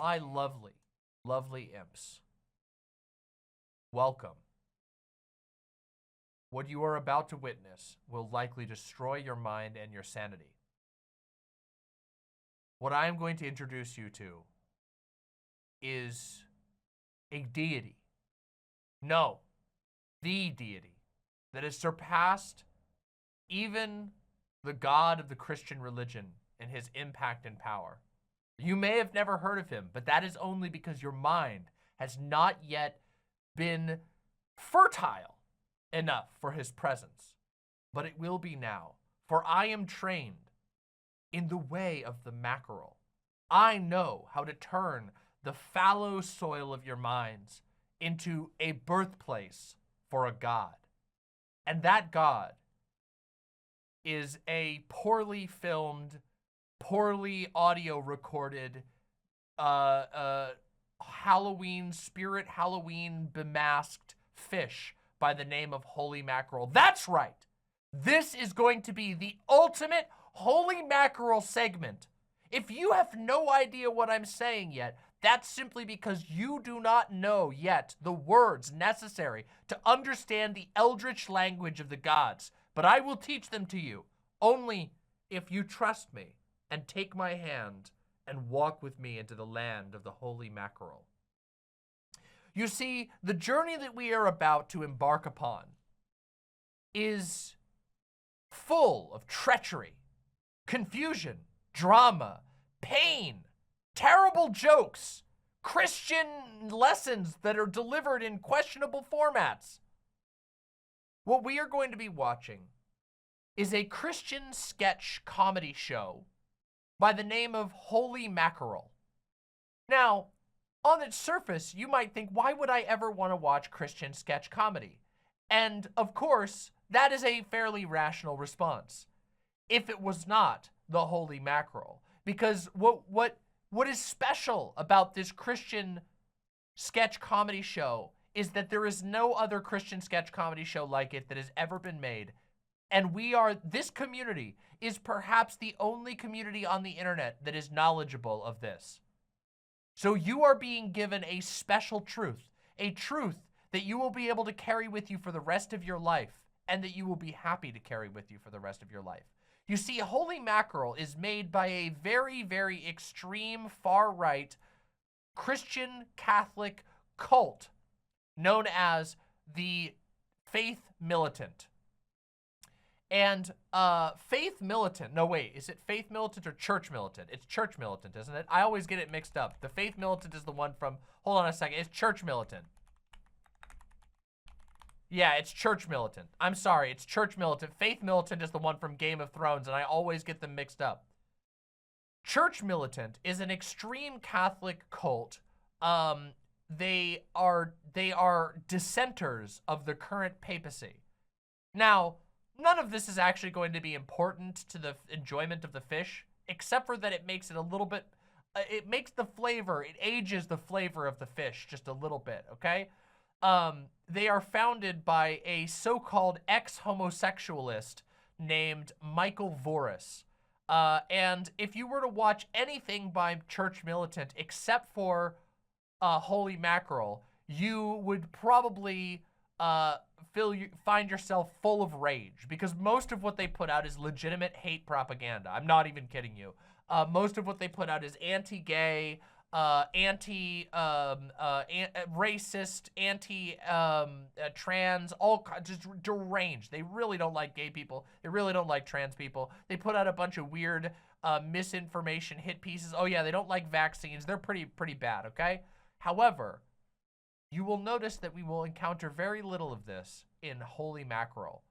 My lovely, lovely imps, welcome. What you are about to witness will likely destroy your mind and your sanity. What I am going to introduce you to is a deity. No, the deity that has surpassed even the God of the Christian religion in his impact and power. You may have never heard of him, but that is only because your mind has not yet been fertile enough for his presence. But it will be now, for I am trained in the way of the mackerel. I know how to turn the fallow soil of your minds into a birthplace for a god. And that god is a poorly filmed, poorly audio recorded Halloween, spirit Halloween bemasked fish by the name of Holy Mackerel. That's right. This is going to be the ultimate Holy Mackerel segment. If you have no idea what I'm saying yet, that's simply because you do not know yet the words necessary to understand the eldritch language of the gods. But I will teach them to you, only if you trust me and take my hand and walk with me into the land of the Holy Mackerel. You see, the journey that we are about to embark upon is full of treachery, confusion, drama, pain, terrible jokes, Christian lessons that are delivered in questionable formats. What we are going to be watching is a Christian sketch comedy show by the name of Holy Mackerel. Now, on its surface, you might think, why would I ever want to watch Christian sketch comedy? And of course, that is a fairly rational response, if it was not the Holy Mackerel. Because what is special about this Christian sketch comedy show is that there is no other Christian sketch comedy show like it that has ever been made. And this community is perhaps the only community on the internet that is knowledgeable of this. So you are being given a special truth, a truth that you will be able to carry with you for the rest of your life, and that you will be happy to carry with you for the rest of your life. You see, Holy Mackerel is made by a very, very extreme far-right Christian Catholic cult known as the Faith Militant. And Faith Militant, no wait, is it Faith Militant or Church Militant? It's Church Militant, isn't it? I always get it mixed up. The Faith Militant is the one from, hold on a second, it's Church Militant. Yeah, it's Church Militant. I'm sorry, it's Church Militant. Faith Militant is the one from Game of Thrones, and I always get them mixed up. Church Militant is an extreme Catholic cult. They are dissenters of the current papacy. Now, none of this is actually going to be important to the enjoyment of the fish, except for that it makes it a little bit, it makes the flavor, it ages the flavor of the fish just a little bit, okay? They are founded by a so-called ex-homosexualist named Michael Voris. And if you were to watch anything by Church Militant except for Holy Mackerel, you would probably find yourself full of rage, because most of what they put out is legitimate hate propaganda. I'm not even kidding you. Most of what they put out is anti-gay, racist, trans, all just deranged. They really don't like gay people. They really don't like trans people. They put out a bunch of weird misinformation hit pieces. Oh yeah, they don't like vaccines. They're pretty bad, okay? However, you will notice that we will encounter very little of this in Holy Mackerel.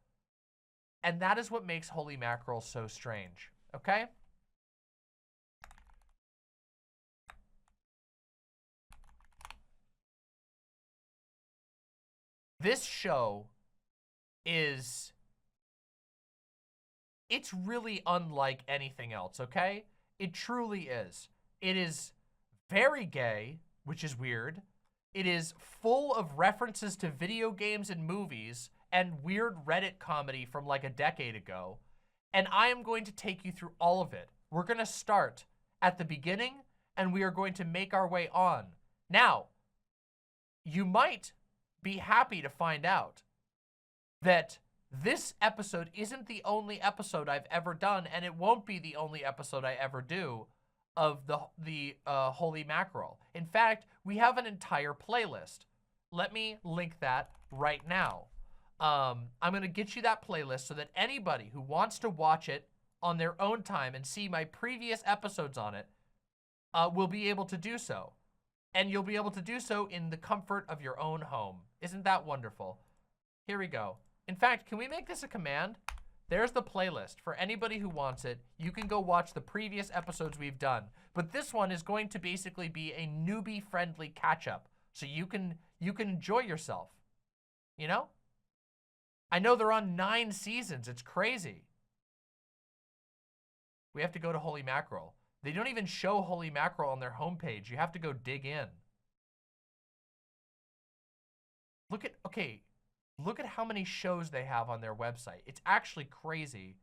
And that is what makes Holy Mackerel so strange, okay? This show it's really unlike anything else, okay? It truly is. It is very gay, which is weird. It is full of references to video games and movies and weird Reddit comedy from like a decade ago. And I am going to take you through all of it. We're going to start at the beginning, and we are going to make our way on. Now, you might be happy to find out that this episode isn't the only episode I've ever done, and it won't be the only episode I ever do of the Holy Mackerel. In fact, we have an entire playlist. Let me link that right now. I'm going to get you that playlist so that anybody who wants to watch it on their own time and see my previous episodes on it will be able to do so. And you'll be able to do so in the comfort of your own home. Isn't that wonderful? Here we go. In fact, can we make this a command? There's the playlist. For anybody who wants it, you can go watch the previous episodes we've done. But this one is going to basically be a newbie-friendly catch-up. So you can enjoy yourself. You know? I know they're on 9 seasons. It's crazy. We have to go to Holy Mackerel. They don't even show Holy Mackerel on their homepage. You have to go dig in. Look at how many shows they have on their website. It's actually crazy.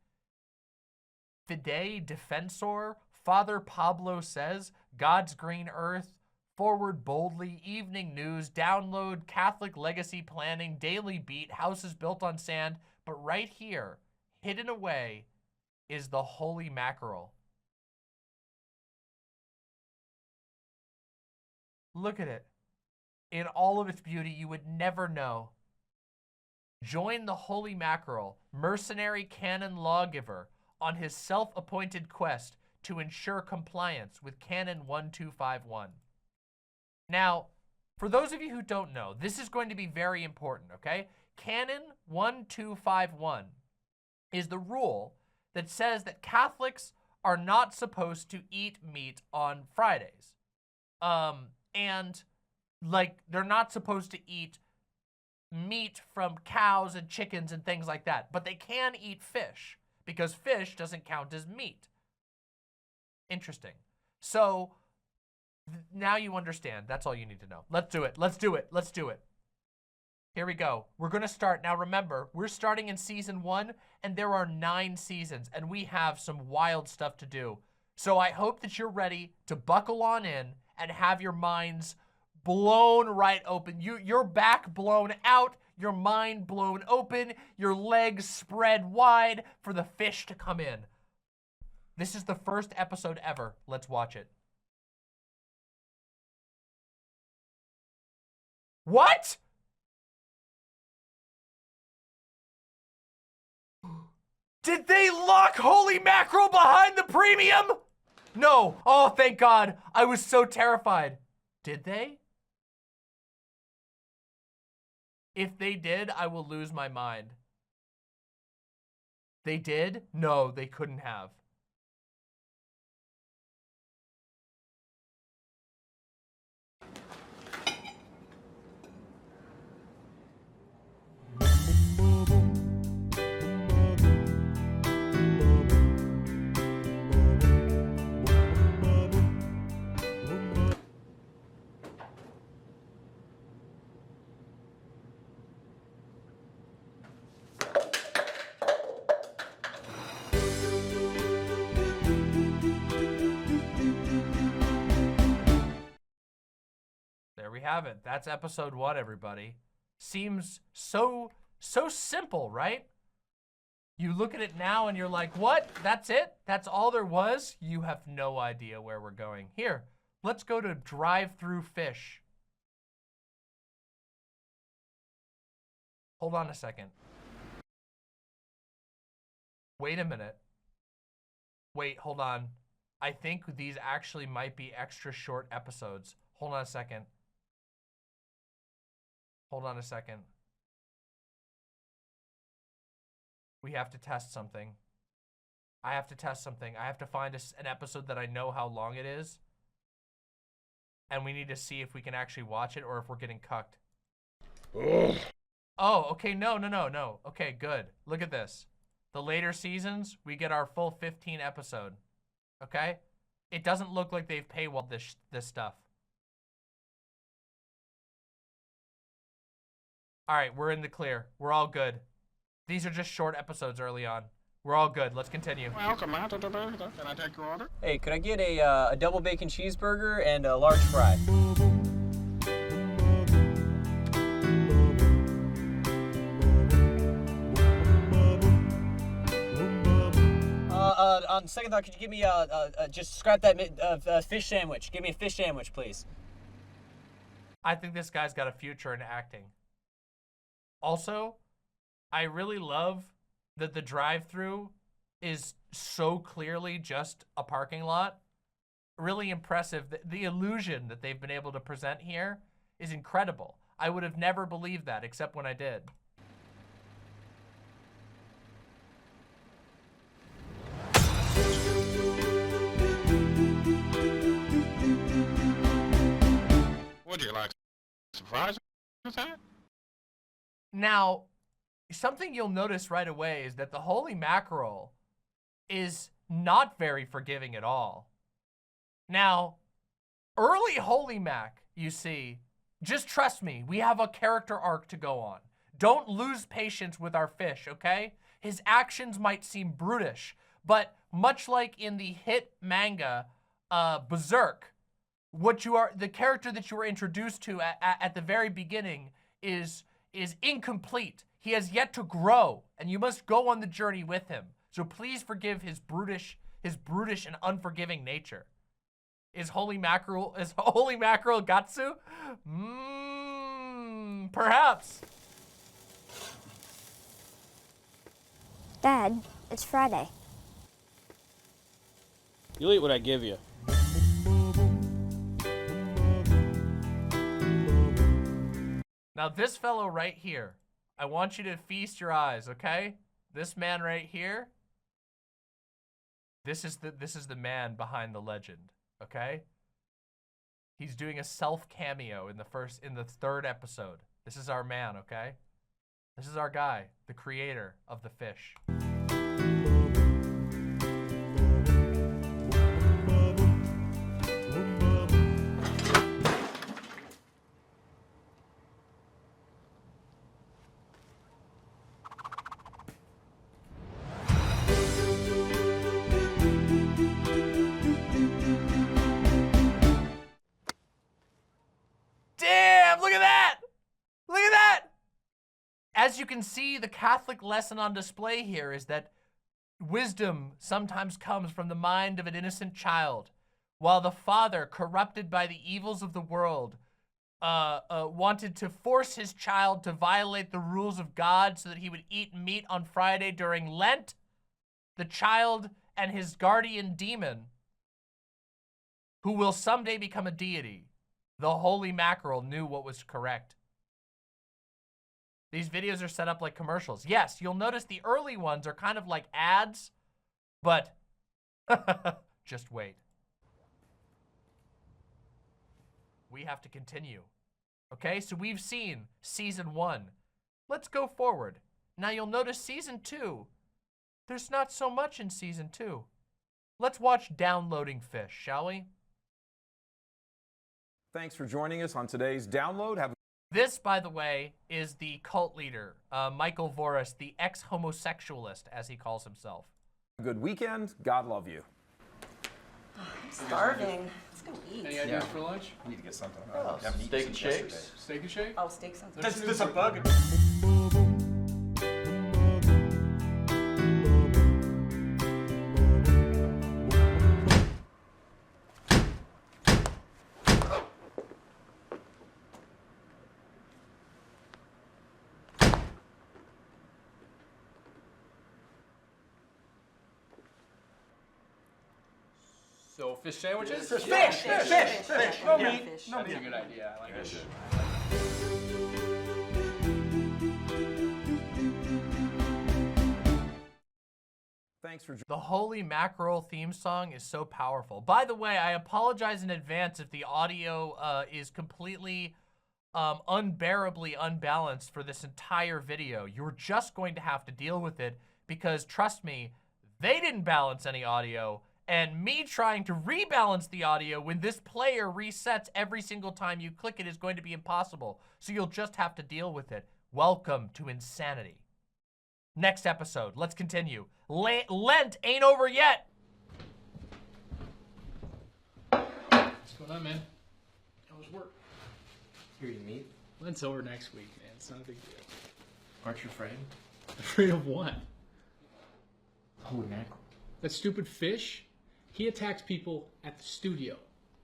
Fide Defensor, Father Pablo Says, God's Green Earth, Forward Boldly, Evening News, Download, Catholic Legacy Planning, Daily Beat, Houses Built on Sand. But right here, hidden away, is the Holy Mackerel. Look at it. In all of its beauty, you would never know. Join the Holy Mackerel, mercenary Canon lawgiver, on his self-appointed quest to ensure compliance with Canon 1251. Now, for those of you who don't know, this is going to be very important, okay? Canon 1251 is the rule that says that Catholics are not supposed to eat meat on Fridays. And, like, they're not supposed to eat meat from cows and chickens and things like that. But they can eat fish, because fish doesn't count as meat. Interesting. So, now you understand. That's all you need to know. Let's do it. Let's do it. Let's do it. Here we go. We're going to start. Now, remember, we're starting in season 1, and there are 9 seasons, and we have some wild stuff to do. So I hope that you're ready to buckle on in and have your minds blown right open. Your back blown out, your mind blown open, your legs spread wide for the fish to come in. This is the first episode ever. Let's watch it. What? Did they lock Holy Mackerel behind the premium? No. Oh, thank God. I was so terrified. Did they? If they did, I will lose my mind. They did? No, they couldn't have. There we have it. That's episode 1, everybody. Seems so simple, right? You look at it now and you're like, what? That's it? That's all there was? You have no idea where we're going. Here, let's go to drive-through fish. Hold on a second. Wait a minute. Wait, hold on. I think these actually might be extra short episodes. Hold on a second. Hold on a second. We have to test something. I have to test something. I have to find an episode that I know how long it is. And we need to see if we can actually watch it or if we're getting cucked. Ugh. Oh, okay. No. Okay, good. Look at this. The later seasons, we get our full 15 episode. Okay? It doesn't look like they've paywalled this stuff. All right, we're in the clear. We're all good. These are just short episodes early on. We're all good. Let's continue. Welcome, can I take your order? Hey, could I get a double bacon cheeseburger and a large fry? On second thought, could you give me just scrap that fish sandwich? Give me a fish sandwich, please. I think this guy's got a future in acting. Also, I really love that the drive-thru is so clearly just a parking lot. Really impressive. The illusion that they've been able to present here is incredible. I would have never believed that, except when I did. Would you like surprise with that? Now, something you'll notice right away is that the Holy Mackerel is not very forgiving at all. Now, early Holy Mac, you see, just trust me, we have a character arc to go on. Don't lose patience with our fish, okay? His actions might seem brutish, but much like in the hit manga Berserk, the character that you were introduced to at the very beginning is incomplete. He has yet to grow, and you must go on the journey with him. So please forgive his brutish and unforgiving nature. Is Holy Mackerel Gatsu? Perhaps. Dad, it's Friday. You'll eat what I give you. Now this fellow right here, I want you to feast your eyes, okay? This man right here, this is the man behind the legend, okay? He's doing a self cameo in the third episode. This is our man, okay? This is our guy, the creator of the fish. As you can see, the Catholic lesson on display here is that wisdom sometimes comes from the mind of an innocent child, while the father, corrupted by the evils of the world, wanted to force his child to violate the rules of God so that he would eat meat on Friday during Lent. The child and his guardian demon, who will someday become a deity, the Holy Mackerel, knew what was correct. These videos are set up like commercials. Yes, you'll notice the early ones are kind of like ads, but just wait. We have to continue. Okay, so we've seen season 1. Let's go forward. Now you'll notice season 2. There's not so much in season 2. Let's watch Downloading Fish, shall we? Thanks for joining us on today's Download. This, by the way, is the cult leader, Michael Voris, the ex-homosexualist, as he calls himself. Good weekend. God love you. I'm starving. Let's go eat. Any ideas for lunch? We need to get something. Oh, steak and shakes. Steak and shake? Oh, steak sounds good. That's a bug. So fish sandwiches? Fish. No Yeah, meat. fish. That's a good idea. I like it. Thanks for The Holy Mackerel theme song is so powerful. By the way, I apologize in advance if the audio is completely unbearably unbalanced for this entire video. You're just going to have to deal with it because, trust me, they didn't balance any audio, and me trying to rebalance the audio when this player resets every single time you click it is going to be impossible. So you'll just have to deal with it. Welcome to insanity. Next episode. Let's continue. Lent ain't over yet. What's going on, man? How was work? Here you meet. Lent's over next week, man. It's not a big deal. Aren't you afraid? Afraid of what? Holy mackerel. That stupid fish? He attacks people at the studio.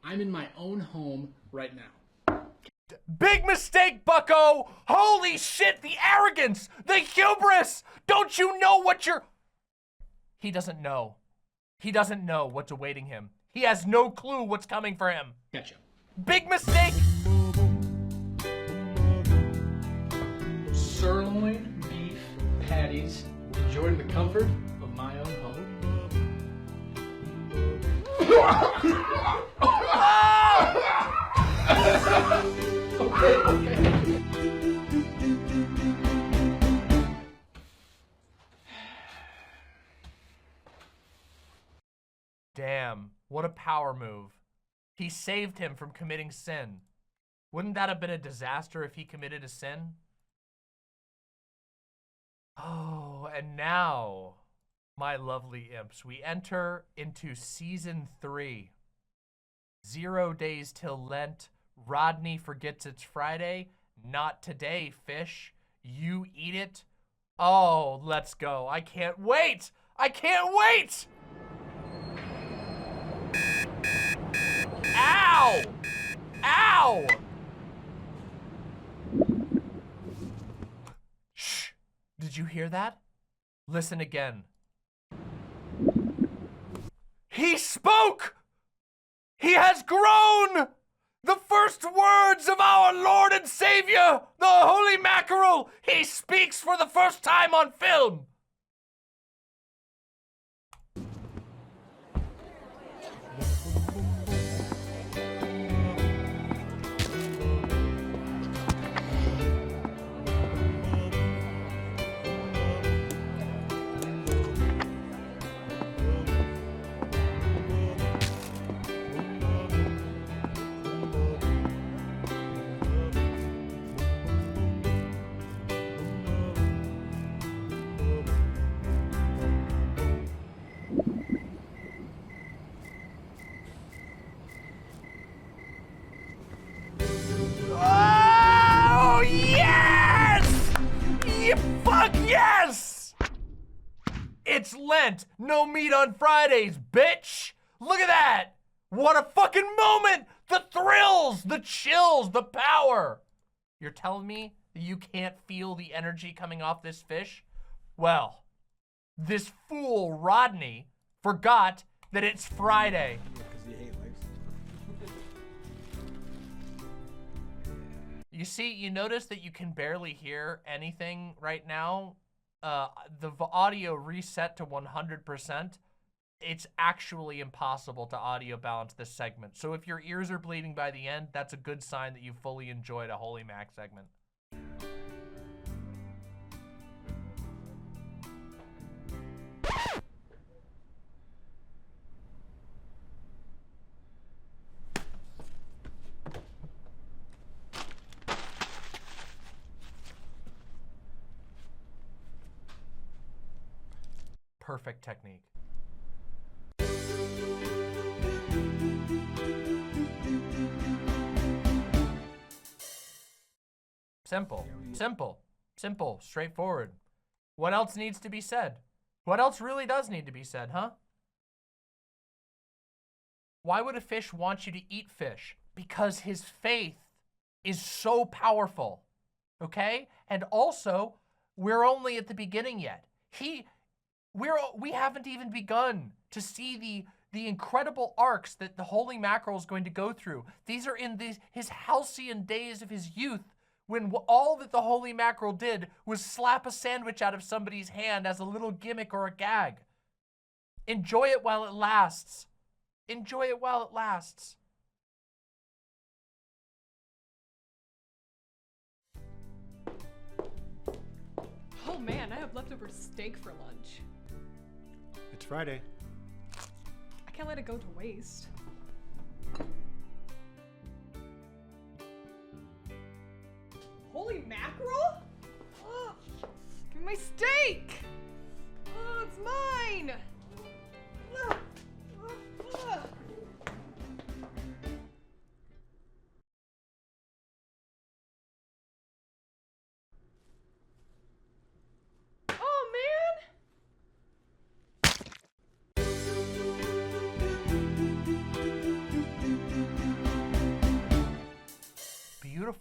I'm in my own home right now. Big mistake, bucko! Holy shit, the arrogance! The hubris! Don't you know what you're... He doesn't know. He doesn't know what's awaiting him. He has no clue what's coming for him. Gotcha. Big mistake! Sirloin beef patties. Enjoying the comfort of my own home. Okay. Damn, what a power move. He saved him from committing sin. Wouldn't that have been a disaster if he committed a sin? Oh, and now, my lovely imps, we enter into season 3. 0 days till Lent. Rodney forgets it's Friday. Not today, fish. You eat it. Oh, let's go. I can't wait. I can't wait. Ow! Ow! Shh. Did you hear that? Listen again. He spoke! He has grown! The first words of our Lord and Savior, the Holy Mackerel, he speaks for the first time on film. Oh, yes! Fuck yes! It's Lent. No meat on Fridays, bitch! Look at that! What a fucking moment! The thrills, the chills, the power! You're telling me that you can't feel the energy coming off this fish? Well, this fool Rodney forgot that it's Friday. You see, you notice that you can barely hear anything right now. The audio reset to 100%. It's actually impossible to audio balance this segment. So if your ears are bleeding by the end, that's a good sign that you fully enjoyed a Holy Mac segment. Perfect technique. Simple, simple, simple, straightforward. What else needs to be said? What else really does need to be said, huh? Why would a fish want you to eat fish? Because his faith is so powerful, okay? And also, we're only at the beginning yet. We haven't even begun to see the incredible arcs that the Holy Mackerel is going to go through. These are in his halcyon days of his youth, when all that the Holy Mackerel did was slap a sandwich out of somebody's hand as a little gimmick or a gag. Enjoy it while it lasts. Enjoy it while it lasts. Oh man, I have leftover steak for lunch. It's Friday. I can't let it go to waste. Holy mackerel? Ugh, give me my steak!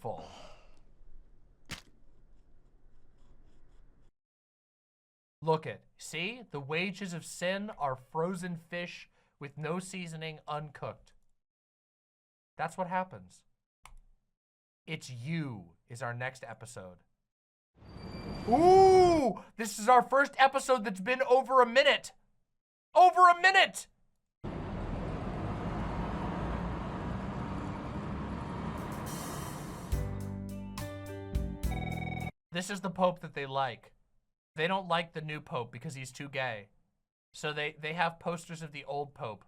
faithful. Look it. See? The wages of sin are frozen fish with no seasoning, uncooked. That's what happens. It's You is our next episode. Ooh! This is our first episode that's been over a minute. Over a minute! This is the Pope that they like. They don't like the new Pope because he's too gay. So they have posters of the old Pope.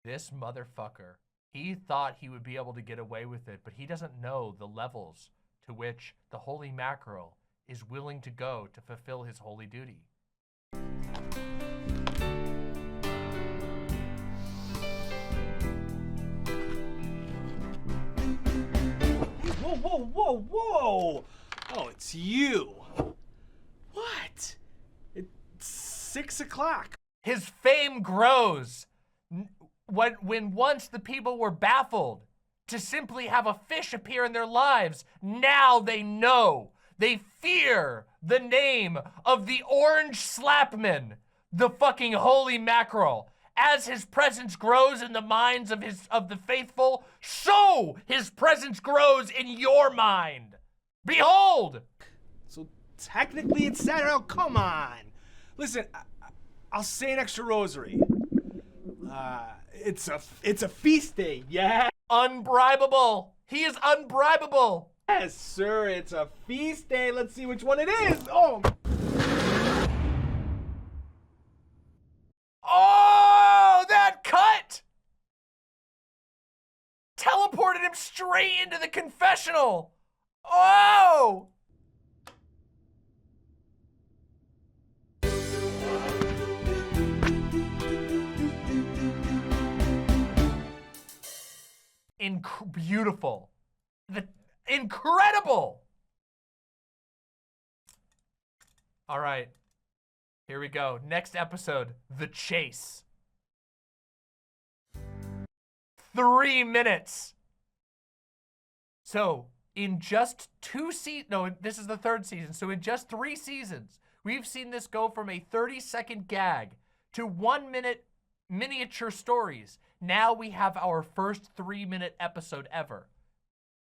This motherfucker, he thought he would be able to get away with it, but he doesn't know the levels to which the Holy Mackerel is willing to go to fulfill his holy duty. Whoa, whoa, whoa, whoa! Oh, it's you. What? It's 6 o'clock. His fame grows. When once the people were baffled to simply have a fish appear in their lives, now they know. They fear the name of the orange slapman, the fucking Holy Mackerel. As his presence grows in the minds of the faithful, so his presence grows in your mind. Behold! So technically it's Saturday. Oh, come on. Listen, I'll say an extra rosary. It's a feast day, yeah? Unbribable. He is unbribable. Yes, sir, it's a feast day. Let's see which one it is. Oh! Oh, that cut! Teleported him straight into the confessional. Oh! Beautiful. Incredible. All right. Here we go. Next episode, The Chase. 3 minutes. So, in just 2 seasons, no, this is the 3rd season. So in just 3 seasons, we've seen this go from a 30-second gag to 1-minute miniature stories. Now we have our first 3-minute episode ever.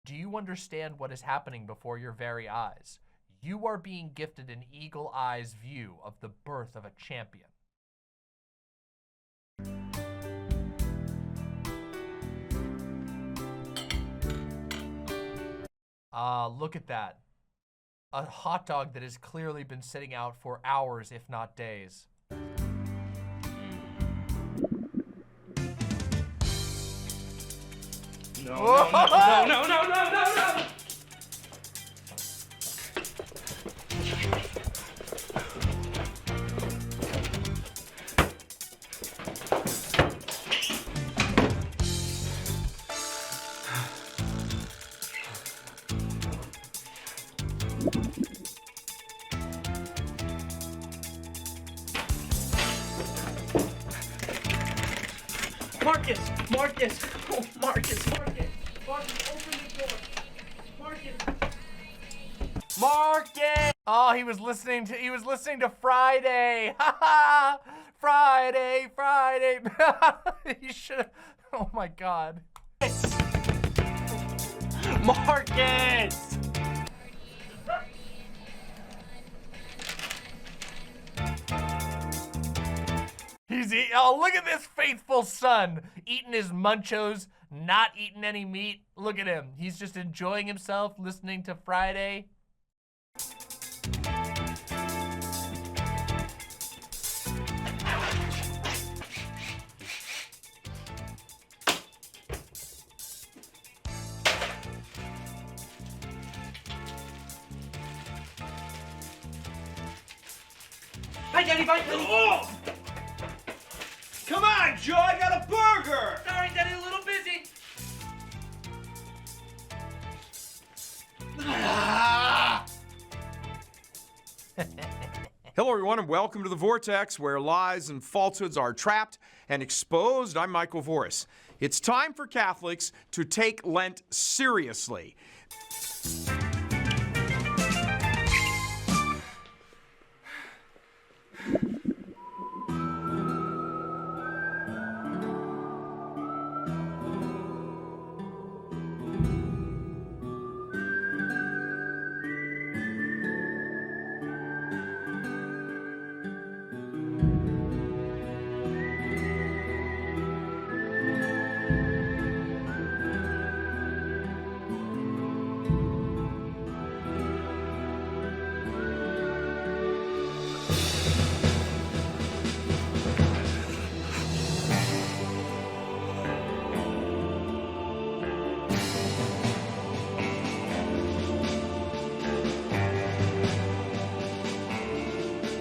Do you understand what is happening before your very eyes? You are being gifted an eagle eye's view of the birth of a champion. Look at that. A hot dog that has clearly been sitting out for hours, if not days. No. Marcus! Oh, Marcus, open the door! Marcus! Oh, he was listening to Friday! Friday! He should have, oh my God. Marcus! Oh, look at this faithful son, eating his munchos, not eating any meat. Look at him. He's just enjoying himself, listening to Friday. Hi, Daddy, bye. Oh! Come on, Joe, I got a burger! Sorry, Daddy, a little busy. Hello, everyone, and welcome to The Vortex, where lies and falsehoods are trapped and exposed. I'm Michael Voris. It's time for Catholics to take Lent seriously.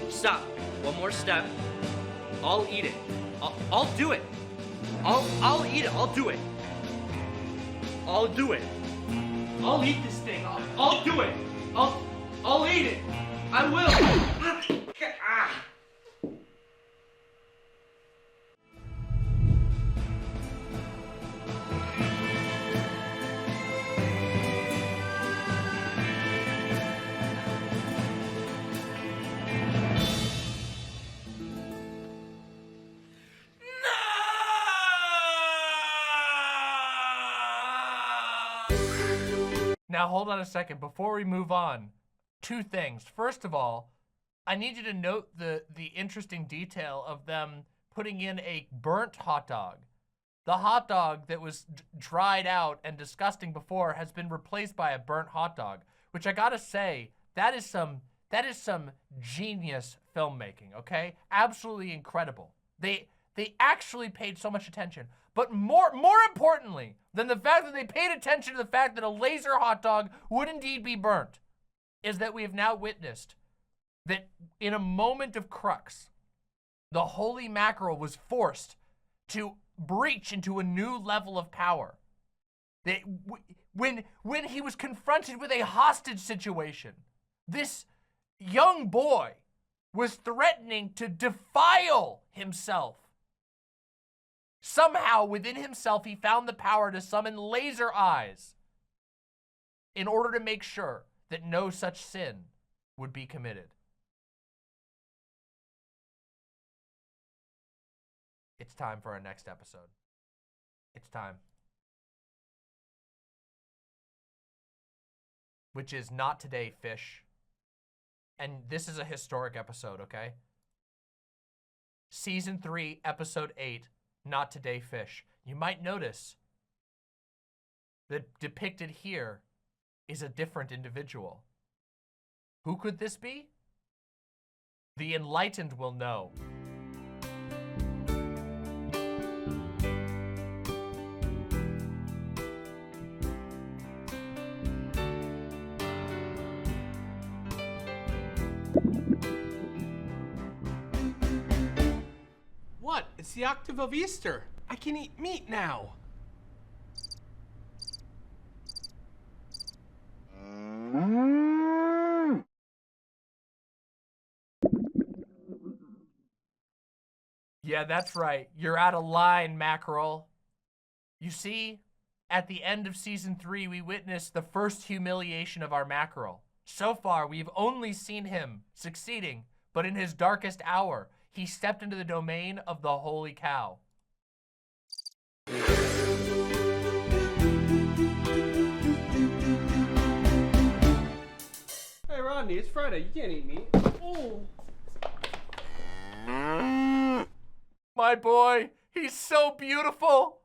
Stop. One more step. I'll eat it. I'll do it. I'll eat it. I'll do it. I'll do it. I'll eat this thing. I'll do it. I'll eat it. I will. Ah. Now, hold on a second. Before we move on, two things. First of all, I need you to note the interesting detail of them putting in a burnt hot dog. The hot dog that was dried out and disgusting before has been replaced by a burnt hot dog, which I gotta say, that is some genius filmmaking, okay? Absolutely incredible. They actually paid so much attention. But more importantly than the fact that they paid attention to the fact that a laser hot dog would indeed be burnt, is that we have now witnessed that in a moment of crux, the holy mackerel was forced to breach into a new level of power. That when he was confronted with a hostage situation, this young boy was threatening to defile himself. Somehow, within himself, he found the power to summon laser eyes in order to make sure that no such sin would be committed. It's time for our next episode. It's time. Which is Not Today, Fish. And this is a historic episode, okay? Season 3, Episode 8. Not Today, Fish. You might notice that depicted here is a different individual. Who could this be? The enlightened will know. What? It's the octave of Easter. I can eat meat now. Yeah, that's right. You're out of line, Mackerel. You see, at the end of Season 3, we witnessed the first humiliation of our Mackerel. So far, we've only seen him succeeding, but in his darkest hour, he stepped into the domain of the holy cow. Hey, Rodney, it's Friday. You can't eat meat. Oh. My boy, he's so beautiful.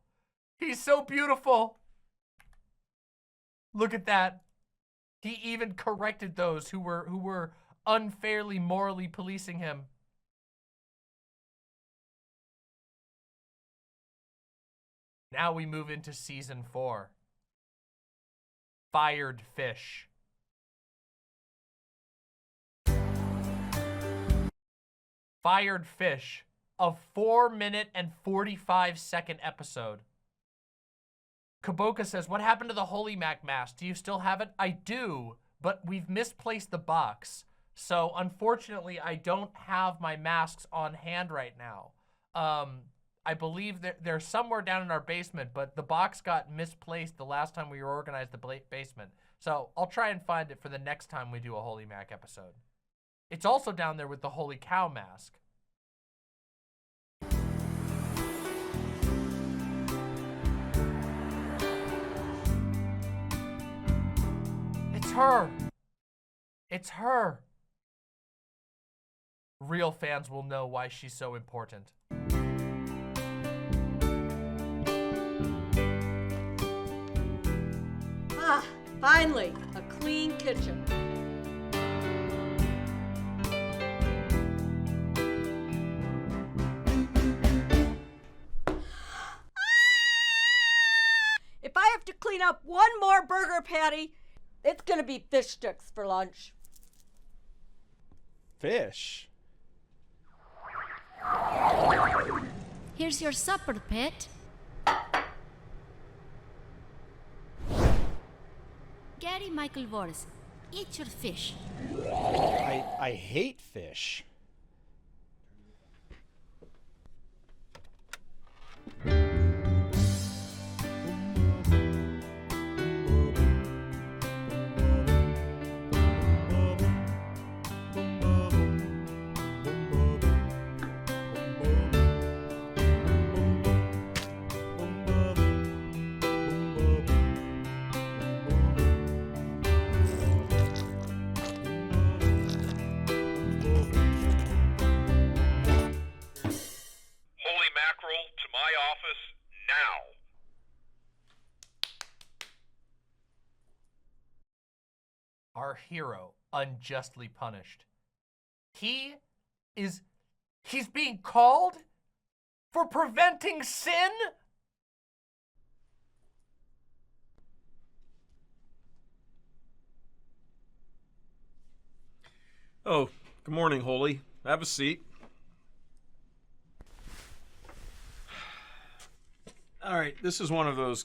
He's so beautiful. Look at that. He even corrected those who were unfairly morally policing him. Now we move into Season 4. Fired Fish. Fired Fish, a 4-minute and 45-second episode. Kaboka says, what happened to the Holy Mac mask? Do you still have it? I do, but we've misplaced the box. So unfortunately, I don't have my masks on hand right now. I believe that they're somewhere down in our basement, but the box got misplaced the last time we reorganized the basement. So I'll try and find it for the next time we do a Holy Mac episode. It's also down there with the Holy Cow mask. It's her. It's her. Real fans will know why she's so important. Ah, finally, a clean kitchen. If I have to clean up one more burger patty, it's gonna be fish sticks for lunch. Fish? Here's your supper, pet. Gary Michael Voris, eat your fish. I hate fish. Holy mackerel, to my office, now. Our hero unjustly punished. He's being called for preventing sin? Oh, good morning, Holy. Have a seat. All right, this is one of those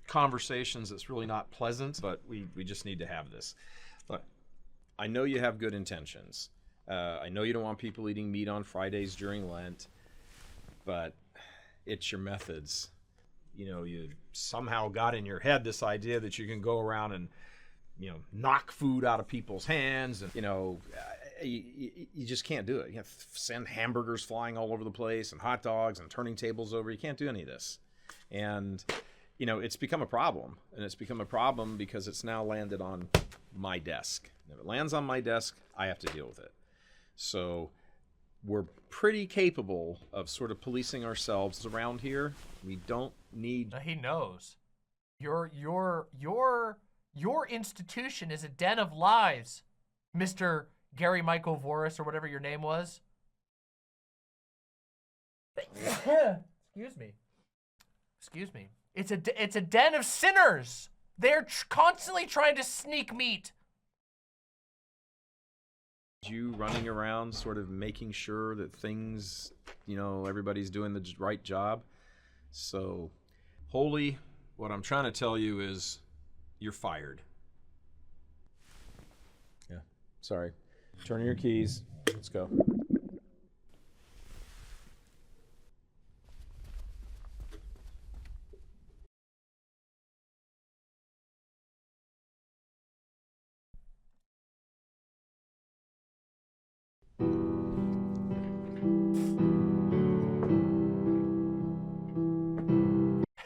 conversations that's really not pleasant, but we just need to have this. Look, I know you have good intentions. I know you don't want people eating meat on Fridays during Lent, but it's your methods. You know, you somehow got in your head this idea that you can go around and, you know, knock food out of people's hands, and, you know, you just can't do it. You can't send hamburgers flying all over the place and hot dogs and turning tables over. You can't do any of this. And, you know, it's become a problem. And it's become a problem because it's now landed on my desk. And if it lands on my desk, I have to deal with it. So we're pretty capable of sort of policing ourselves around here. We don't need... He knows. Your institution is a den of lies, Mr. Gary Michael Voris, or whatever your name was. Excuse me. Excuse me. It's a den of sinners. They're constantly trying to sneak meat. You running around sort of making sure that things, you know, everybody's doing the right job. So, Holy, what I'm trying to tell you is you're fired. Yeah, sorry. Turn in your keys. Let's go.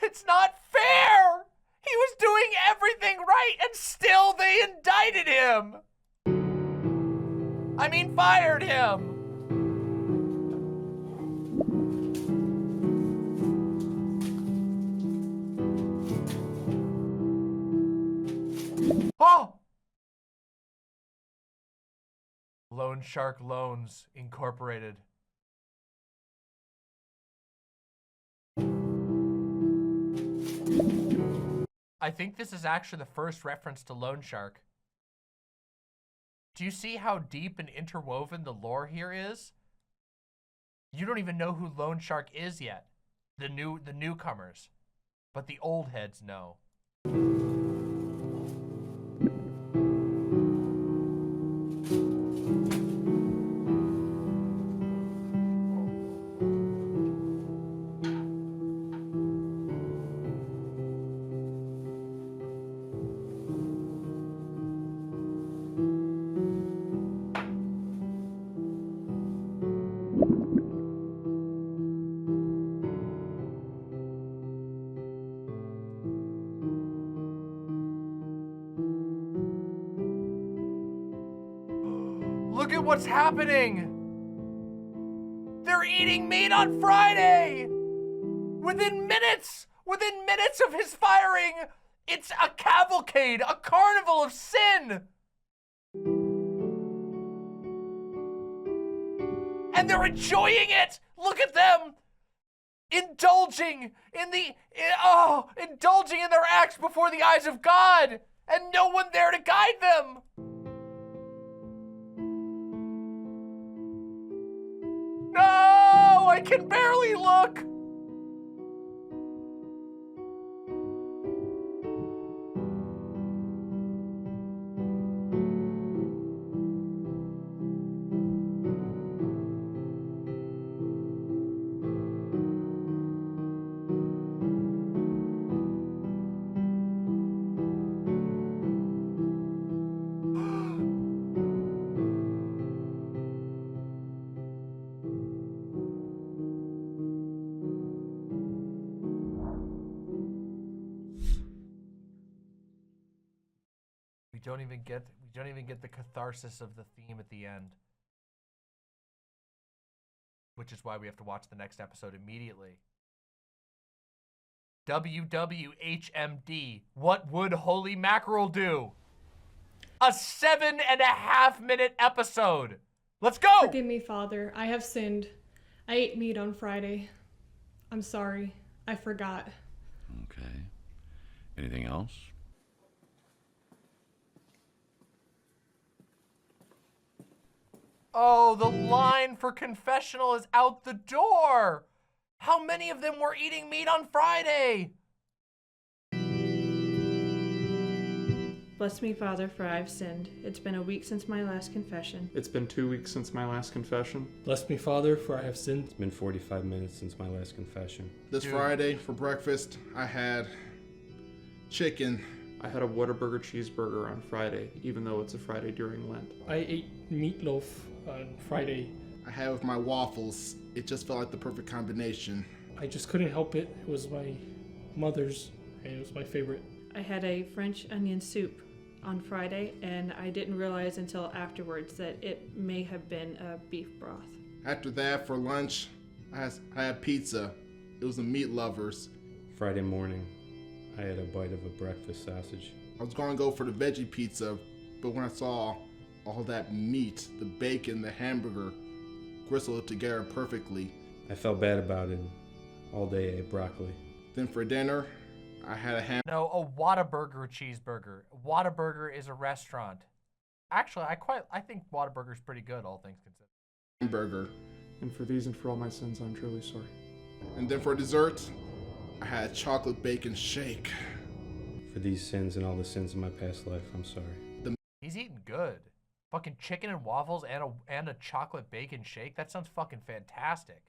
It's not fair! He was doing everything right and still they indicted him! I mean, fired him! Oh! Loan Shark Loans Incorporated. I think this is actually the first reference to Loan Shark. Do you see how deep and interwoven the lore here is? You don't even know who Loan Shark is yet. The newcomers. But the old heads know. Look at what's happening. They're eating meat on Friday. Within minutes of his firing, it's a cavalcade, a carnival of sin. And they're enjoying it. Look at them. Indulging in their acts before the eyes of God, and no one there to guide them. No, I can barely look. We don't even get the catharsis of the theme at the end. Which is why we have to watch the next episode immediately. WWHMD. What would Holy Mackerel do? A 7.5-minute episode. Let's go! Forgive me, Father. I have sinned. I ate meat on Friday. I'm sorry. I forgot. Okay. Anything else? Oh, the line for confessional is out the door. How many of them were eating meat on Friday? Bless me, Father, for I have sinned. It's been a week since my last confession. It's been 2 weeks since my last confession. Bless me, Father, for I have sinned. It's been 45 minutes since my last confession. This Friday for breakfast, I had chicken. I had a Whataburger cheeseburger on Friday, even though it's a Friday during Lent. I ate meatloaf on Friday. I had with my waffles. It just felt like the perfect combination. I just couldn't help it. It was my mother's, and it was my favorite. I had a French onion soup on Friday, and I didn't realize until afterwards that it may have been beef broth. After that, for lunch, I had pizza. It was the Meat Lovers. Friday morning, I had a bite of a breakfast sausage. I was going to go for the veggie pizza, but when I saw all that meat, the bacon, the hamburger, gristled together perfectly. I felt bad about it. All day I ate broccoli. Then for dinner, I had a No, a Whataburger cheeseburger. Whataburger is a restaurant. Actually, I think Whataburger's pretty good, all things considered. Hamburger. And for these and for all my sins, I'm truly sorry. And then for dessert, I had a chocolate bacon shake. For these sins and all the sins of my past life, I'm sorry. He's eating good. Fucking chicken and waffles and a chocolate bacon shake. That sounds fucking fantastic.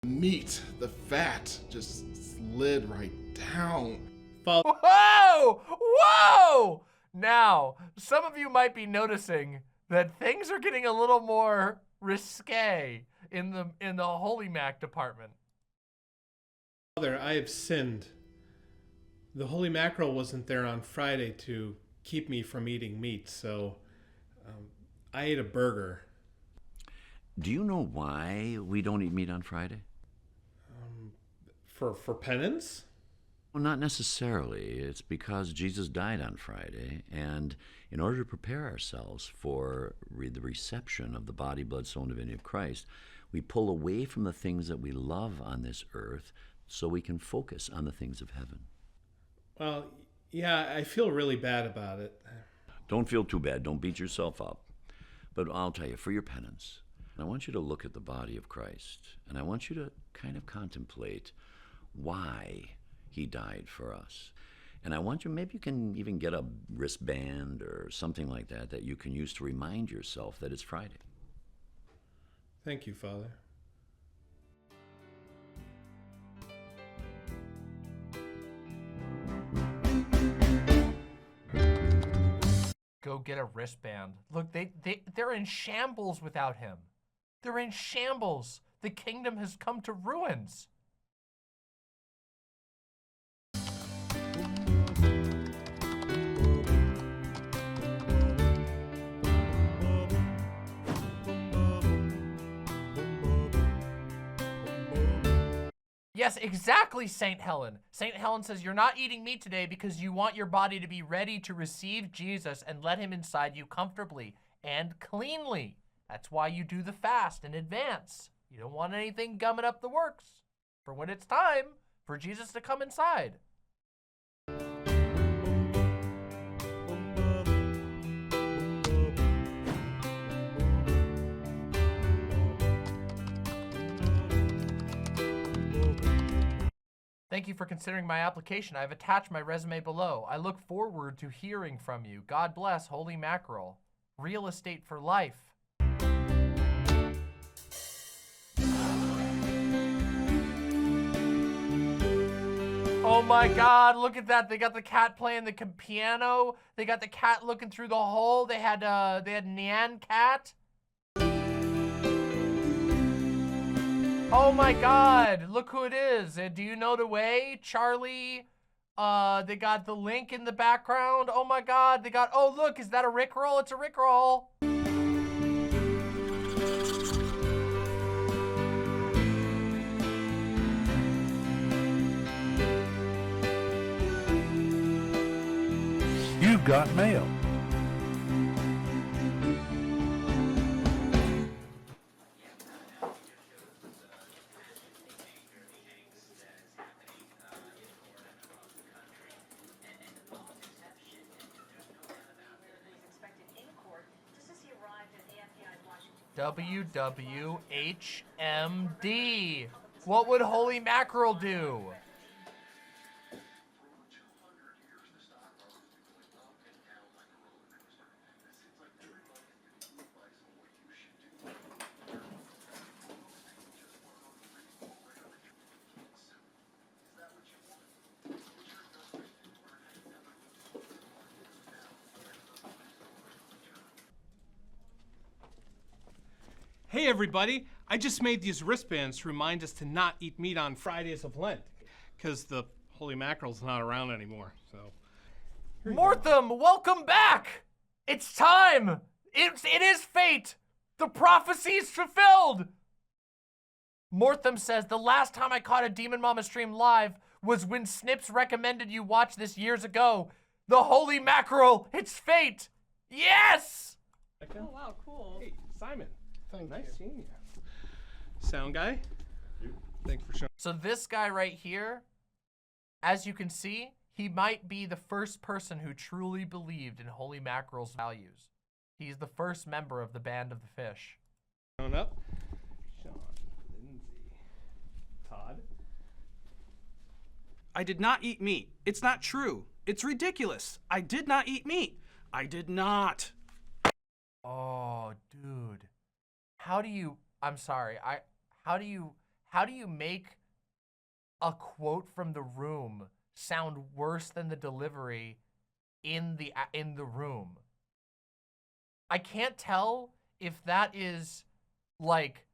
Meat, the fat, just slid right down. Whoa! Whoa! Now, some of you might be noticing that things are getting a little more risque in the Holy Mac department. Father, I have sinned. The Holy Mackerel wasn't there on Friday to keep me from eating meat, so I ate a burger. Do you know why we don't eat meat on Friday? For penance? Well, not necessarily. It's because Jesus died on Friday, and in order to prepare ourselves for the reception of the body, blood, soul, and divinity of Christ, we pull away from the things that we love on this earth so we can focus on the things of heaven. Well, yeah, I feel really bad about it. Don't feel too bad. Don't beat yourself up. But I'll tell you, for your penance, I want you to look at the body of Christ, and I want you to kind of contemplate why he died for us. And I want you, maybe you can even get a wristband or something like that that you can use to remind yourself that it's Friday. Thank you, Father. Go get a wristband. Look, they're in shambles without him. They're in shambles. The kingdom has come to ruins. Yes, exactly, St. Helen. St. Helen says you're not eating meat today because you want your body to be ready to receive Jesus and let him inside you comfortably and cleanly. That's why you do the fast in advance. You don't want anything gumming up the works for when it's time for Jesus to come inside. Thank you for considering my application. I've attached my resume below. I look forward to hearing from you. God bless, Holy Mackerel. Real estate for life. Oh my God, look at that. They got the cat playing the piano. They got the cat looking through the hole. They had Nyan Cat. Oh my God, look who it is. Do you know the way? Charlie. They got the link in the background. Oh my God, they got, oh look, is that a Rickroll? It's a Rickroll. You've got mail. WWHMD. What would Holy Mackerel do? Hey everybody, I just made these wristbands to remind us to not eat meat on Fridays of Lent, because the Holy Mackerel's not around anymore, so. Mortham, welcome back! It's time! It is fate! The prophecy's fulfilled! Mortham says, the last time I caught a Demon Mama stream live was when Snips recommended you watch this years ago. The Holy Mackerel, it's fate! Yes! Oh wow, cool. Hey, Simon. Nice seeing you. Sound guy? Thanks for showing. So this guy right here, as you can see, he might be the first person who truly believed in Holy Mackerel's values. He's the first member of the Band of the Fish. Showing up. Sean, Lindsay, Todd. I did not eat meat. It's not true. It's ridiculous. I did not eat meat. I did not. Oh, dude. How do you, I'm sorry, how do you make a quote from The Room sound worse than the delivery in the room? I can't tell if that is like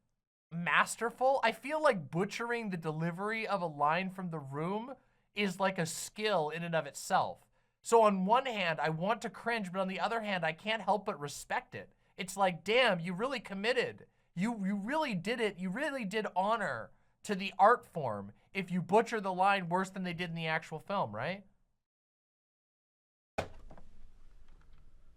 masterful. I feel like butchering the delivery of a line from The Room is like a skill in and of itself. So on one hand, I want to cringe, but on the other hand, I can't help but respect it. It's like, damn, you really committed. You really did it. You really did honor to the art form if you butcher the line worse than they did in the actual film, right?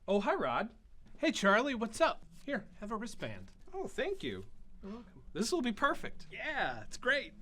Oh, hi, Rod. Hey, Charlie, what's up? Here, have a wristband. Oh, thank you. You're welcome. This will be perfect. Yeah, it's great.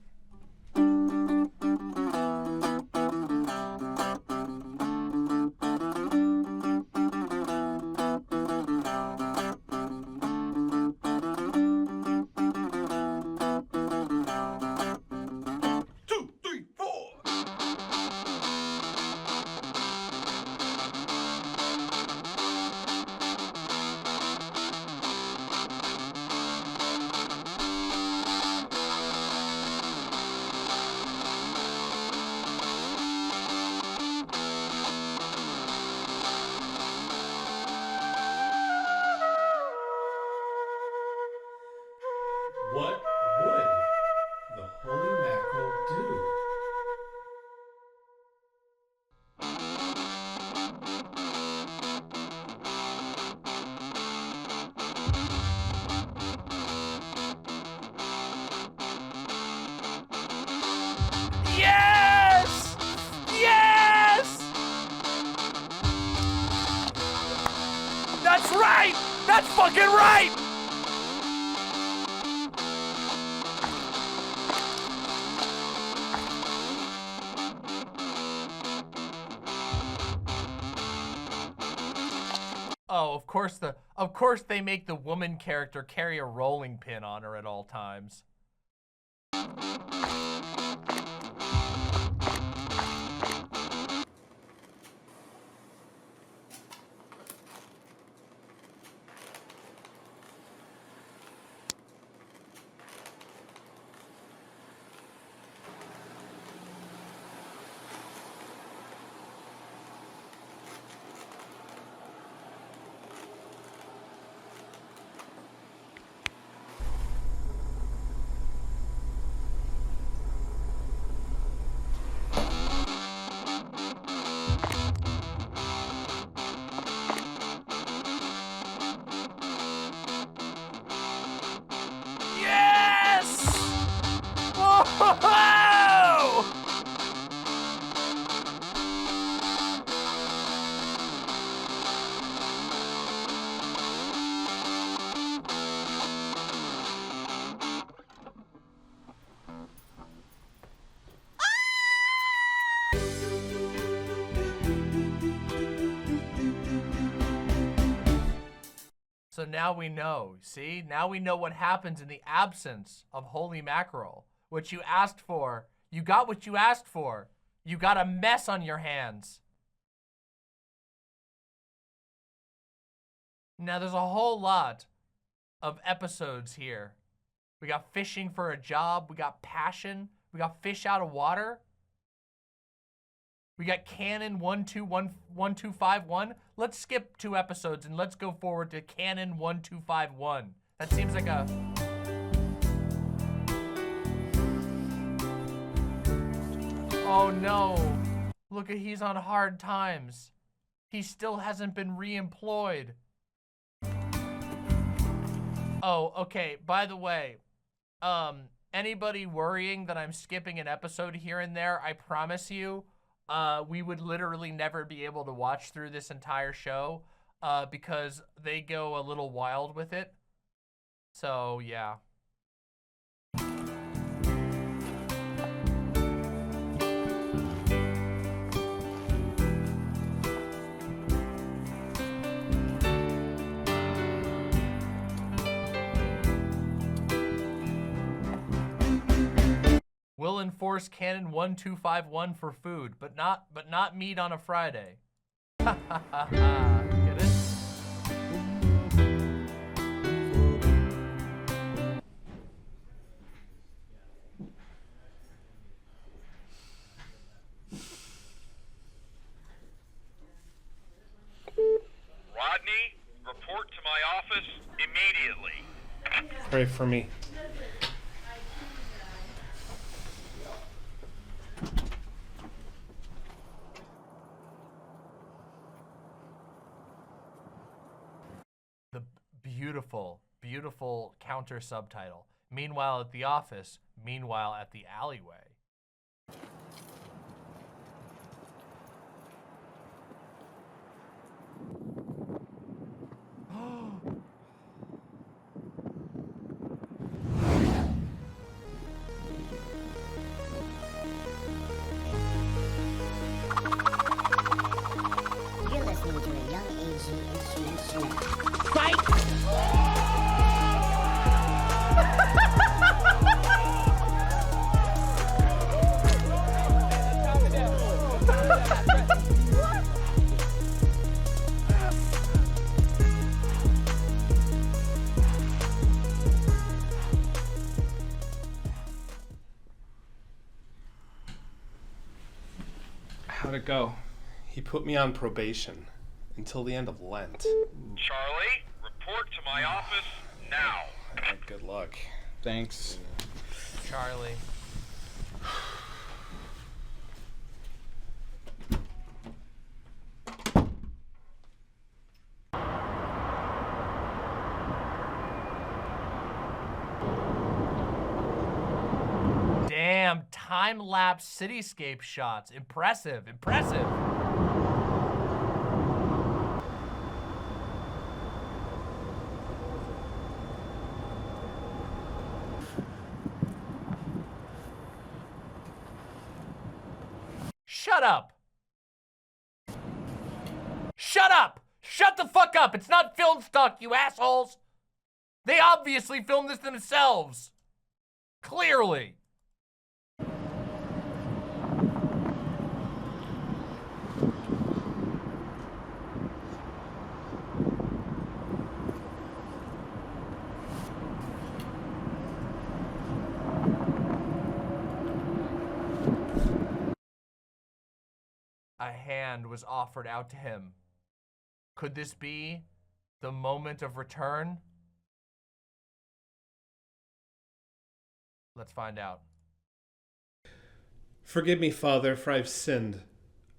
What would the Holy Mackerel do? That's right! That's fucking right! Oh, of course they make the woman character carry a rolling pin on her at all times. Whoa! So now we know, see? Now we know what happens in the absence of holy mackerel. What you asked for. You got what you asked for. You got a mess on your hands. Now there's a whole lot of episodes here. We got fishing for a job. We got passion. We got fish out of water. We got Canon 1251. Let's skip 2 episodes and let's go forward to Canon 1251. That seems like a... Oh no. Look at, he's on hard times. He still hasn't been re-employed. Oh, okay. By the way, anybody worrying that I'm skipping an episode here and there, I promise you, we would literally never be able to watch through this entire show because they go a little wild with it. So, yeah. Will enforce Canon 1251 for food, but not meat on a Friday. Ha ha ha ha. Get it? Rodney, report to my office immediately. Pray for me. The beautiful, beautiful counter subtitle. Meanwhile at the office, meanwhile at the alleyway. You're listening to a Young AG Instrument Shooter. How'd it go? He put me on probation until the end of Lent. Charlie, report to my office now. Good luck. Thanks. Charlie. Damn, time-lapse cityscape shots. Impressive, impressive. Shut up! Shut up! Shut the fuck up! It's not film stock, you assholes! They obviously filmed this themselves! Clearly! A hand was offered out to him. Could this be the moment of return? Let's find out. Forgive me, Father, for I've sinned.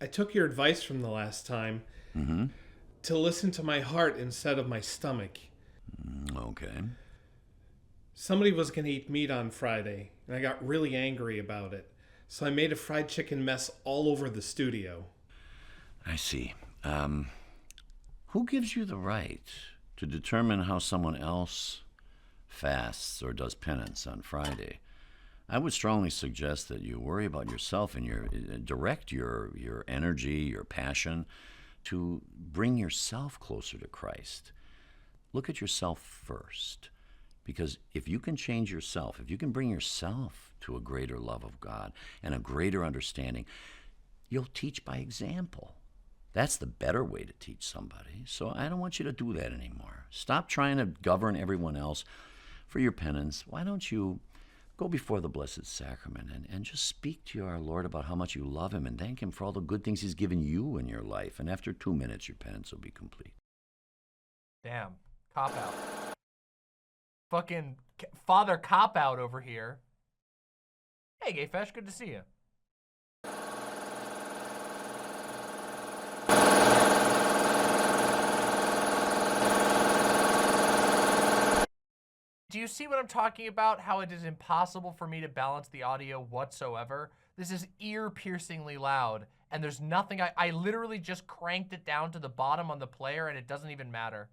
I took your advice from the last time to listen to my heart instead of my stomach. Okay. Somebody was going to eat meat on Friday, and I got really angry about it. So I made a fried chicken mess all over the studio. I see. Who gives you the right to determine how someone else fasts or does penance on Friday? I would strongly suggest that you worry about yourself and direct your energy, your passion to bring yourself closer to Christ. Look at yourself first, because if you can change yourself, if you can bring yourself to a greater love of God and a greater understanding, you'll teach by example. That's the better way to teach somebody. So I don't want you to do that anymore. Stop trying to govern everyone else for your penance. Why don't you go before the Blessed Sacrament and just speak to our Lord about how much you love him and thank him for all the good things he's given you in your life. And after 2 minutes, your penance will be complete. Damn. Cop out. Fucking Father Cop Out over here. Hey, Gayfesh, good to see you. Do you see what I'm talking about? How it is impossible for me to balance the audio whatsoever? This is ear-piercingly loud, and there's nothing. I literally just cranked it down to the bottom on the player, and it doesn't even matter.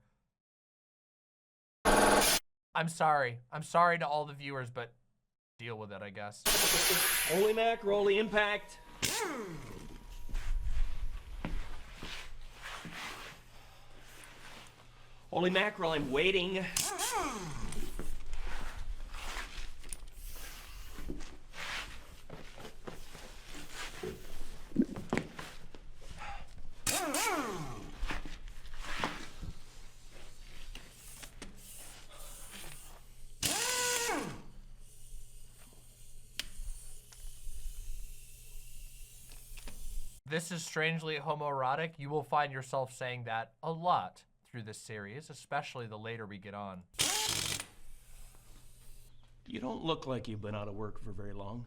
I'm sorry. I'm sorry to all the viewers, but deal with it, I guess. Holy mackerel, the impact. Holy mackerel, I'm waiting. This is strangely homoerotic. You will find yourself saying that a lot through this series, especially the later we get on. You don't look like you've been out of work for very long.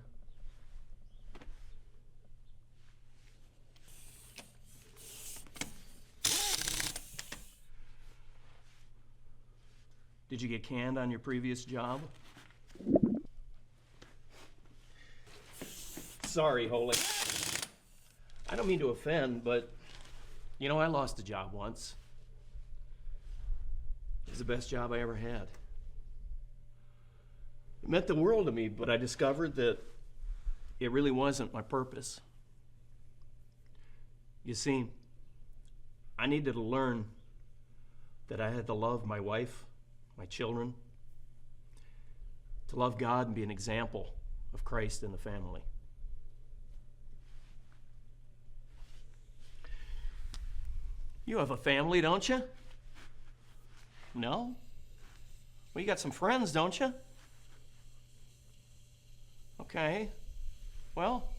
Did you get canned on your previous job? Sorry, Holy. I don't mean to offend, but you know, I lost a job once. It was the best job I ever had. It meant the world to me, but I discovered that it really wasn't my purpose. You see, I needed to learn that I had to love my wife, my children, to love God and be an example of Christ in the family. You have a family, don't you? No? Well, you got some friends, don't you? Okay. Well,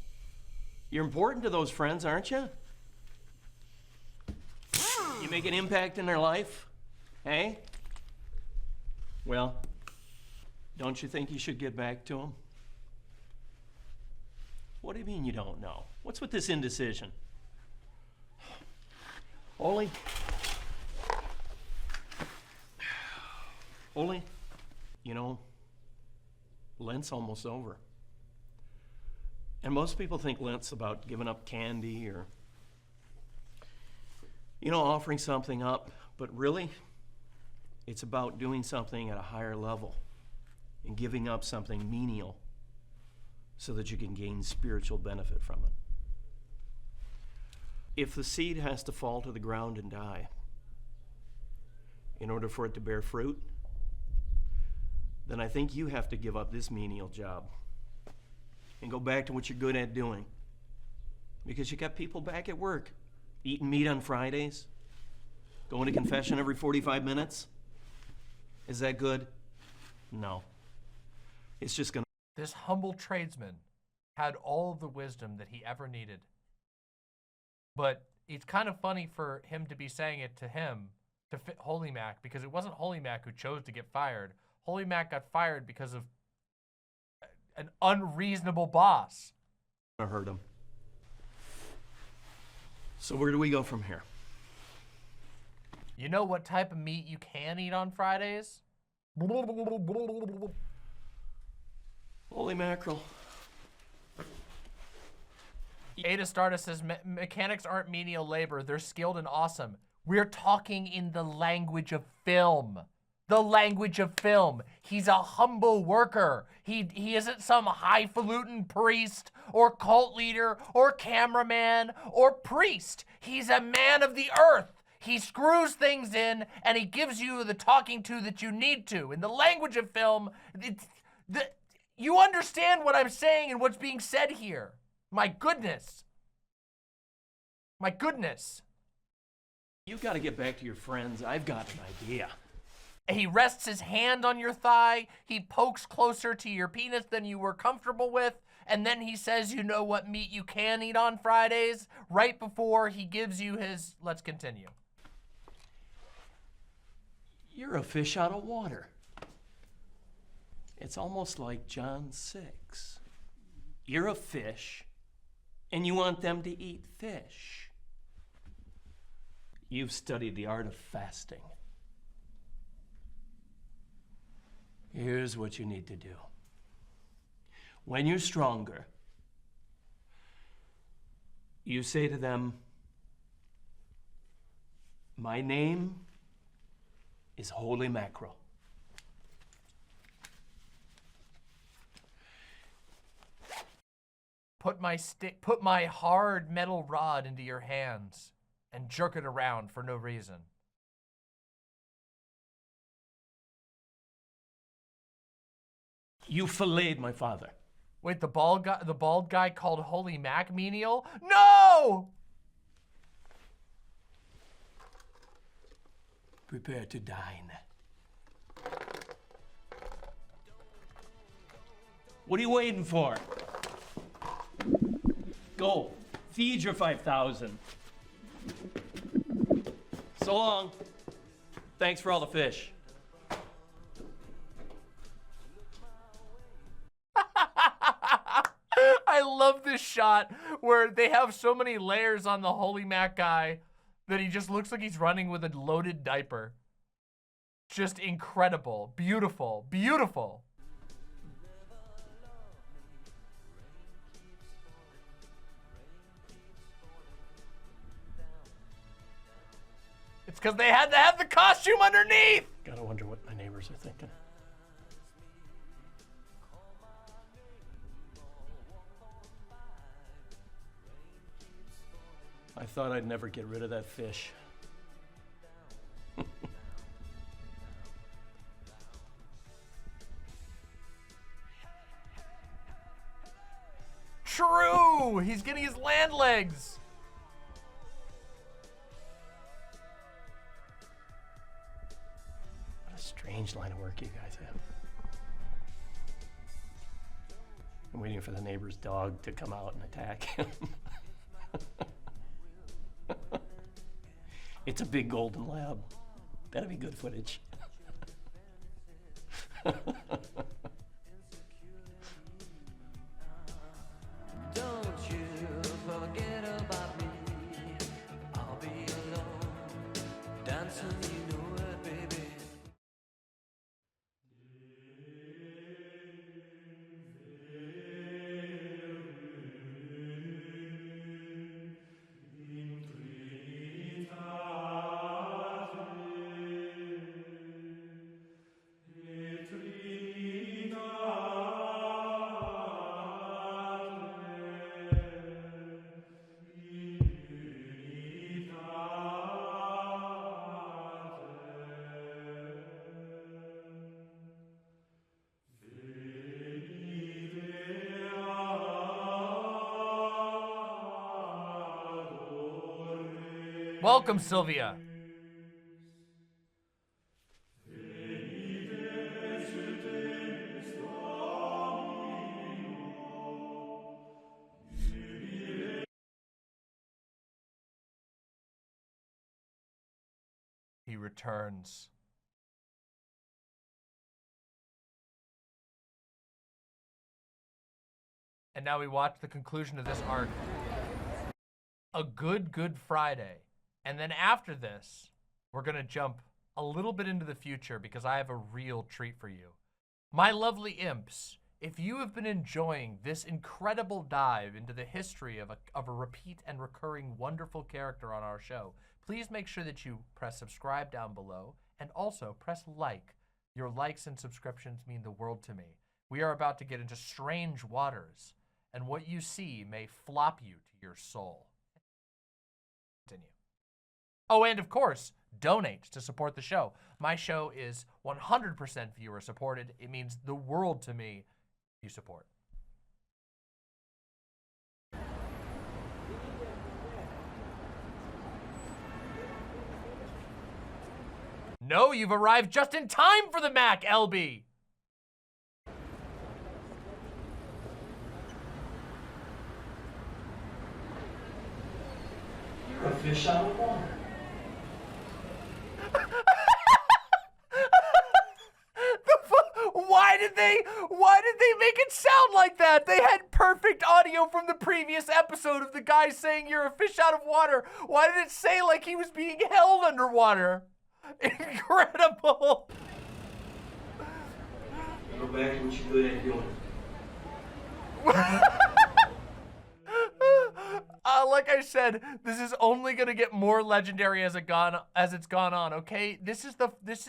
you're important to those friends, aren't you? You make an impact in their life, hey? Well, don't you think you should get back to them? What do you mean you don't know? What's with this indecision? Oli, you know, Lent's almost over. And most people think Lent's about giving up candy or, you know, offering something up. But really, it's about doing something at a higher level and giving up something menial so that you can gain spiritual benefit from it. If the seed has to fall to the ground and die in order for it to bear fruit, then I think you have to give up this menial job and go back to what you're good at doing. Because you got people back at work, eating meat on Fridays, going to confession every 45 minutes. Is that good? No. It's just gonna... This humble tradesman had all of the wisdom that he ever needed. But it's kind of funny for him to be saying it to him, to fit Holy Mac, because it wasn't Holy Mac who chose to get fired. Holy Mac got fired because of an unreasonable boss. I heard him. So where do we go from here? You know what type of meat you can eat on Fridays? Holy mackerel. Ada Stardust says, mechanics aren't menial labor. They're skilled and awesome. We're talking in the language of film. The language of film. He's a humble worker. He isn't some highfalutin priest or cult leader or cameraman or priest. He's a man of the earth. He screws things in and he gives you the talking to that you need to. In the language of film, you understand what I'm saying and what's being said here. My goodness. My goodness. You've got to get back to your friends. I've got an idea. He rests his hand on your thigh. He pokes closer to your penis than you were comfortable with. And then he says, you know what meat you can eat on Fridays? Right before he gives you his... Let's continue. You're a fish out of water. It's almost like John 6. You're a fish, and you want them to eat fish. You've studied the art of fasting. Here's what you need to do. When you're stronger, you say to them, my name is Holy Mackerel. Put my hard metal rod into your hands and jerk it around for no reason. You filleted my father. Wait, the bald guy called Holy Mac menial? No! Prepare to dine. What are you waiting for? Go, feed your 5,000. So long. Thanks for all the fish. I love this shot where they have so many layers on the Holy Mac guy that he just looks like he's running with a loaded diaper. Just incredible. Beautiful. Beautiful. It's because they had to have the costume underneath. Gotta wonder what my neighbors are thinking. I thought I'd never get rid of that fish. True! He's getting his land legs. What a strange line of work you guys have. I'm waiting for the neighbor's dog to come out and attack him. It's a big golden lab. That'll be good footage. Don't you forget about me. I'll be alone, dancing, you know it, baby. Trinitate Welcome, Sylvia. He returns. And now we watch the conclusion of this arc. A Good Friday. And then after this, we're gonna jump a little bit into the future because I have a real treat for you. My lovely imps, if you have been enjoying this incredible dive into the history of a repeat and recurring wonderful character on our show, please make sure that you press subscribe down below and also press like. Your likes and subscriptions mean the world to me. We are about to get into strange waters, and what you see may flop you to your soul. Continue. Oh, and of course, donate to support the show. My show is 100% viewer supported. It means the world to me if you support. No, you've arrived just in time for the Mac, LB. You're a fish out of water. Why did they make it sound like that? They had perfect audio from the previous episode of the guy saying you're a fish out of water. Why did it say like he was being held underwater? Incredible. Go back to what you're good at doing. Like I said, this is only gonna get more legendary as it's gone on. Okay, this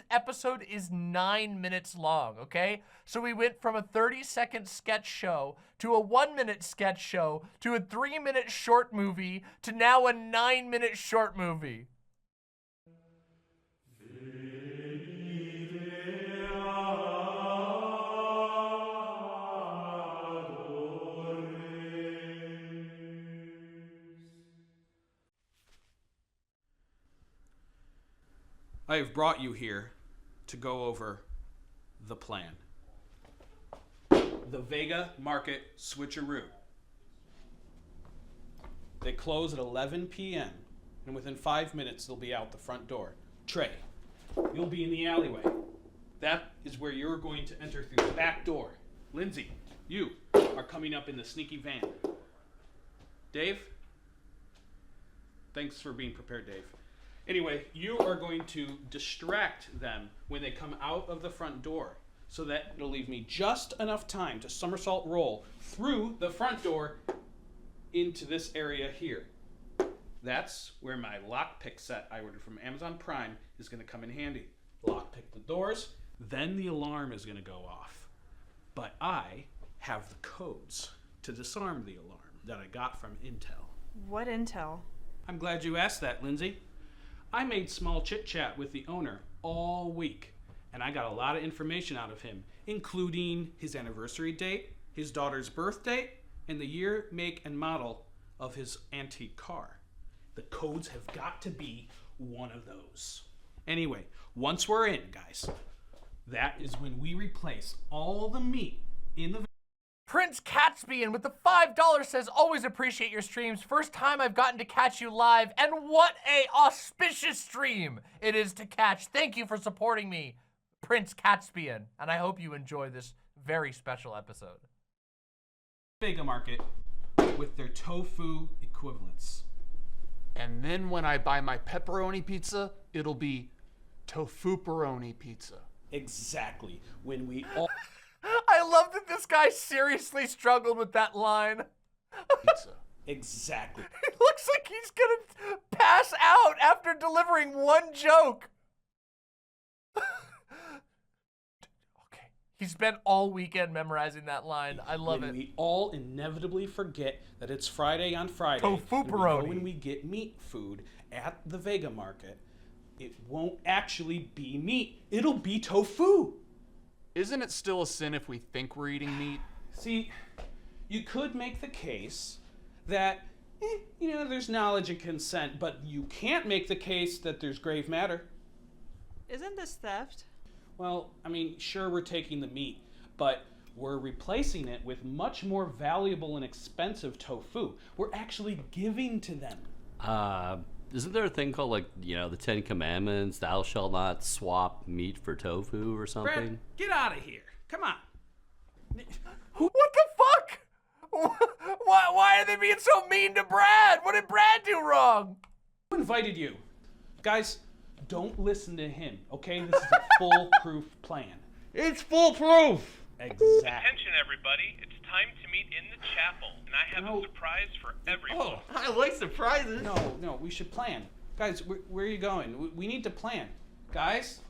episode is 9 minutes long. Okay, so we went from a 30-second sketch show to a 1-minute sketch show to a 3-minute short movie to now a 9-minute short movie. I have brought you here to go over the plan. The Vega Market switcheroo. They close at 11 p.m. and within 5 minutes they'll be out the front door. Trey, you'll be in the alleyway. That is where you're going to enter through the back door. Lindsay, you are coming up in the sneaky van. Dave? Thanks for being prepared, Dave. Anyway, you are going to distract them when they come out of the front door so that it'll leave me just enough time to somersault roll through the front door into this area here. That's where my lockpick set I ordered from Amazon Prime is going to come in handy. Lockpick the doors, then the alarm is going to go off. But I have the codes to disarm the alarm that I got from Intel. What intel? I'm glad you asked that, Lindsay. I made small chit-chat with the owner all week, and I got a lot of information out of him, including his anniversary date, his daughter's birth date, and the year, make, and model of his antique car. The codes have got to be one of those. Anyway, once we're in, guys, that is when we replace all the meat in the... Prince Catspian with the $5 says, always appreciate your streams. First time I've gotten to catch you live, and what a auspicious stream it is to catch. Thank you for supporting me, Prince Catspian, and I hope you enjoy this very special episode. Vega Market with their tofu equivalents. And then when I buy my pepperoni pizza, it'll be tofu-peroni pizza. Exactly. When we all... I love that this guy seriously struggled with that line. Pizza. Exactly. He looks like he's gonna pass out after delivering one joke. Okay. He spent all weekend memorizing that line. I love it. We all inevitably forget that it's Friday on Friday. Tofu-peroni. When we get meat food at the Vega Market, it won't actually be meat. It'll be tofu. Isn't it still a sin if we think we're eating meat? See, you could make the case that There's knowledge and consent, but you can't make the case that there's grave matter. Isn't this theft? Well, sure, we're taking the meat, but we're replacing it with much more valuable and expensive tofu. We're actually giving to them. Isn't there a thing called, the 10 Commandments, thou shalt not swap meat for tofu or something? Brad, get out of here. Come on. What the fuck? Why are they being so mean to Brad? What did Brad do wrong? Who invited you? Guys, don't listen to him, okay? This is a foolproof plan. It's foolproof! Exactly. Attention, everybody. It's time to meet in the chapel, and I have a surprise for everyone. I like surprises. No, we should plan. Guys, where are you going? We need to plan. Guys?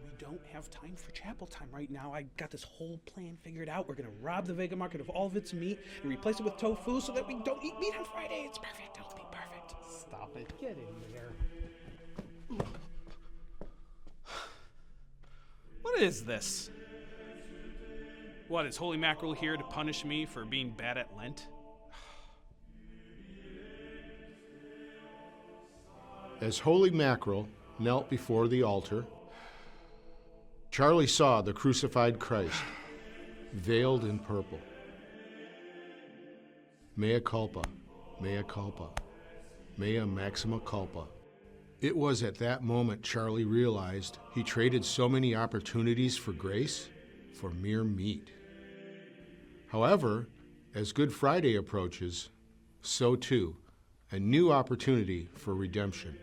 We don't have time for chapel time right now. I got this whole plan figured out. We're gonna rob the Vega Market of all of its meat and replace it with tofu so that we don't eat meat on Friday. It's perfect. It'll be perfect. Stop it. Get in here. What is this? What, is Holy Mackerel here to punish me for being bad at Lent? As Holy Mackerel knelt before the altar, Charlie saw the crucified Christ, veiled in purple. Mea culpa, mea culpa, mea maxima culpa. It was at that moment Charlie realized he traded so many opportunities for grace for mere meat. However, as Good Friday approaches, so too, a new opportunity for redemption.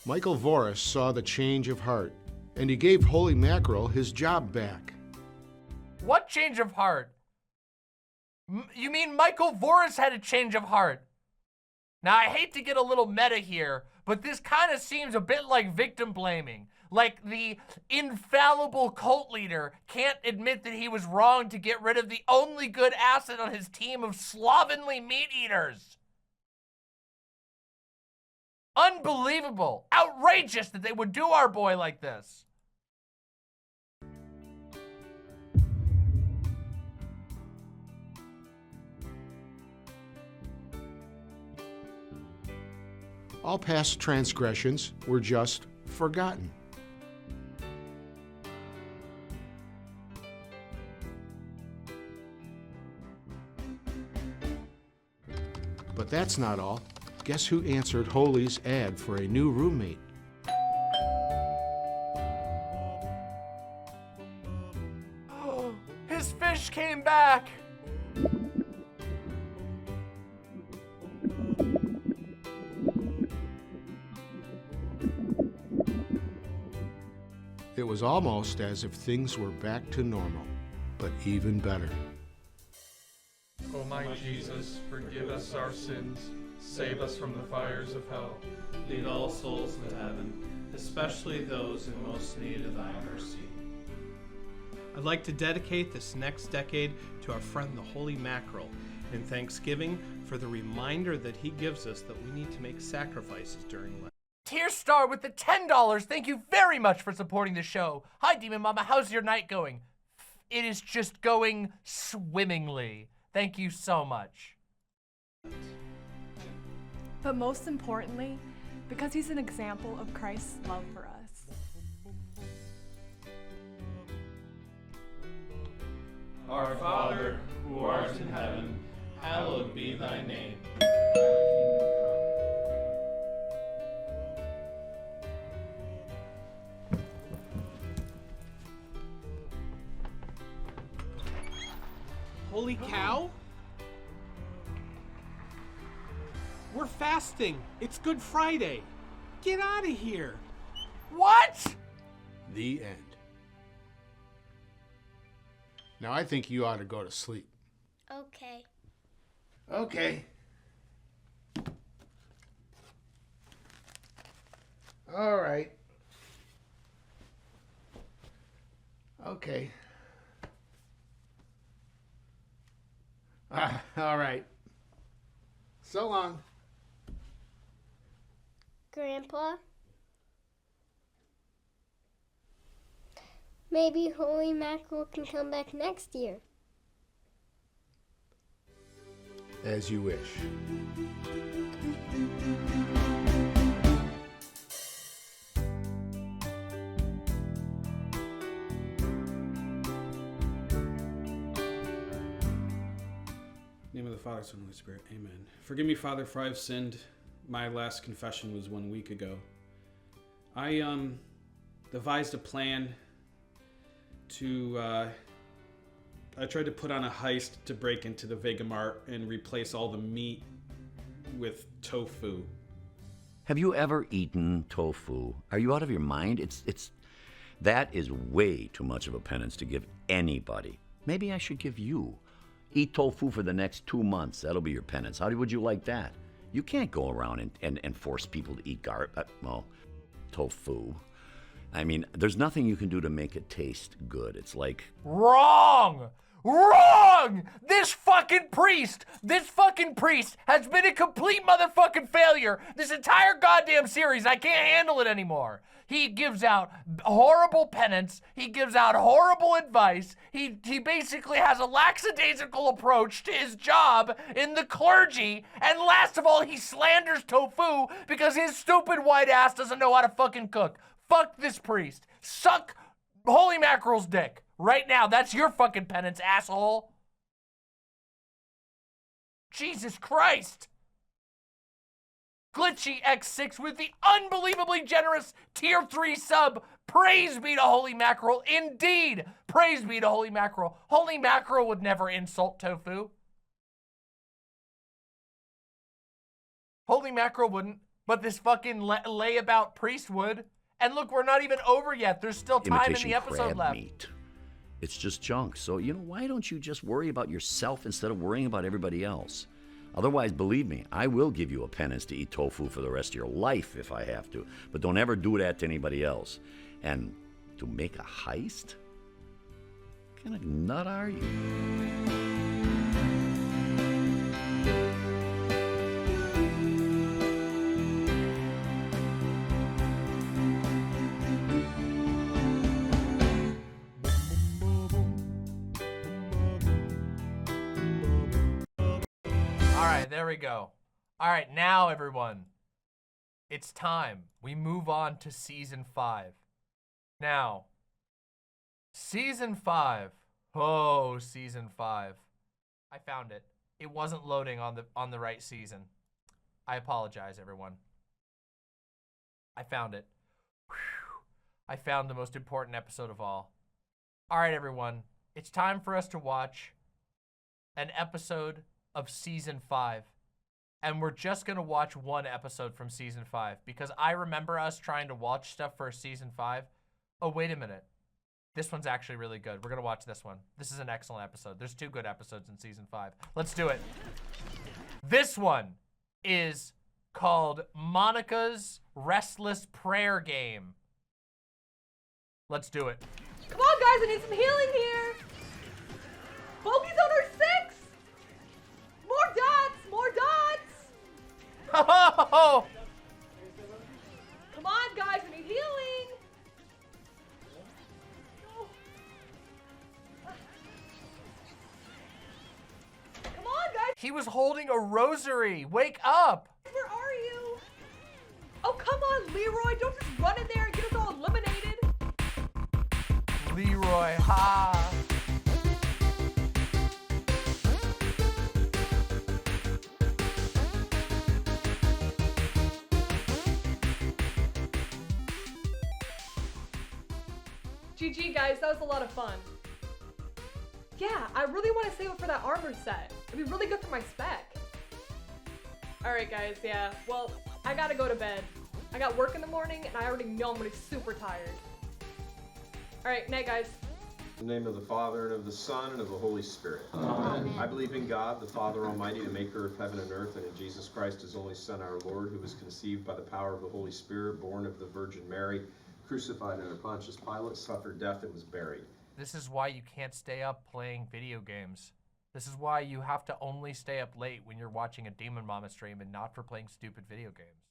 Michael Voris saw the change of heart, and he gave Holy Mackerel his job back. What change of heart? You mean Michael Voris had a change of heart? Now, I hate to get a little meta here, but this kind of seems a bit like victim blaming. Like the infallible cult leader can't admit that he was wrong to get rid of the only good asset on his team of slovenly meat eaters. Unbelievable. Outrageous that they would do our boy like this. All past transgressions were just forgotten. But that's not all. Guess who answered Holy's ad for a new roommate? His fish came back. It was almost as if things were back to normal, but even better. O my Jesus, forgive us our sins, save us from the fires of hell. Lead all souls to heaven, especially those in most need of thy mercy. I'd like to dedicate this next decade to our friend the Holy Mackerel in thanksgiving for the reminder that he gives us that we need to make sacrifices during Lent. Tier Star with the $10. Thank you very much for supporting the show. Hi, Demon Mama. How's your night going? It is just going swimmingly. Thank you so much. But most importantly, because he's an example of Christ's love for us. Our Father, who art in heaven, hallowed be thy name. Holy cow? We're fasting. It's Good Friday. Get out of here. What? The end. Now I think you ought to go to sleep. Okay. Okay. All right. Okay. All right. So long. Grandpa? Maybe Holy Mackerel can come back next year. As you wish. In the name of the Father, Son, and Holy Spirit. Amen. Forgive me, Father, for I have sinned. My last confession was 1 week ago. I devised a plan to I tried to put on a heist to break into the Vegamart and replace all the meat with tofu. Have you ever eaten tofu? Are you out of your mind? That is way too much of a penance to give anybody. Maybe I should give you. Eat tofu for the next 2 months. That'll be your penance. How would you like that? You can't go around and force people to eat tofu. I mean, there's nothing you can do to make it taste good. It's like... Wrong! Wrong! This fucking priest has been a complete motherfucking failure this entire goddamn series. I can't handle it anymore. He gives out horrible penance. He gives out horrible advice. He basically has a lackadaisical approach to his job in the clergy. And last of all, he slanders tofu because his stupid white ass doesn't know how to fucking cook. Fuck this priest. Suck Holy Mackerel's dick. Right now, that's your fucking penance, asshole. Jesus Christ. Glitchy X6 with the unbelievably generous tier 3 sub. Praise be to Holy Mackerel. Indeed, praise be to Holy Mackerel. Holy Mackerel would never insult tofu. Holy Mackerel wouldn't, but this fucking layabout priest would. And look, we're not even over yet. There's still time in the episode left. Meat. It's just junk. So, why don't you just worry about yourself instead of worrying about everybody else? Otherwise, believe me, I will give you a penance to eat tofu for the rest of your life if I have to. But don't ever do that to anybody else. And to make a heist? What kind of nut are you? There we go. All right, now everyone, it's time. We move on to season 5. Now, season 5. Oh, season 5. I found it. It wasn't loading on the right season. I apologize, everyone. I found it. Whew. I found the most important episode of all. All right, everyone. It's time for us to watch an episode of season 5. And we're just gonna watch one episode from season 5 because I remember us trying to watch stuff for season 5. Oh, wait a minute. This one's actually really good. We're gonna watch this one. This is an excellent episode. There's 2 good episodes in season 5. Let's do it. This one is called Monica's Restless Prayer Game. Let's do it. Come on, guys, I need some healing here. Bogey's on our 6. More dots, more dots. Oh! Come on, guys, I need healing. Come on, guys. He was holding a rosary. Wake up. Where are you? Oh, come on, Leroy. Don't just run in there and get us all eliminated. Leroy, ha. GG, guys, that was a lot of fun. Yeah, I really want to save it for that armor set. It'd be really good for my spec. Alright, guys, yeah. Well, I gotta go to bed. I got work in the morning, and I already know I'm gonna be super tired. Alright, night, guys. In the name of the Father, and of the Son, and of the Holy Spirit. Amen. I believe in God, the Father Almighty, the maker of heaven and earth, and in Jesus Christ, his only Son, our Lord, who was conceived by the power of the Holy Spirit, born of the Virgin Mary, crucified under Pontius Pilate, suffered death, and was buried. This is why you can't stay up playing video games. This is why you have to only stay up late when you're watching a Demon Mama stream and not for playing stupid video games.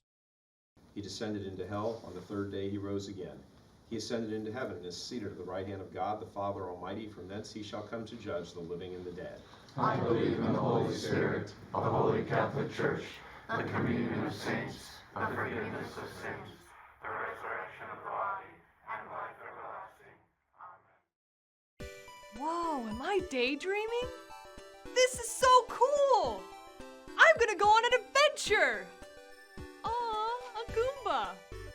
He descended into hell. On the third day he rose again. He ascended into heaven and is seated at the right hand of God, the Father Almighty. From thence he shall come to judge the living and the dead. I believe in the Holy Spirit, of the Holy Catholic Church, the communion of saints, the forgiveness of sins, the resurrection of the body, and life everlasting. Whoa, am I daydreaming? This is so cool! I'm gonna go on an adventure! Aw, a Goomba!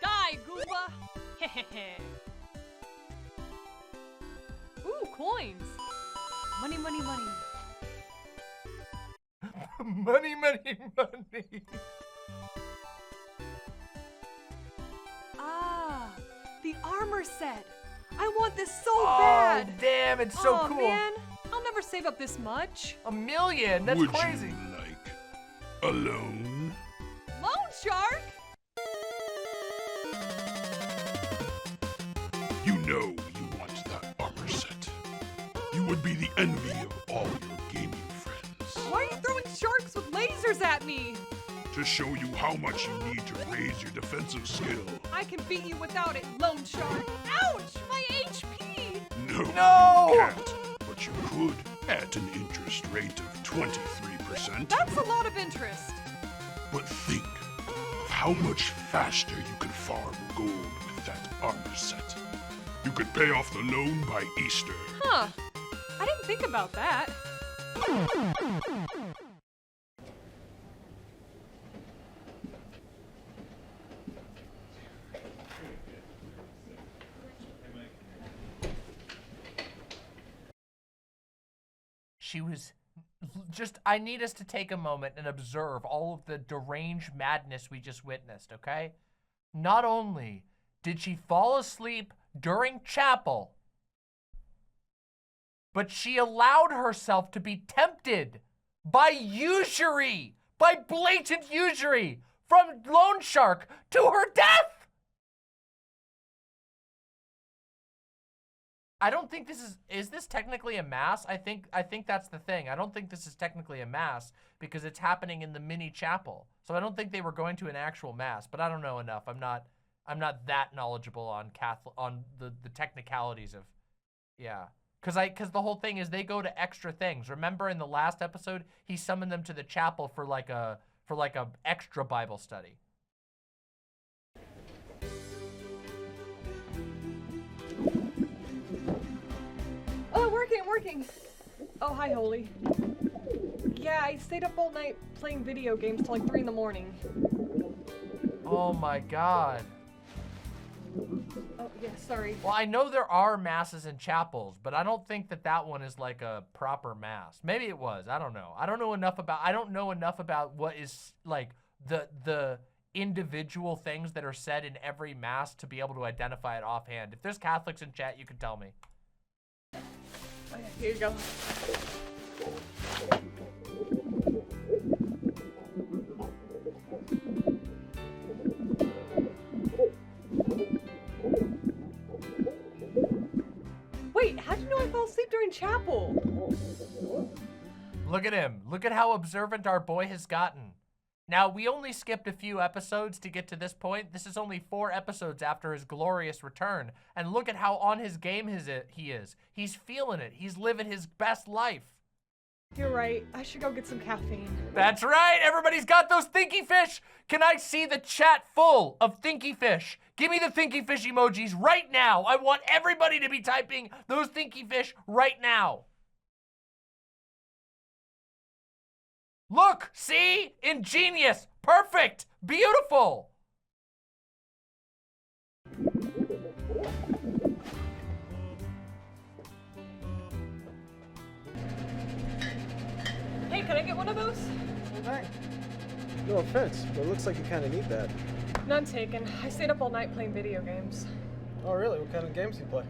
Die, Goomba! Hehehe. Ooh, coins! Money, money, money. Money, money, money. Ah, the armor set. I want this so Oh, bad. damn, it's so Aw, cool. Man, I'll never save up this much. $1 million, that's Would crazy. you like a loan? Loan shark? You know you want that armor set. You would be the envy of all your gaming friends. Why are you throwing sharks with lasers at me? To show you how much you need to raise your defensive skill. I can beat you without it, loan shark. Ouch, my HP! No! You can't, but you could at an interest rate of 23%. That's a lot of interest. But think of how much faster you could farm gold with that armor set. You could pay off the loan by Easter. Huh. I didn't think about that. She was just, I need us to take a moment and observe all of the deranged madness we just witnessed, okay? Not only did she fall asleep during chapel, but she allowed herself to be tempted by usury, by blatant usury from Loan Shark to her death. I don't think this is this technically a mass? I think that's the thing. I don't think this is technically a mass because it's happening in the mini chapel. So I don't think they were going to an actual mass, but I don't know enough. I'm not that knowledgeable on the technicalities of, yeah. Cause the whole thing is they go to extra things. Remember in the last episode, he summoned them to the chapel for like a extra Bible study. Oh, working. Oh, hi, Holy. Yeah, I stayed up all night playing video games till like 3 in the morning. Oh my God. Oh, yeah, sorry. Well, I know there are masses in chapels, but I don't think that one is like a proper mass. Maybe it was. I don't know. I don't know enough about what is like the individual things that are said in every mass to be able to identify it offhand. If there's Catholics in chat, you can tell me. Oh, yeah, here you go. Wait, how'd you know I fell asleep during chapel? Look at him. Look at how observant our boy has gotten. Now, we only skipped a few episodes to get to this point. This is only 4 episodes after his glorious return. And look at how on his game he is. He's feeling it. He's living his best life. You're right. I should go get some caffeine. That's right. Everybody's got those thinky fish. Can I see the chat full of thinky fish? Give me the thinky fish emojis right now. I want everybody to be typing those thinky fish right now. Look, see? Ingenious, perfect, beautiful. Hey, can I get one of those? Hi. No offense, but it looks like you kind of need that. None taken. I stayed up all night playing video games. Oh, really? What kind of games do you play?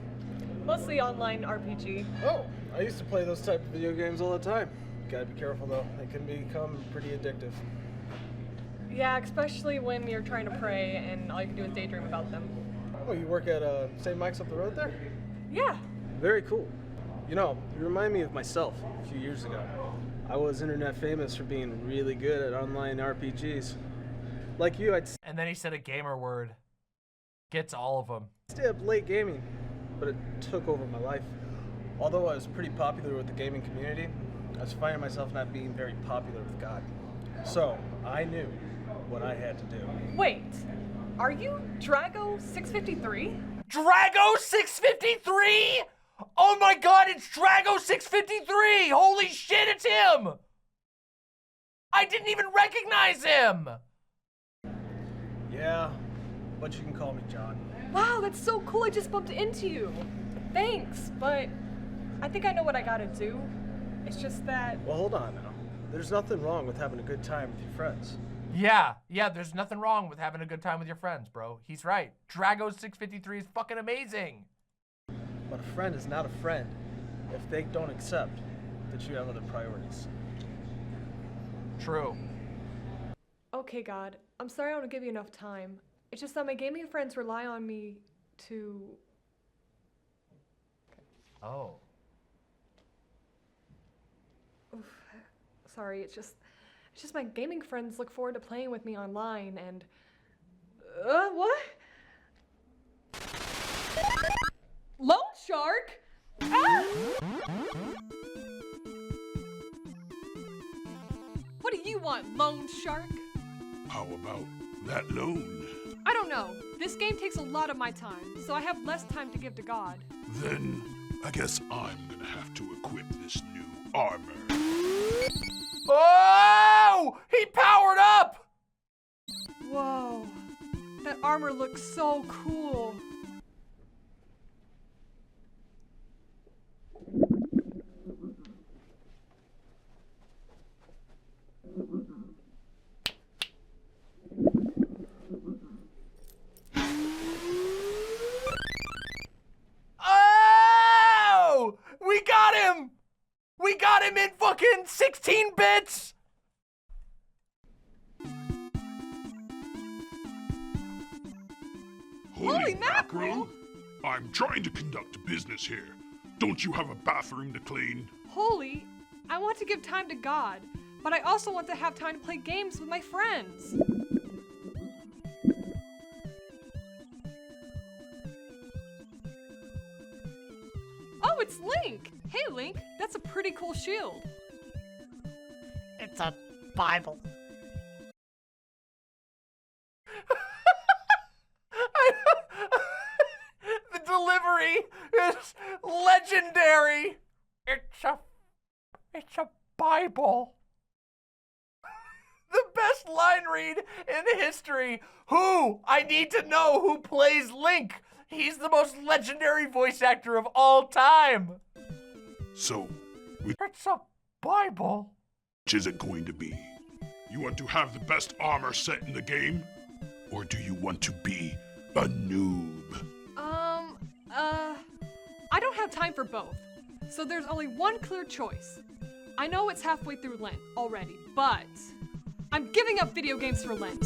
Mostly online RPG. Oh, I used to play those type of video games all the time. Gotta be careful though, they can become pretty addictive. Yeah, especially when you're trying to pray and all you can do is daydream about them. Oh, you work at St. Mike's up the road there? Yeah. Very cool. You know, you remind me of myself a few years ago. I was internet famous for being really good at online RPGs. Like you, And then he said a gamer word. Gets all of them. Stay up late gaming, but it took over my life. Although I was pretty popular with the gaming community, I was finding myself not being very popular with God. So, I knew what I had to do. Wait, are you Drago653? Drago653? Oh my god, it's Drago653! Holy shit, it's him! I didn't even recognize him! Yeah, but you can call me John. Wow, that's so cool. I just bumped into you. Thanks, but I think I know what I gotta do. It's just that... Well, hold on now. There's nothing wrong with having a good time with your friends. Yeah, there's nothing wrong with having a good time with your friends, bro. He's right. Drago653 is fucking amazing. But a friend is not a friend if they don't accept that you have other priorities. True. Okay, God. I'm sorry I don't give you enough time. It's just that my gaming friends rely on me to... Oh. Oof. Sorry, it's just my gaming friends look forward to playing with me online and... what? Loan Shark? Ah! What do you want, Loan Shark? How about that loan? I don't know. This game takes a lot of my time, so I have less time to give to God. Then I guess I'm gonna have to equip this new armor. Oh! He powered up! Whoa. That armor looks so cool. Oh! We got him! We got him in fucking 16 bits! Holy mackerel! I'm trying to conduct business here. Don't you have a bathroom to clean? Holy, I want to give time to God, but I also want to have time to play games with my friends. Oh, it's Link! Hey, Link, that's a pretty cool shield. It's a Bible. The delivery is legendary. It's a Bible. The best line read in history. I need to know who plays Link. He's the most legendary voice actor of all time. So, it's a Bible. which is it going to be? You want to have the best armor set in the game? Or do you want to be a noob? I don't have time for both. So there's only one clear choice. I know it's halfway through Lent already, but I'm giving up video games for Lent.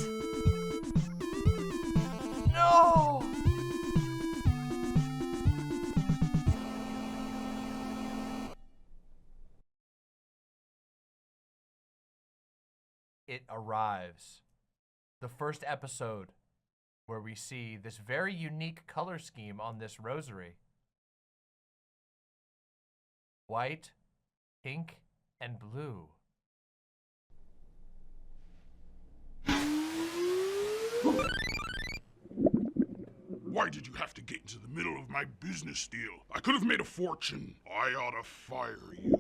No! It arrives. The first episode where we see this very unique color scheme on this rosary. White, pink, and blue. Why did you have to get into the middle of my business deal? I could have made a fortune. I ought to fire you.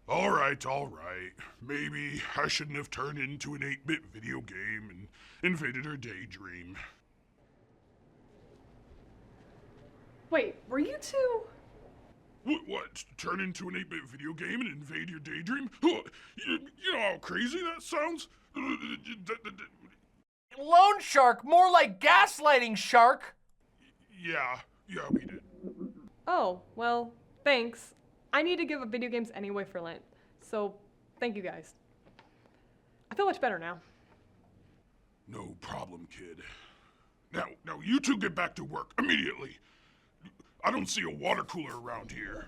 All right. Maybe I shouldn't have turned into an 8-bit video game and invaded her daydream. Wait, were you two? What? Turn into an 8-bit video game and invade your daydream? You know how crazy that sounds? Loan Shark, more like gaslighting Shark. Yeah, we did. Oh, well, thanks. I need to give up video games anyway for Lent, so thank you guys. I feel much better now. No problem, kid. Now, you two get back to work immediately. I don't see a water cooler around here.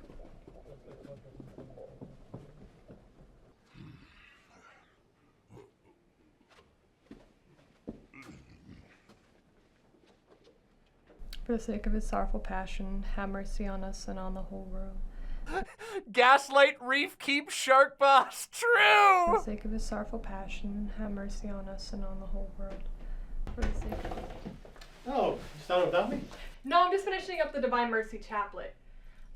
For the sake of his sorrowful passion, have mercy on us and on the whole world. Gaslight Reef Keep Shark Boss. For True! the sake of his sorrowful passion, have mercy on us and on the whole world. For the sake of... Oh, you started without me? No, I'm just finishing up the Divine Mercy Chaplet.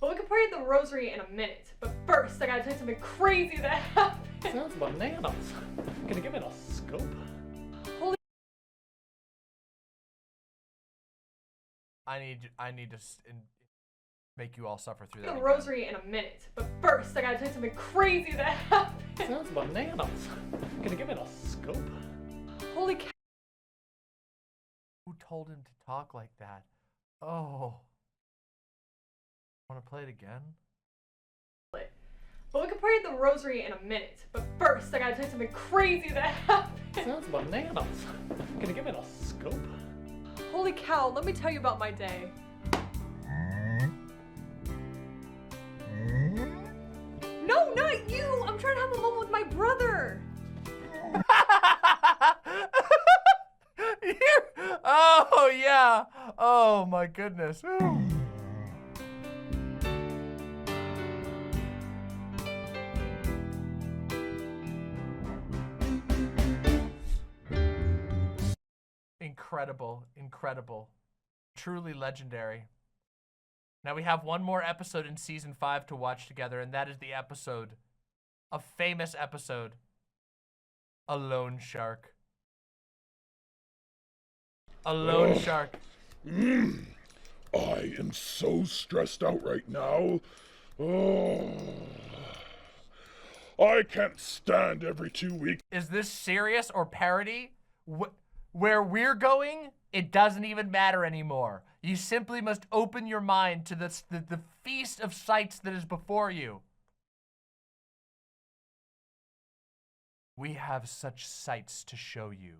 But we can pray the rosary in a minute. But first, I gotta tell you something crazy that happened. Sounds bananas. Can you give it a scoop? Holy I need to make you all suffer through that. the again. rosary in a minute. But first, I gotta tell you something crazy that happened. Sounds bananas. Can you give it a scoop? Holy cow. Who told him to talk like that? Oh. Want to play it again? But we can pray the rosary in a minute. But first, I gotta tell you something crazy that happened. Sounds bananas. Can you give it a scoop? Holy cow, let me tell you about my day. No, not you! I'm trying to have a moment with my brother! Oh, yeah. Oh, my goodness. Ooh. Incredible, incredible. Truly legendary. Now we have one more episode in season 5 to watch together, and that is the episode, a famous episode, A Lone Shark. A lone shark. I am so stressed out right now. Oh, I can't stand every 2 weeks. Is this serious or parody? Where we're going, it doesn't even matter anymore. You simply must open your mind to the feast of sights that is before you. We have such sights to show you.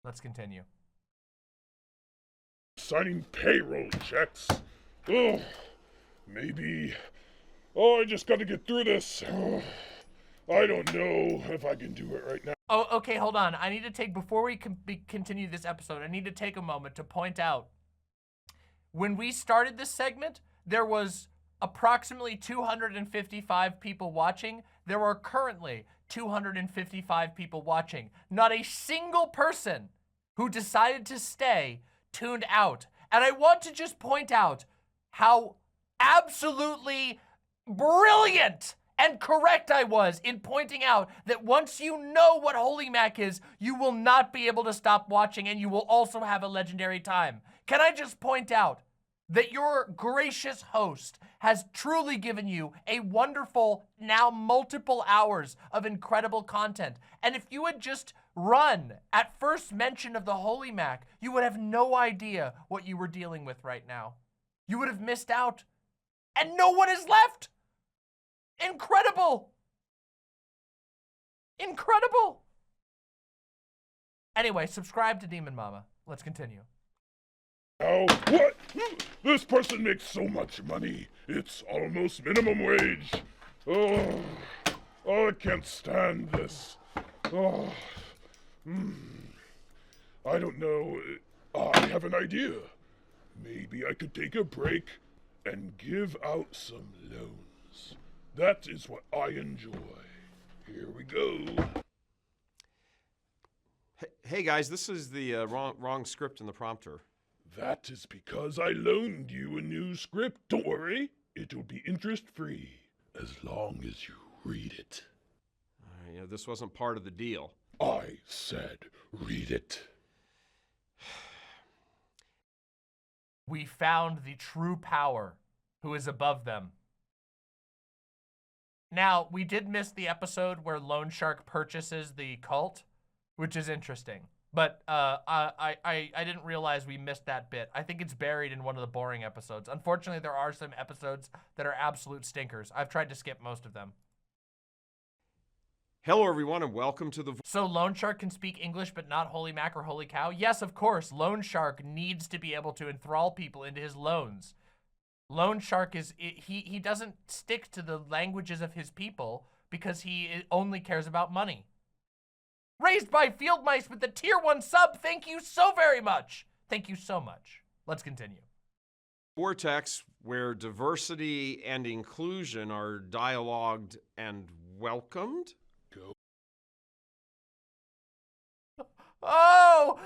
Let's continue. Signing payroll checks. Oh, maybe. Oh, I just got to get through this. Oh, I don't know if I can do it right now. Oh, okay, hold on. I need to take, before we continue this episode, I need to take a moment to point out, when we started this segment, there was approximately 255 people watching. There are currently 255 people watching. Not a single person who decided to stay tuned out. And I want to just point out how absolutely brilliant and correct I was in pointing out that once you know what Holy Mac is, you will not be able to stop watching, and you will also have a legendary time. Can I just point out that your gracious host has truly given you a wonderful, now multiple hours of incredible content. And if you had just run at first mention of the Holy Mac, you would have no idea what you were dealing with right now. You would have missed out. And no one is left. Incredible. Incredible. Anyway, subscribe to Demon Mama. Let's continue. Oh, what? This person makes so much money. It's almost minimum wage. Oh, I can't stand this. Oh, I don't know. I have an idea. Maybe I could take a break and give out some loans. That is what I enjoy. Here we go. Hey guys, this is the wrong script in the prompter. That is because I loaned you a new script. Don't worry, it'll be interest-free as long as you read it. This wasn't part of the deal. I said read it. We found the true power who is above them. Now, we did miss the episode where Lone Shark purchases the cult, which is interesting. But I didn't realize we missed that bit. I think it's buried in one of the boring episodes. Unfortunately, there are some episodes that are absolute stinkers. I've tried to skip most of them. Hello, everyone, and welcome to the... So Loan Shark can speak English, but not Holy Mac or Holy Cow? Yes, of course. Loan Shark needs to be able to enthrall people into his loans. Loan Shark he doesn't stick to the languages of his people because he only cares about money. Raised by Field Mice with the tier 1 sub. Thank you so very much. Thank you so much. Let's continue. Vortex, where diversity and inclusion are dialogued and welcomed. Oh,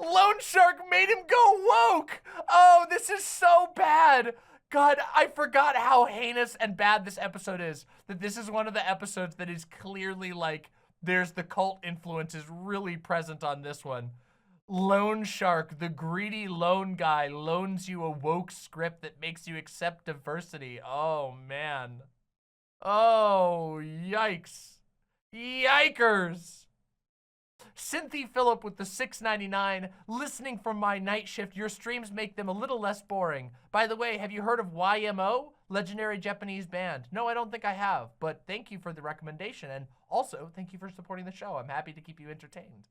Loan Shark made him go woke. Oh, this is so bad. God, I forgot how heinous and bad this episode is. That this is one of the episodes that is clearly like, there's the cult influence is really present on this one. Loan Shark, the greedy loan guy, loans you a woke script that makes you accept diversity. Oh, man. Oh, yikes. Yikers. Cynthia Phillip with the $6.99. Listening from my night shift, your streams make them a little less boring. By the way, have you heard of YMO? Legendary Japanese band. No, I don't think I have, but thank you for the recommendation. And also, thank you for supporting the show. I'm happy to keep you entertained.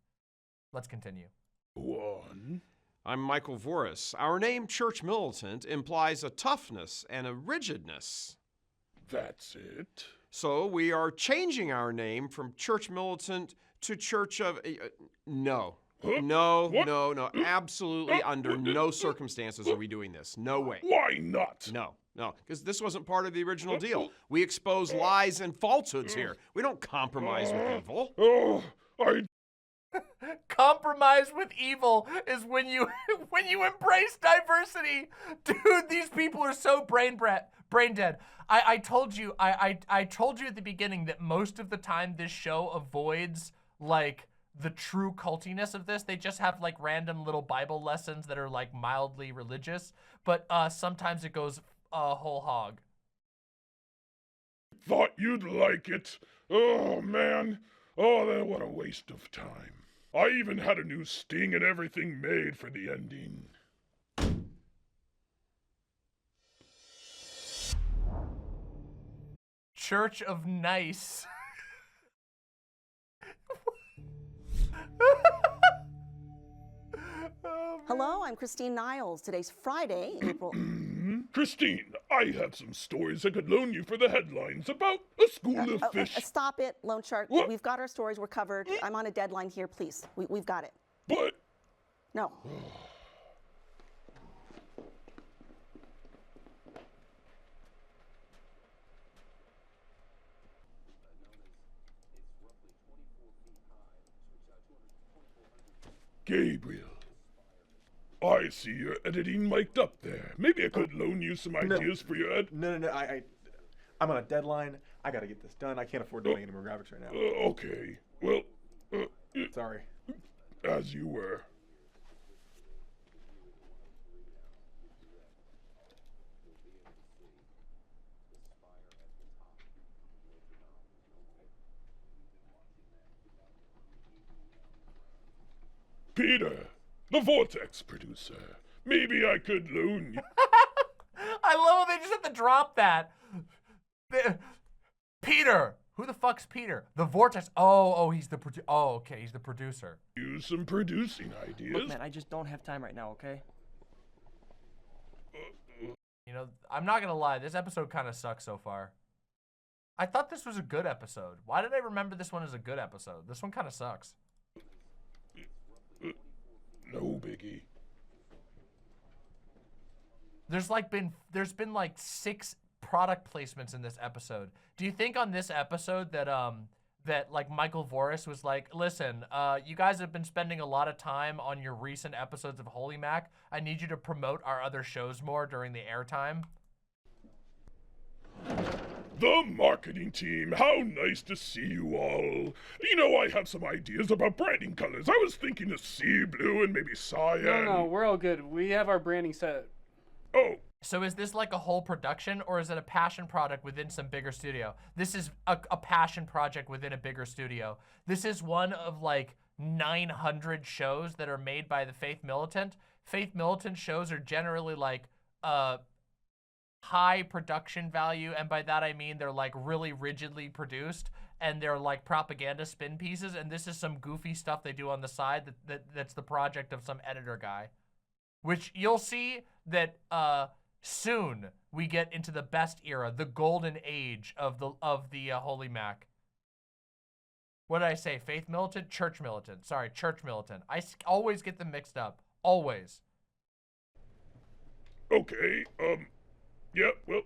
Let's continue. One. I'm Michael Voris. Our name, Church Militant, implies a toughness and a rigidness. That's it. So we are changing our name from Church Militant to Church of... no. Huh? No, What? no. Absolutely under no circumstances are we doing this. No way. Why not? No, because this wasn't part of the original deal. We expose lies and falsehoods here. We don't compromise with evil. Oh, Compromise with evil is when you embrace diversity. Dude, these people are so brain dead. I told you I told you at the beginning that most of the time this show avoids like the true cultiness of this. They just have like random little Bible lessons that are like mildly religious, but sometimes it goes whole hog. Thought you'd like it. Oh, man. Oh, what a waste of time. I even had a new sting and everything made for the ending. Church of Nice. Hello, I'm Christine Niles. Today's Friday, April... Christine, I have some stories I could loan you for the headlines about a school of fish. Stop it, Loan Shark. What? We've got our stories. We're covered. I'm on a deadline here, please. We've got it. But... No. Gabriel, I see you're editing mic'd up there. Maybe I could loan you some ideas for your ed... No, I'm on a deadline. I gotta get this done. I can't afford to make any more graphics right now. Okay. Well, sorry. As you were. Peter, the Vortex producer. Maybe I could loan you. I love how they just have to drop that. Peter. Who the fuck's Peter? The Vortex. Oh, he's the okay, he's the producer. Use some producing ideas. Look, man, I just don't have time right now, okay? You know, I'm not gonna lie, this episode kind of sucks so far. I thought this was a good episode. Why did I remember this one as a good episode? This one kind of sucks. No biggie. There's been like 6 product placements in this episode. Do you think on this episode that that like Michael Voris was like, listen, you guys have been spending a lot of time on your recent episodes of Holy Mac. I need you to promote our other shows more during the airtime. The marketing team, how nice to see you all. You know, I have some ideas about branding colors. I was thinking of sea blue and maybe cyan. No, we're all good. We have our branding set. Oh. So is this like a whole production, or is it a passion product within some bigger studio? This is a passion project within a bigger studio. This is one of like 900 shows that are made by the Faith Militant. Faith Militant shows are generally like high production value, and by that I mean they're like really rigidly produced, and they're like propaganda spin pieces, and this is some goofy stuff they do on the side that's the project of some editor guy. Which you'll see that soon we get into the best era, the golden age of the Holy Mac. What did I say? Faith militant? Church militant. Sorry, church militant. I always get them mixed up. Always. Okay, yeah, well,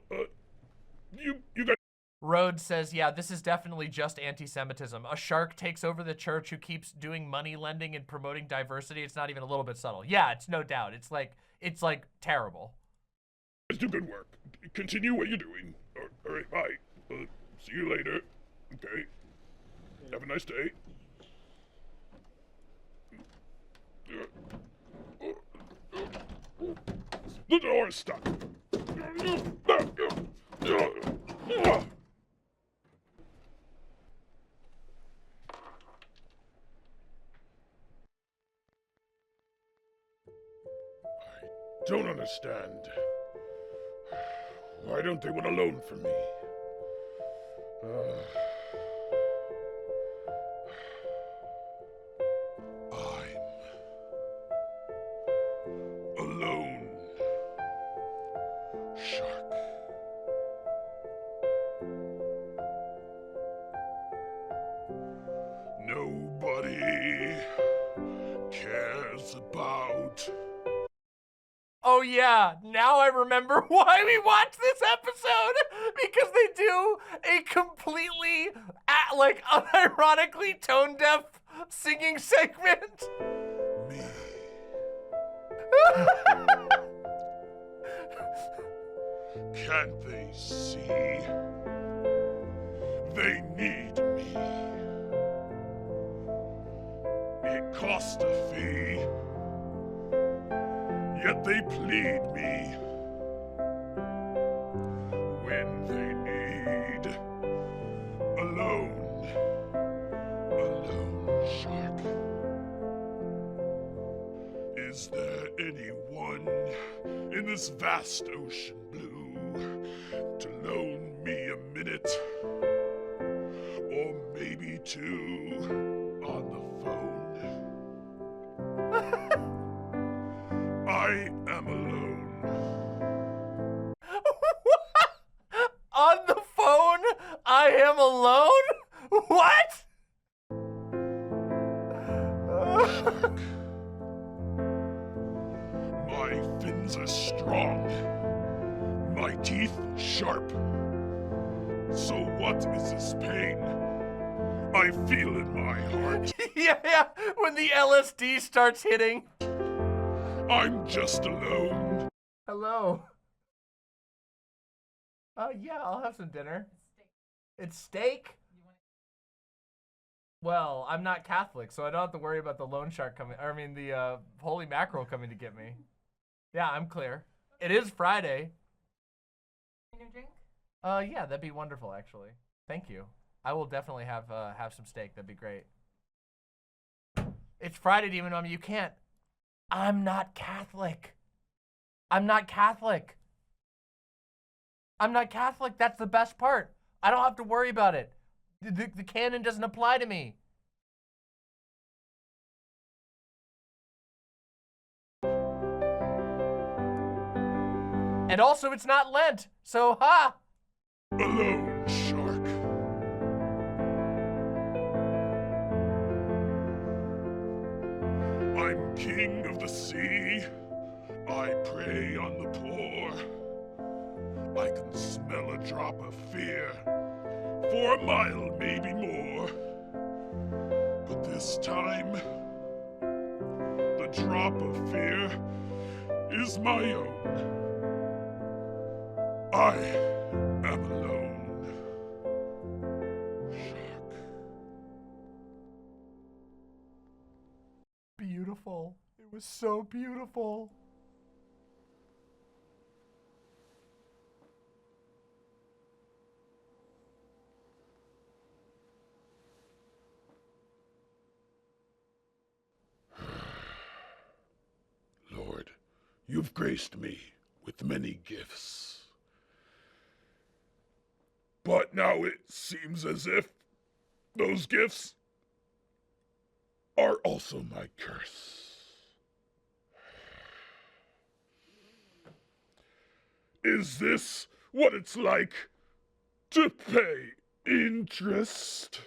you got... Rhodes says, yeah, this is definitely just anti-Semitism. A shark takes over the church who keeps doing money lending and promoting diversity. It's not even a little bit subtle. Yeah, it's no doubt. It's like terrible. Let's do good work. Continue what you're doing. All right, bye. See you later. Okay. Have a nice day. The door is stuck. I don't understand. Why don't they want a loan from me? I'm alone. Shark. Nobody cares about... Oh yeah, now I remember why we watched this episode, because they do a completely, like, unironically tone-deaf singing segment. Me. Can't they see? They need me. It cost a fee. Yet they plead me when they need a loan shark. Is there anyone in this vast ocean blue to loan me a minute or maybe two on the phone? I am alone. On the phone, I am alone? What? My fins are strong, my teeth sharp. So what is this pain I feel in my heart? Yeah, when the LSD starts hitting. I'm just alone. Hello. Yeah, I'll have some dinner. It's steak? Well, I'm not Catholic, so I don't have to worry about the loan shark coming, or I mean the holy mackerel coming to get me. Yeah, I'm clear. It is Friday. Your drink? Yeah, that'd be wonderful, actually. Thank you. I will definitely have some steak. That'd be great. It's Friday, Demon Mama. You can't. I'm not Catholic. I'm not Catholic. I'm not Catholic. That's the best part. I don't have to worry about it. The canon doesn't apply to me. And also, it's not Lent, so ha! Alone, shark. I'm king of the sea. I prey on the poor. I can smell a drop of fear. For a mile, maybe more. But this time, the drop of fear is my own. I am alone. Shark. Beautiful. It was so beautiful. Lord, you've graced me with many gifts. But now it seems as if Those gifts are also my curse. Is this what it's like to pay interest?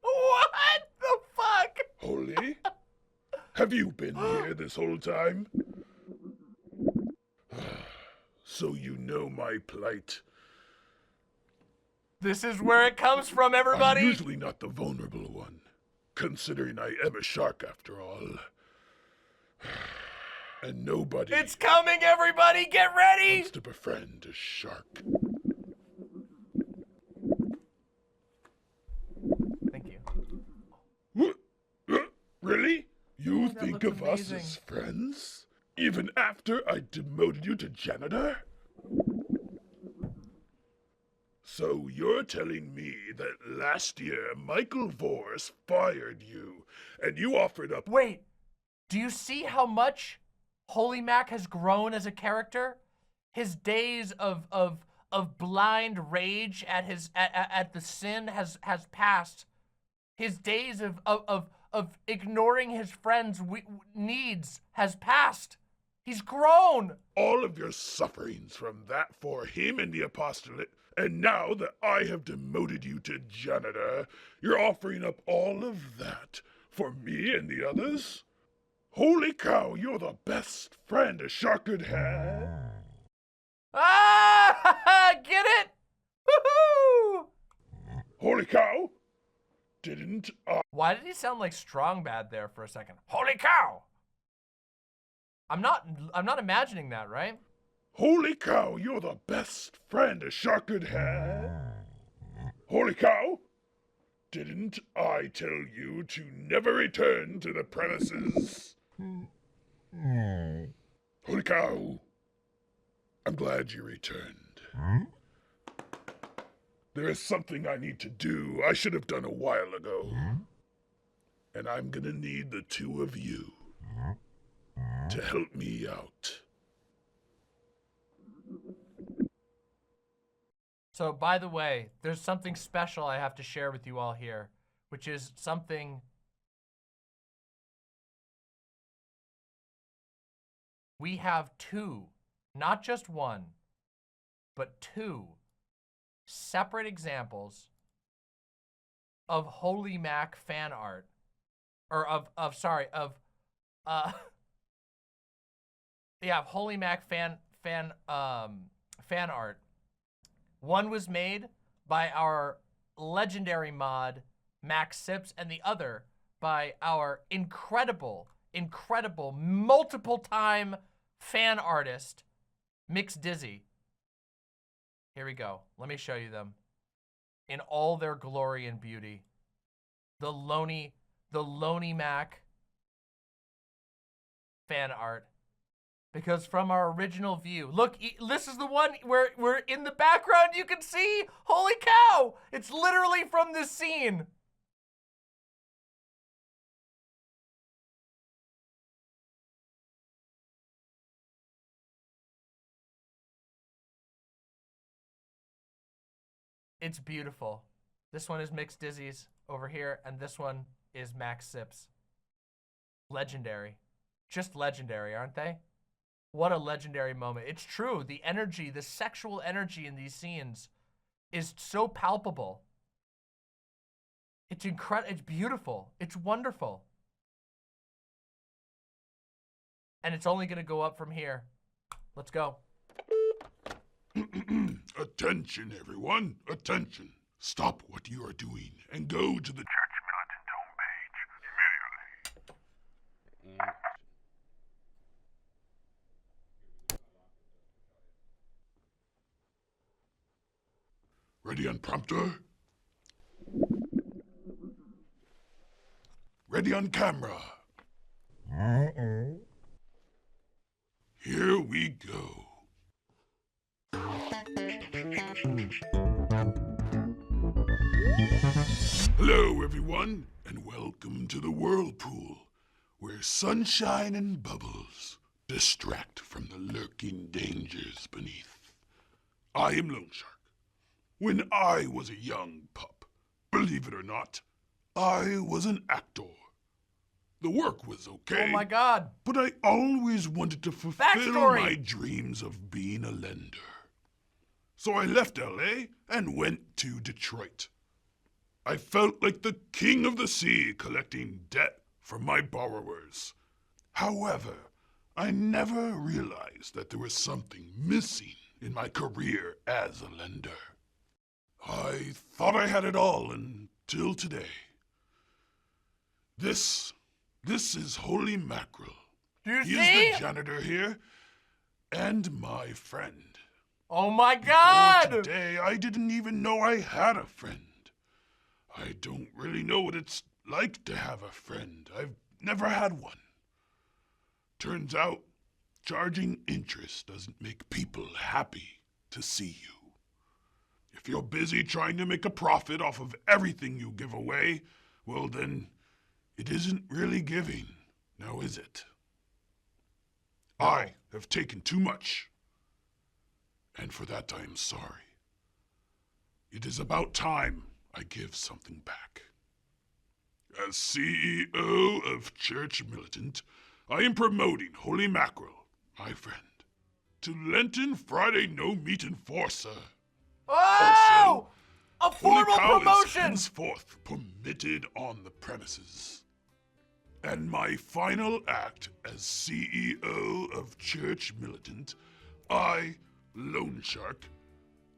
What the fuck? Holy? Have you been here this whole time? So you know my plight. This is where it comes from, everybody. I'm usually not the vulnerable one, considering I am a shark after all. And nobody It's coming, everybody. Get ready. wants to befriend a shark. Thank you. Really? You that think looks of us amazing. as friends? Even after I demoted you to janitor? So you're telling me that last year Michael Vorse fired you, and you offered up— Wait, do you see how much Holy Mac has grown as a character? His days of blind rage at the sin has passed. His days of ignoring his friends' needs has passed. He's grown. all of your sufferings from that for him and the apostolate, and now that I have demoted you to janitor, you're offering up all of that for me and the others? Holy cow, you're the best friend a shark could have. Ah! Get it? Woohoo! Holy cow! Didn't I? Why did he sound like Strong Bad there for a second? Holy cow! I'm not imagining that, right? Holy cow, you're the best friend a shark could have. Holy cow! Didn't I tell you to never return to the premises? Holy cow! I'm glad you returned. There is something I need to do. I should have done a while ago. And I'm gonna need the two of you to help me out. So, by the way, there's something special I have to share with you all here, which is something we have two, not just one, but two separate examples of Holy Mac fan art, or of Holy Mac fan art. One was made by our legendary mod, Max Sips, and the other by our incredible, multiple-time fan artist, Mix Dizzy. Here we go. Let me show you them in all their glory and beauty. The Loney Mac fan art. Because from our original view, look, this is the one where we're in the background, you can see, holy cow, it's literally from this scene. It's beautiful. This one is Mix Dizzy's over here, and this one is Max Sips. Legendary. Just legendary, aren't they? What a legendary moment. It's true. The energy, the sexual energy in these scenes is so palpable. It's incredible. It's beautiful. It's wonderful. And it's only going to go up from here. Let's go. Attention, everyone. Attention. Stop what you are doing and go to the church militant homepage immediately. Ready on prompter? Ready on camera? Here we go. Hello, everyone, and welcome to the whirlpool, where sunshine and bubbles distract from the lurking dangers beneath. I am Lone Shark. When I was a young pup, Believe it or not, I was an actor. The work was okay. Oh my God. But I always wanted to fulfill Backstory. my dreams of being a lender. So I left LA and went to Detroit. I felt like the king of the sea collecting debt from my borrowers. However, I never realized that there was something missing in my career as a lender. I thought I had it all until today. This is Holy Mackerel. Do you He see? is the janitor here and my friend. Oh my God! Before today, I didn't even know I had a friend. I don't really know what it's like to have a friend. I've never had one. Turns out, charging interest doesn't make people happy to see you. If you're busy trying to make a profit off of everything you give away, well then, it isn't really giving, now is it? I have taken too much, and for that I am sorry. It is about time I give something back. As CEO of Church Militant, I am promoting Holy Mackerel, my friend, to Lenten Friday No Meat Enforcer. Oh! Also, A formal Holy Cow promotion! is henceforth permitted on the premises. And my final act as CEO of Church Militant, I, Lone Shark,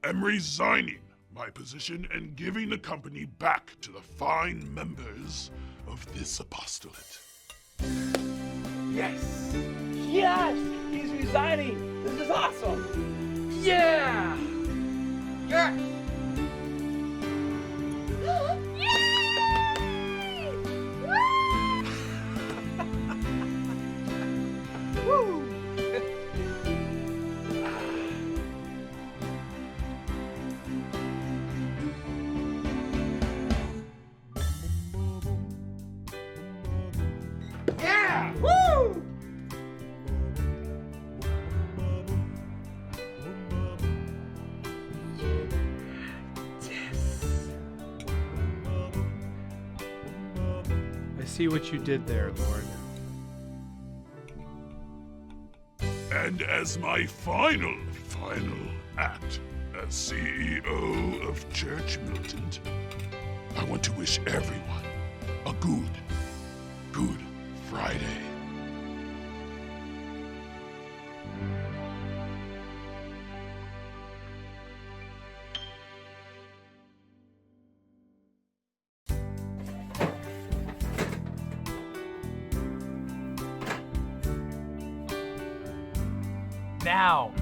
am resigning my position and giving the company back to the fine members of this apostolate. Yes! Yes! He's resigning! This is awesome! Yeah! Yes! Yeah! Woo! I see what you did there, Lord. And as my final act as CEO of Church Militant, I want to wish everyone a good Friday. Now.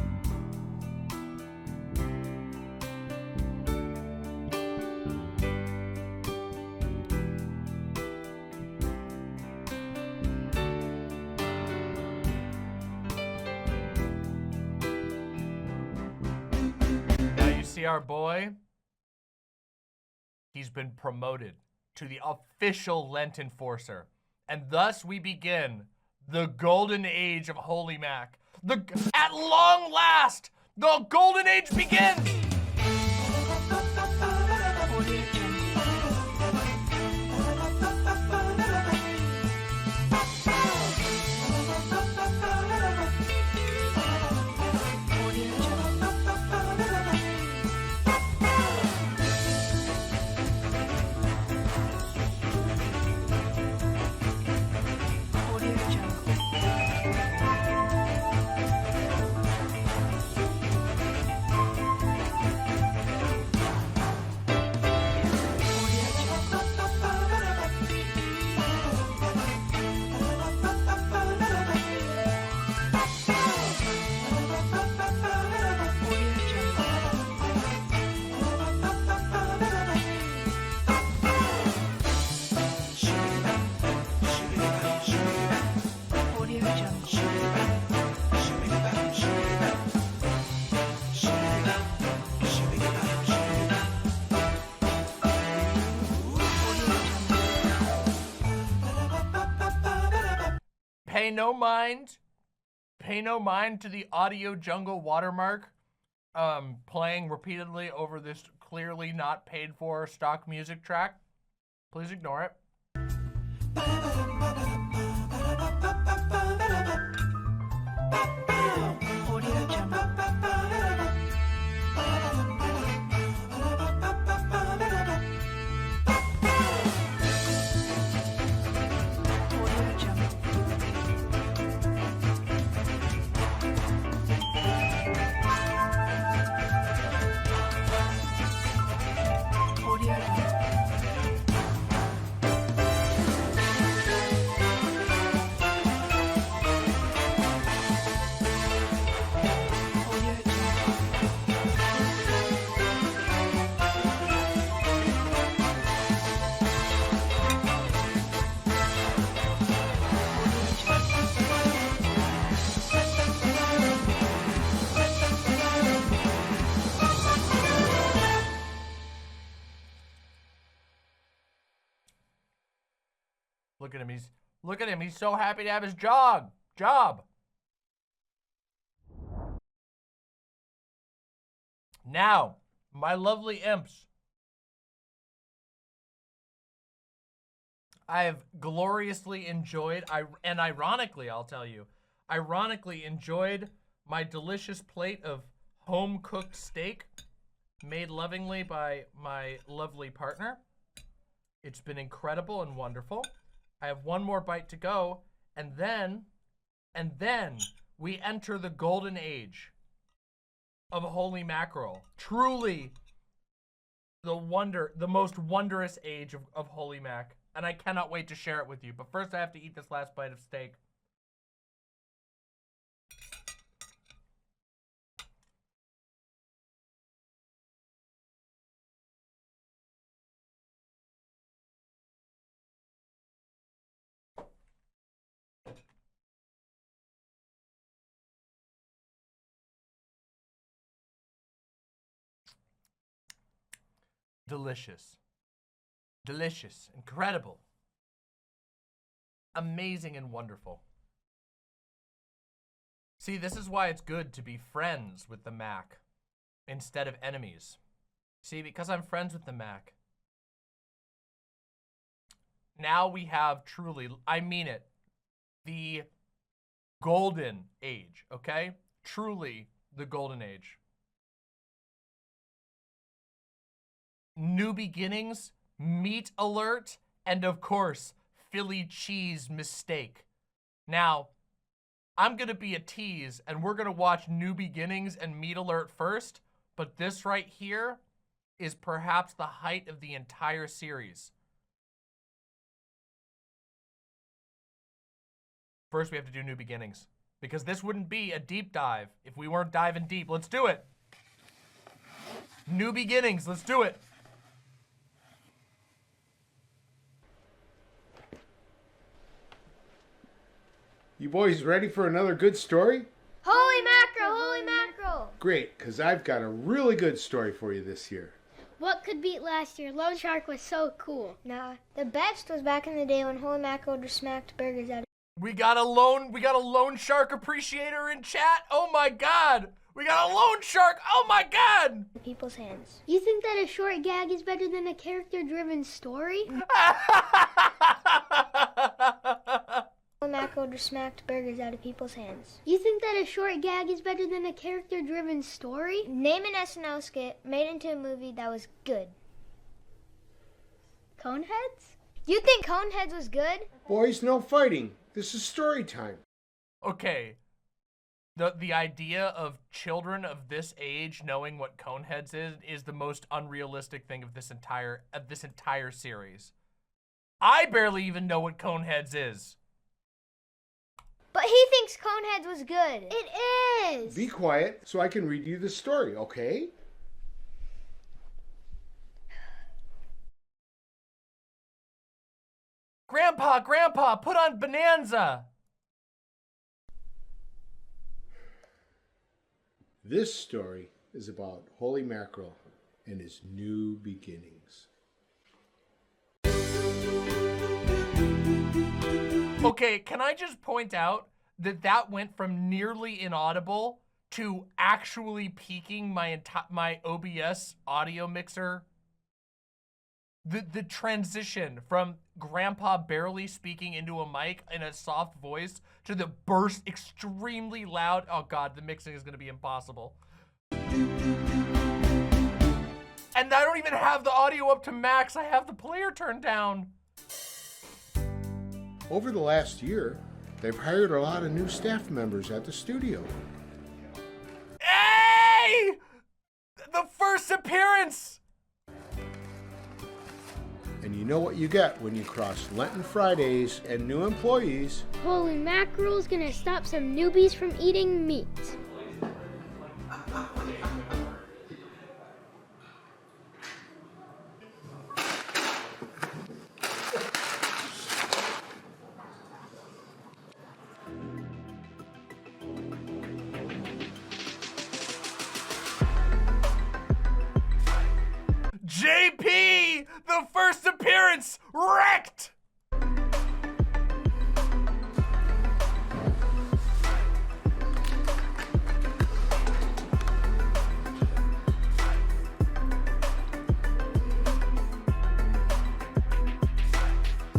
Now you see our boy? He's been promoted to the official Lent Enforcer. And thus we begin the golden age of Holy Mac. At long last, the golden age begins! Pay no mind to the Audio Jungle watermark. playing repeatedly over this clearly not paid for stock music track, please ignore it. Look at him. He's so happy to have his job. Now, my lovely imps, I have gloriously enjoyed, and ironically, I'll tell you, ironically enjoyed my delicious plate of home-cooked steak made lovingly by my lovely partner. It's been incredible and wonderful. I have one more bite to go, and then we enter the golden age of holy mackerel. Truly the most wondrous age of holy mac. And I cannot wait to share it with you. But first I have to eat this last bite of steak. Delicious. Delicious. Incredible. Amazing and wonderful. See, this is why it's good to be friends with the Mac instead of enemies. See, because I'm friends with the Mac, now we have truly, I mean it, the golden age, okay? Truly the golden age. New beginnings, meat alert, and of course, Philly cheese mistake. Now, I'm gonna be a tease, and we're gonna watch New Beginnings and Meat Alert first, but this right here is perhaps the height of the entire series. First, we have to do New Beginnings, because this wouldn't be a deep dive if we weren't diving deep. Let's do it. New Beginnings, let's do it. You boys ready for another good story? Holy mackerel, holy mackerel! Great, because I've got a really good story for you this year. What could beat last year? Lone Shark was so cool. Nah, the best was back in the day when holy mackerel just smacked burgers out of... We got a lone shark appreciator in chat. Oh my god. We got a lone shark. Oh my god. People's hands. You think that a short gag is better than a character-driven story? Holy mackerel just smacked burgers out of people's hands. You think that a short gag is better than a character-driven story? Name an SNL skit made into a movie that was good. Coneheads? You think Coneheads was good? Boys, no fighting. This is story time. Okay. The idea of children of this age knowing what Coneheads is the most unrealistic thing of this entire series. I barely even know what Coneheads is. But he thinks Coneheads was good. It is. Be quiet so I can read you the story, okay? Grandpa, put on Bonanza. This story is about holy mackerel and his new beginnings. Okay, can I just point out that went from nearly inaudible to actually peaking my OBS audio mixer. The transition from Grandpa barely speaking into a mic in a soft voice to the burst extremely loud. Oh God, the mixing is gonna be impossible. And I don't even have the audio up to max. I have the player turned down. Over the last year, they've hired a lot of new staff members at the studio. Hey! The first appearance! And you know what you get when you cross Lenten Fridays and new employees. Holy Mackerel's gonna stop some newbies from eating meat. JP! The first appearance! Wrecked!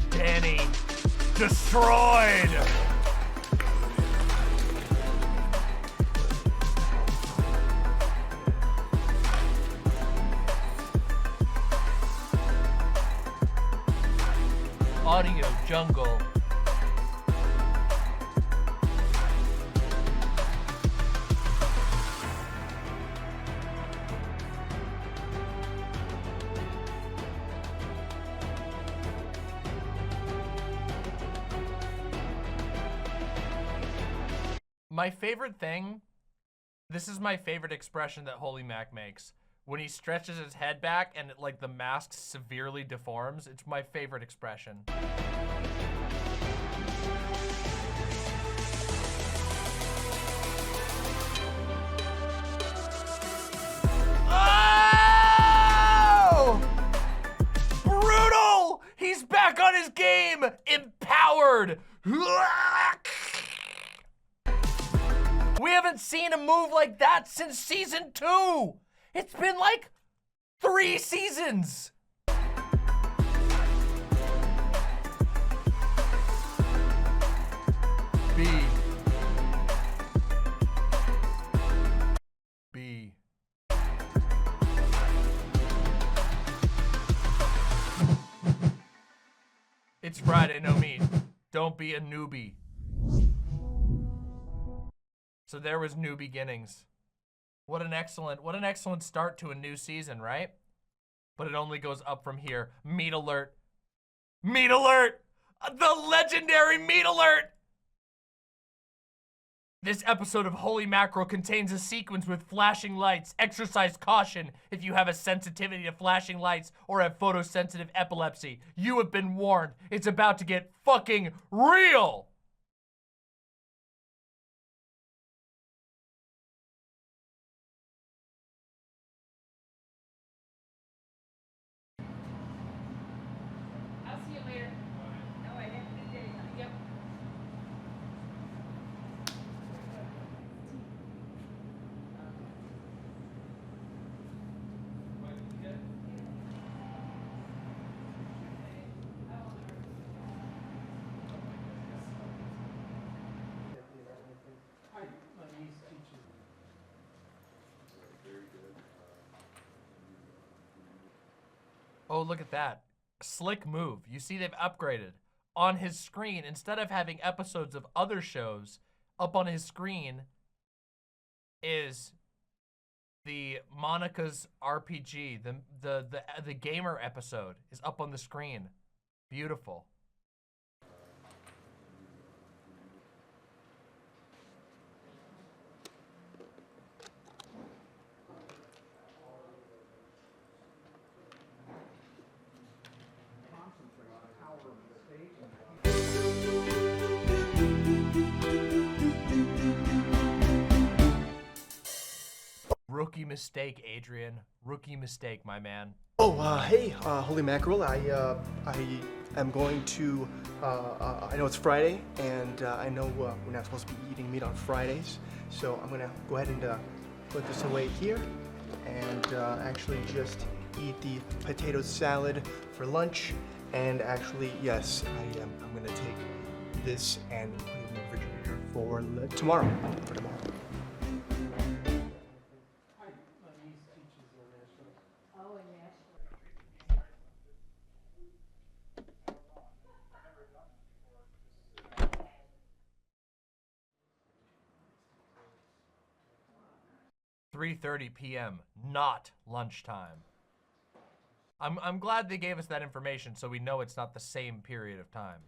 Danny destroyed! Audio jungle. My favorite thing, this is my favorite expression that Holy Mac makes. When he stretches his head back and like the mask severely deforms, it's my favorite expression. Oh! Brutal! He's back on his game! Empowered! We haven't seen a move like that since season 2! It's been like 3 seasons. B. It's Friday, no meat. Don't be a newbie. So there was new beginnings. What an excellent start to a new season, right? But it only goes up from here. Meat alert. Meat alert! The legendary meat alert! This episode of Holy Mackerel contains a sequence with flashing lights. Exercise caution if you have a sensitivity to flashing lights or have photosensitive epilepsy. You have been warned. It's about to get fucking real! Oh, look at that. Slick move. You see they've upgraded. On his screen, instead of having episodes of other shows, up on his screen is the Monica's RPG. The gamer episode is up on the screen. Beautiful. Rookie mistake, Adrian. Rookie mistake, my man. Oh, hey, Holy Mackerel. I am going to, I know it's Friday, and I know we're not supposed to be eating meat on Fridays, so I'm gonna go ahead and put this away here, and actually just eat the potato salad for lunch, and actually, yes, I'm gonna take this and put it in the refrigerator for tomorrow. 3:30 p.m., not lunchtime. I'm glad they gave us that information so we know it's not the same period of time.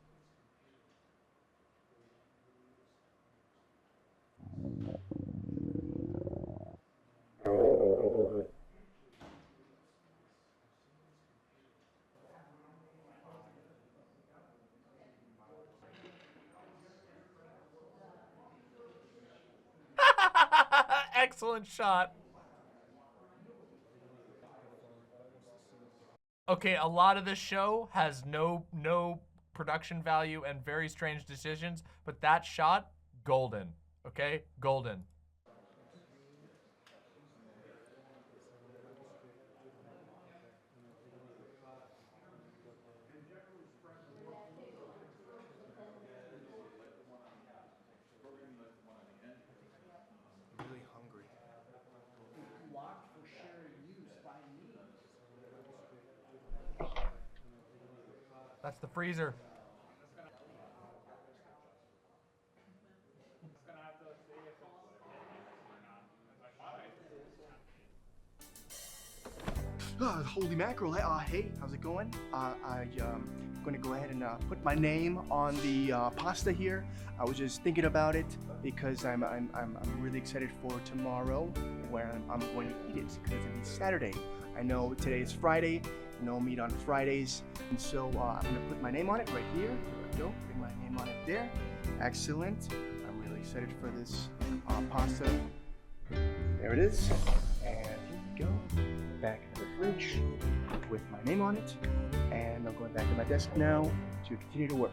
Excellent shot. Okay, a lot of this show has no production value and very strange decisions, but that shot, golden. Okay, golden. Really hungry. Locked for shared use by me. That's the freezer. Holy Mackerel, hey, how's it going? I'm going to go ahead and put my name on the pasta here. I was just thinking about it because I'm really excited for tomorrow where I'm going to eat it because it's going to be Saturday. I know today is Friday, no meat on Fridays, and so I'm going to put my name on it right here. There we go, put my name on it there. Excellent. I'm really excited for this pasta. There it is. And here we go. Back in the fridge with my name on it, and I'm going back to my desk now to continue to work.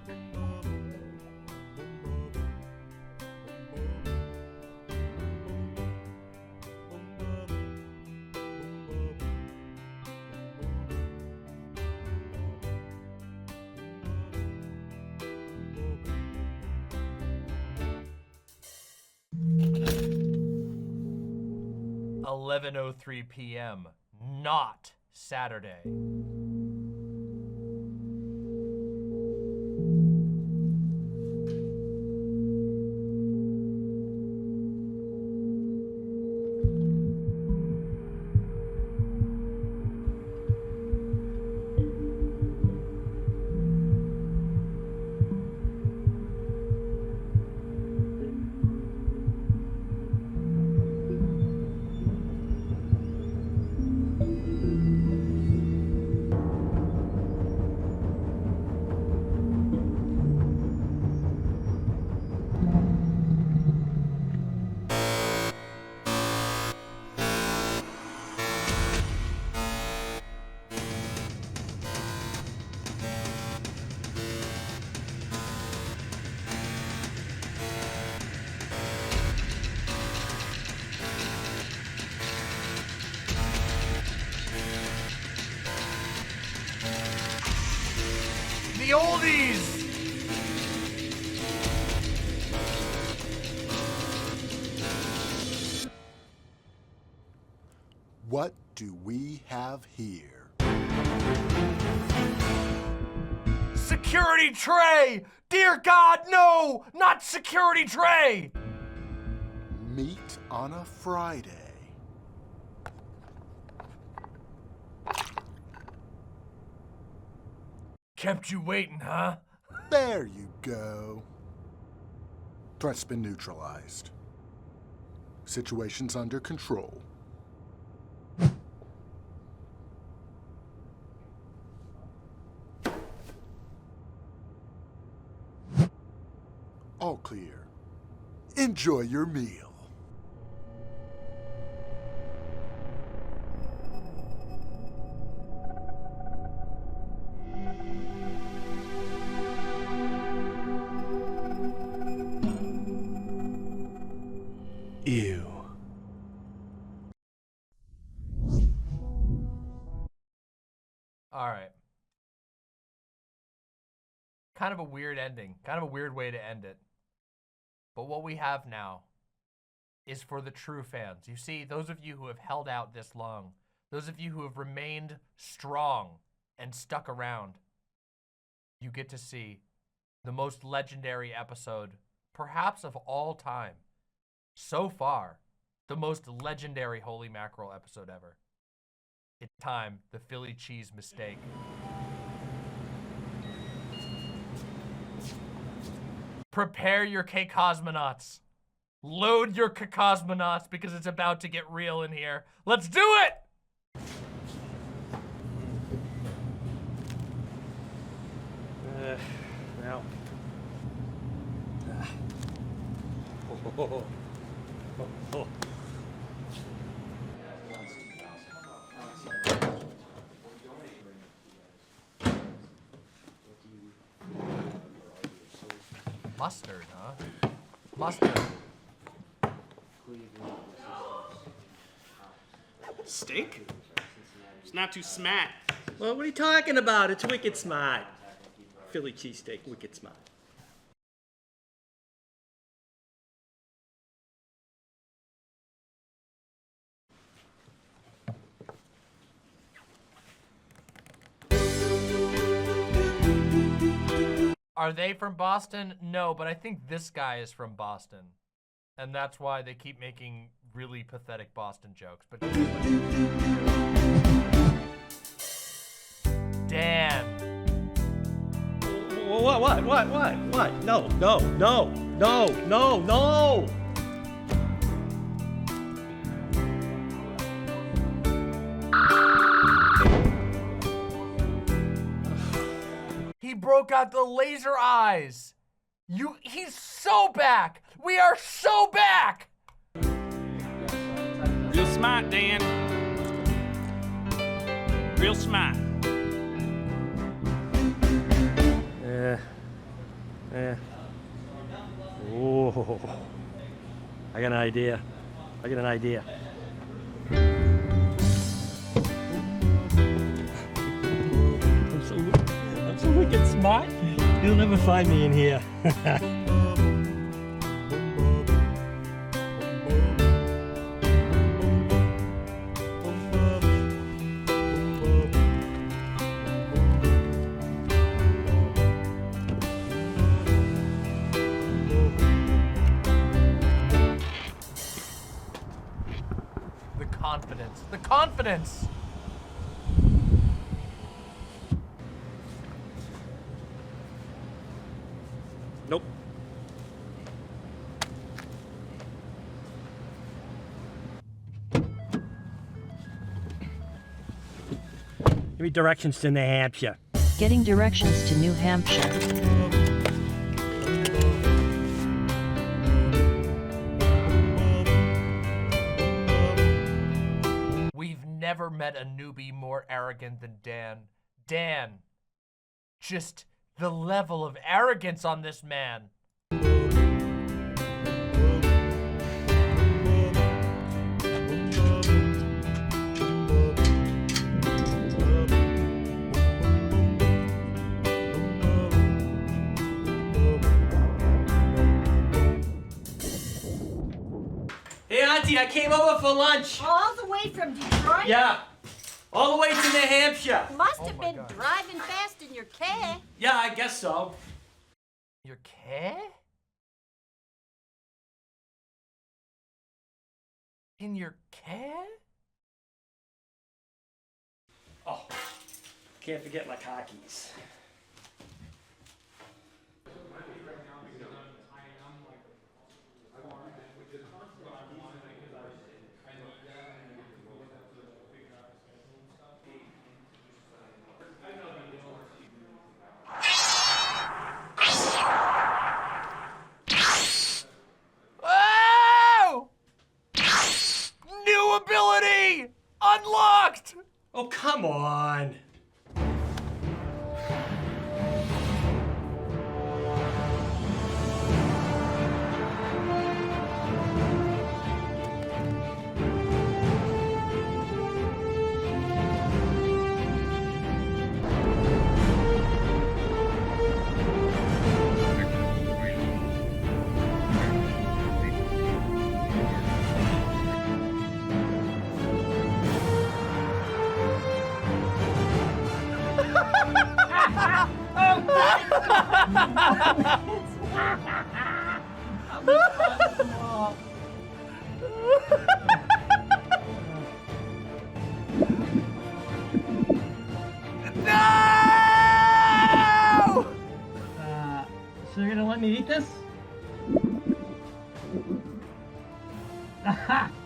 .03 p.m. Not Saturday. The oldies! What do we have here? Security tray! Dear God, no! Not security tray! Meat on a Friday. Kept you waiting, huh? There you go. Threat's been neutralized. Situation's under control. All clear. Enjoy your meal. All right. Kind of a weird ending. Kind of a weird way to end it. But what we have now is for the true fans. You see, those of you who have held out this long, those of you who have remained strong and stuck around, you get to see the most legendary episode, perhaps of all time. So far, the most legendary Holy Mackerel episode ever. It's time, the Philly cheese mistake. Prepare your K-Cosmonauts. Load your K-Cosmonauts because it's about to get real in here. Let's do it! Now. Mustard, huh? Mustard. Steak? It's not too smart. Well, what are you talking about? It's wicked smart. Philly cheesesteak, wicked smart. Are they from Boston? No, but I think this guy is from Boston. And that's why they keep making really pathetic Boston jokes. But Dan. What? No. He broke out the laser eyes. He's so back. We are so back. Real smart, Dan. Real smart. Oh, I got an idea. I'm so wicked smart. You'll never find me in here. The confidence. Nope. Give me directions to New Hampshire. Getting directions to New Hampshire. We've never met a newbie more arrogant than Dan. Dan, just the level of arrogance on this man. Hey, Auntie, I came over for lunch. All the way from Detroit? Yeah, all the way to New Hampshire. Must have been driving fast in your car. Yeah, I guess so. Your car? In your car? Oh, can't forget my car keys. Oh! New ability! Unlocked! Oh, come on. No! So you're gonna let me eat this?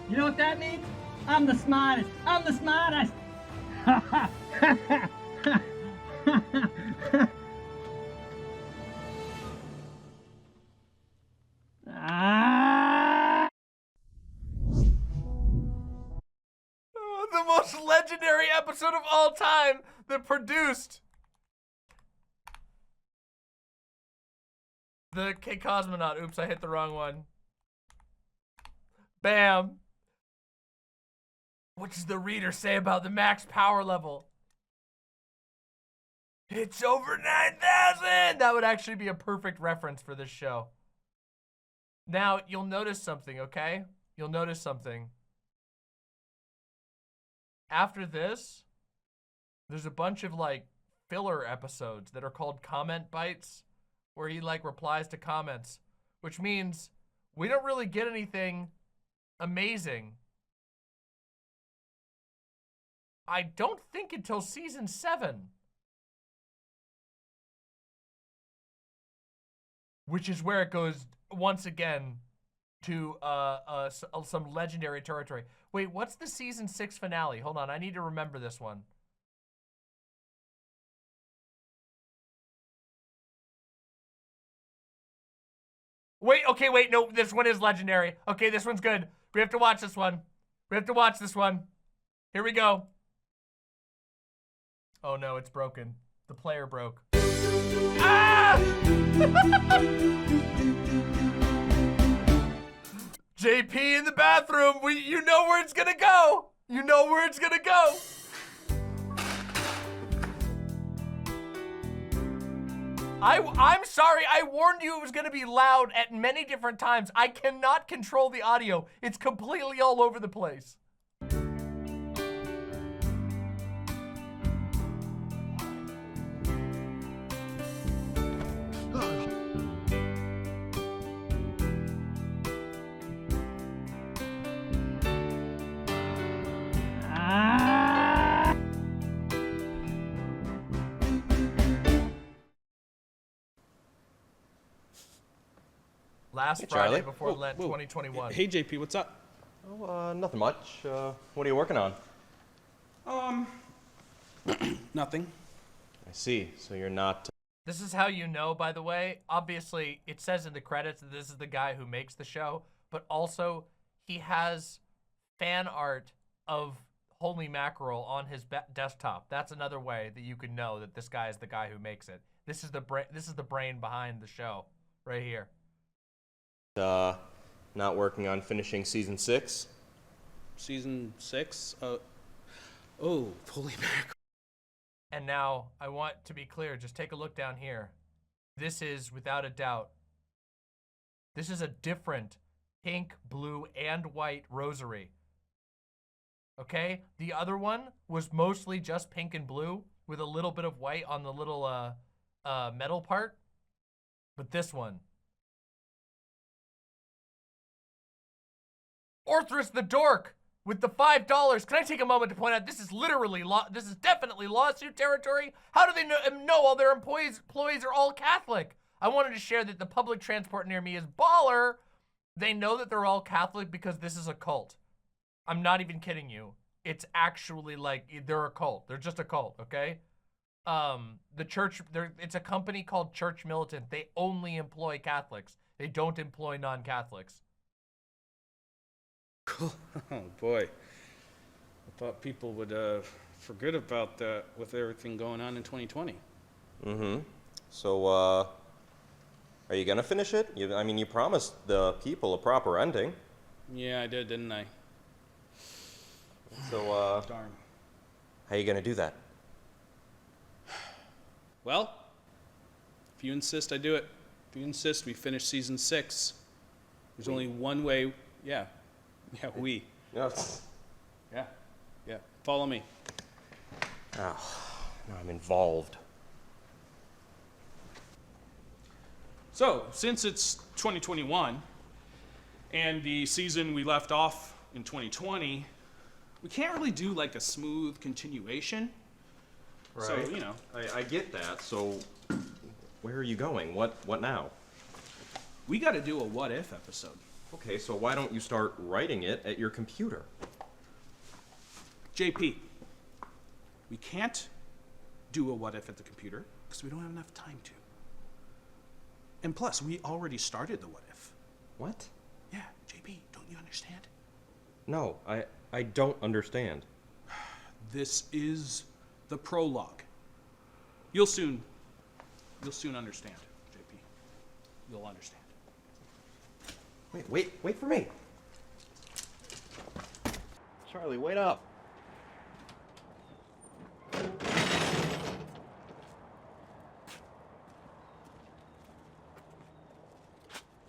You know what that means? I'm the smartest. I'm the smartest. The most legendary episode of all time that produced the K Cosmonaut. Oops, I hit the wrong one. Bam. What does the reader say about the max power level? It's over 9,000! That would actually be a perfect reference for this show. Now, you'll notice something, okay? You'll notice something. After this, there's a bunch of, like, filler episodes that are called comment bites, where he, like, replies to comments, which means we don't really get anything amazing. I don't think until season 7. Which is where it goes once again to some legendary territory. Wait, what's the season 6 finale? Hold on, I need to remember this one. Wait, okay, wait, no, this one is legendary. Okay, this one's good. We have to watch this one. We have to watch this one. Here we go. Oh no, it's broken. The player broke. Ah! JP in the bathroom. You know where it's gonna go. You know where it's gonna go. I'm sorry. I warned you it was gonna be loud at many different times. I cannot control the audio. It's completely all over the place. Last Friday before Lent 2021. Hey JP, what's up? Oh, nothing much. What are you working on? Nothing. I see. So you're not... This is how you know, by the way. Obviously, it says in the credits that this is the guy who makes the show, but also he has fan art of Holy Mackerel on his desktop. That's another way that you can know that this guy is the guy who makes it. This is the brain behind the show right here. Not working on finishing season 6? Season 6? Oh, Holy Mackerel. And now, I want to be clear, just take a look down here. This is, without a doubt, this is a different pink, blue, and white rosary. Okay? The other one was mostly just pink and blue with a little bit of white on the little metal part. But this one. Orthrus the Dork with the $5. Can I take a moment to point out this is literally, this is definitely lawsuit territory? How do they know all their employees are all Catholic? I wanted to share that the public transport near me is baller. They know that they're all Catholic because this is a cult. I'm not even kidding you. It's actually like, they're a cult. They're just a cult, okay? The church, it's a company called Church Militant. They only employ Catholics. They don't employ non-Catholics. Cool. Oh boy. I thought people would forget about that with everything going on in 2020. Mm-hmm. So, are you gonna finish it? I mean, you promised the people a proper ending. Yeah, I did, didn't I? So, Darn. how you gonna do that? Well, if you insist, I do it. If you insist, we finish season 6. There's only one way. Yeah. Yeah, we. Yes. Yeah. Yeah. Follow me. Oh, now I'm involved. So, since it's 2021 and the season we left off in 2020, we can't really do like a smooth continuation. Right. So, you know. I get that. So, where are you going? What now? We got to do a what if episode. Okay, so why don't you start writing it at your computer? JP, we can't do a what if at the computer because we don't have enough time to. And plus, we already started the what if. What? Yeah, JP, don't you understand? No, I don't understand. This is the prologue. You'll soon understand, JP. You'll understand. Wait for me. Charlie, wait up.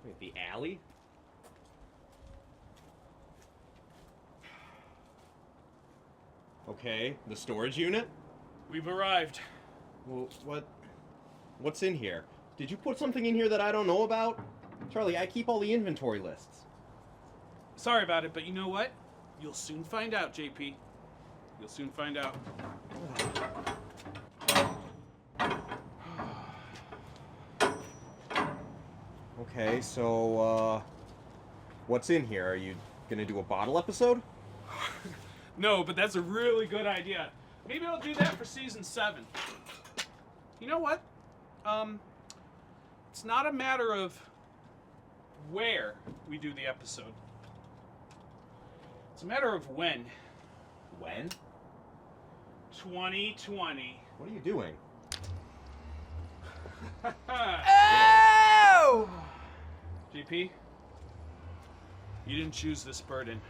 Wait, the alley? Okay, the storage unit? We've arrived. Well, what's in here? Did you put something in here that I don't know about? Charlie, I keep all the inventory lists. Sorry about it, but you know what? You'll soon find out, JP. You'll soon find out. Okay, so, what's in here? Are you gonna do a bottle episode? No, but that's a really good idea. Maybe I'll do that for season 7. You know what? It's not a matter of where we do the episode. It's a matter of when. When? 2020. What are you doing? Oh! JP, you didn't choose this burden.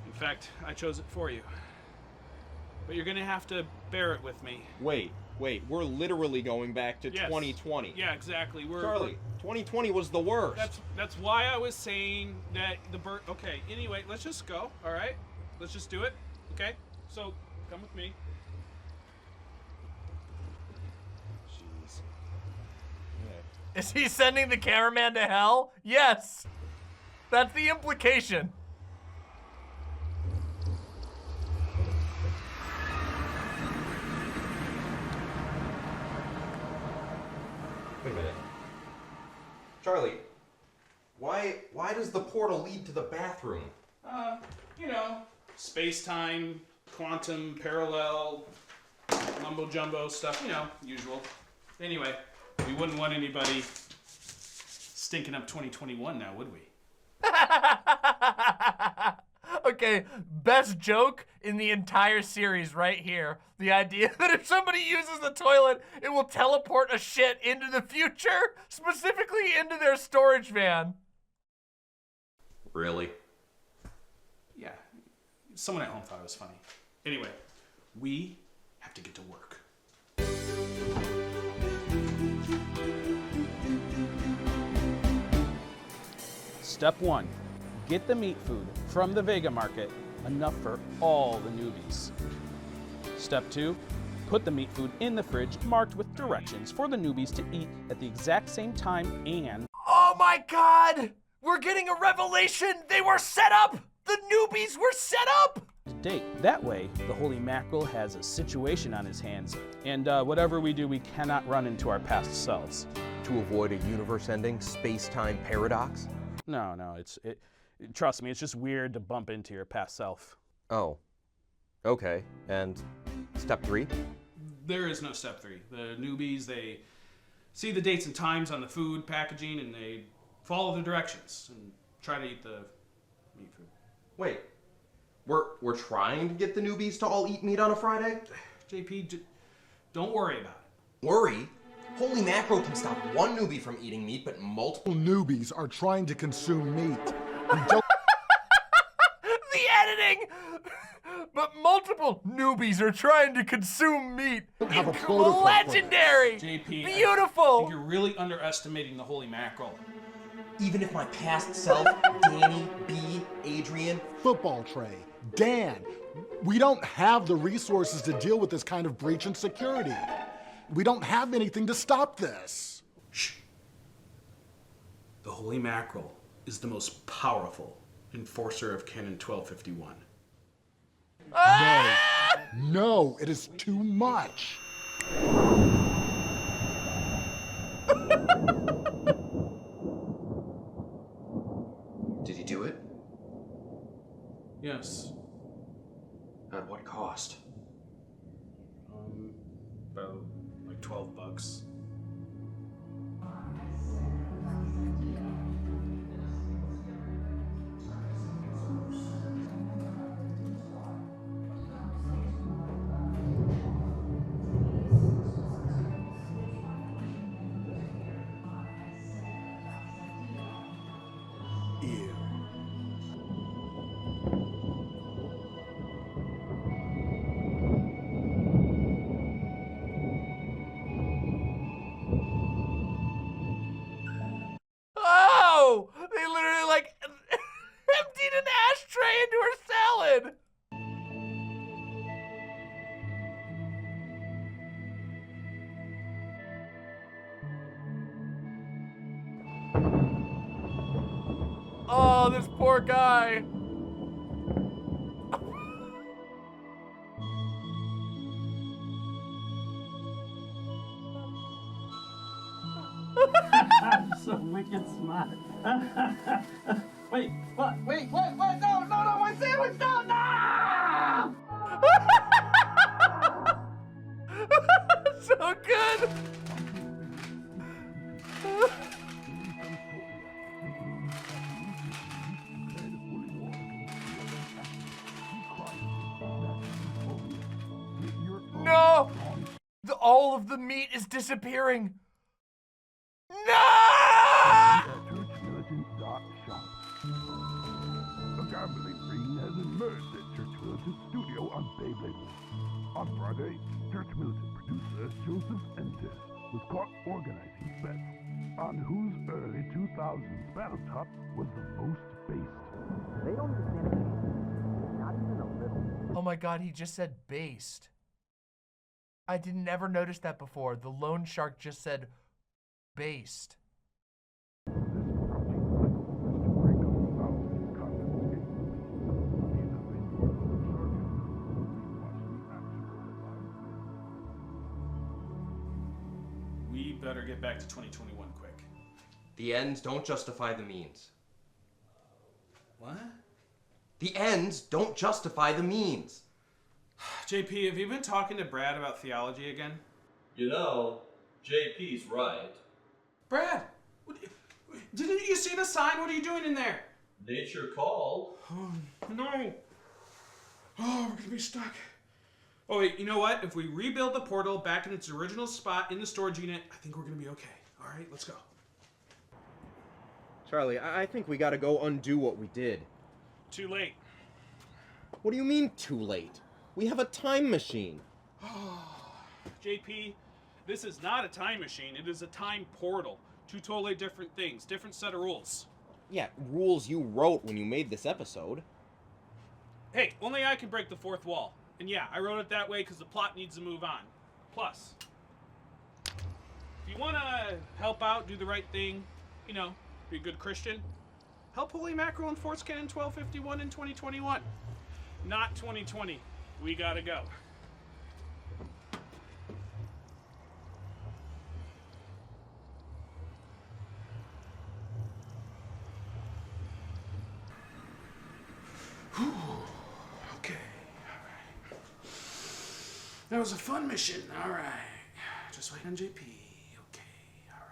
In fact, I chose it for you. But you're gonna have to bear it with me. Wait, we're literally going back to 2020. Yeah, exactly. Charlie, 2020 was the worst. That's why I was saying that okay, anyway, let's just go, all right? Let's just do it, okay? So, come with me. Jeez. Is he sending the cameraman to hell? Yes. That's the implication. Wait a minute. Charlie, why does the portal lead to the bathroom? You know, space-time, quantum, parallel, mumbo-jumbo stuff, you know, usual. Anyway, we wouldn't want anybody stinking up 2021 now, would we? Okay, best joke in the entire series right here. The idea that if somebody uses the toilet, it will teleport a shit into the future, specifically into their storage van. Really? Yeah, someone at home thought it was funny. Anyway, we have to get to work. Step 1, get the meat food from the Vega Market, enough for all the newbies. Step 2, put the meat food in the fridge marked with directions for the newbies to eat at the exact same time and... Oh my God! We're getting a revelation! They were set up! The newbies were set up! date. That way, the Holy Mackerel has a situation on his hands, and whatever we do, we cannot run into our past selves. To avoid a universe-ending space-time paradox? No, trust me, it's just weird to bump into your past self. Oh. Okay. And step 3? There is no step 3. The newbies, they see the dates and times on the food packaging, and they follow the directions and try to eat the meat food. Wait. We're trying to get the newbies to all eat meat on a Friday? JP, don't worry about it. Worry? Holy Mackerel can stop one newbie from eating meat, but multiple newbies are trying to consume meat. The editing! But multiple newbies are trying to consume meat. Have a protocol. Legendary! JP, beautiful! I think you're really underestimating the Holy Mackerel. Even if my past self, Danny, B, Adrian... Football tray, Dan, we don't have the resources to deal with this kind of breach in security. We don't have anything to stop this. Shh. The Holy Mackerel is the most powerful enforcer of Canon 1251. No, it is too much. Did he do it? Yes. At what cost? About like $12. Oh! They literally like emptied an ashtray into her salad. Oh, this poor guy. I'm so wicked smart. Wait, what? Wait, what? What? No, no, no, my sandwich, no, no! So good. No! All of the meat is disappearing. No! A gambling ring has emerged at Church Militant's studio on Beyblade. On Friday, Church Militant producer Joseph Entes was caught organizing bets on whose early 2000s battle top was the most based. They don't even stand a chance. Not even a little. Oh my god, he just said based. I didn't ever notice that before. The loan shark just said based. We better get back to 2021 quick. The ends don't justify the means. What? The ends don't justify the means. JP, have you been talking to Brad about theology again? You know, JP's right. Brad! Didn't you see the sign? What are you doing in there? Nature called. Oh, no. Oh, we're gonna be stuck. Oh, wait, you know what? If we rebuild the portal back in its original spot in the storage unit, I think we're gonna be okay. All right, let's go. Charlie, I think we gotta go undo what we did. Too late. What do you mean, too late? We have a time machine. JP, this is not a time machine. It is a time portal. Two totally different things, different set of rules. Yeah, rules you wrote when you made this episode. Hey, only I can break the fourth wall. And yeah, I wrote it that way because the plot needs to move on. Plus, if you want to help out, do the right thing, you know, be a good Christian, help Holy Mackerel enforce Canon 1251 in 2021. Not 2020. We gotta go. Whew. Okay, all right. That was a fun mission, all right. Just wait on JP. Okay, all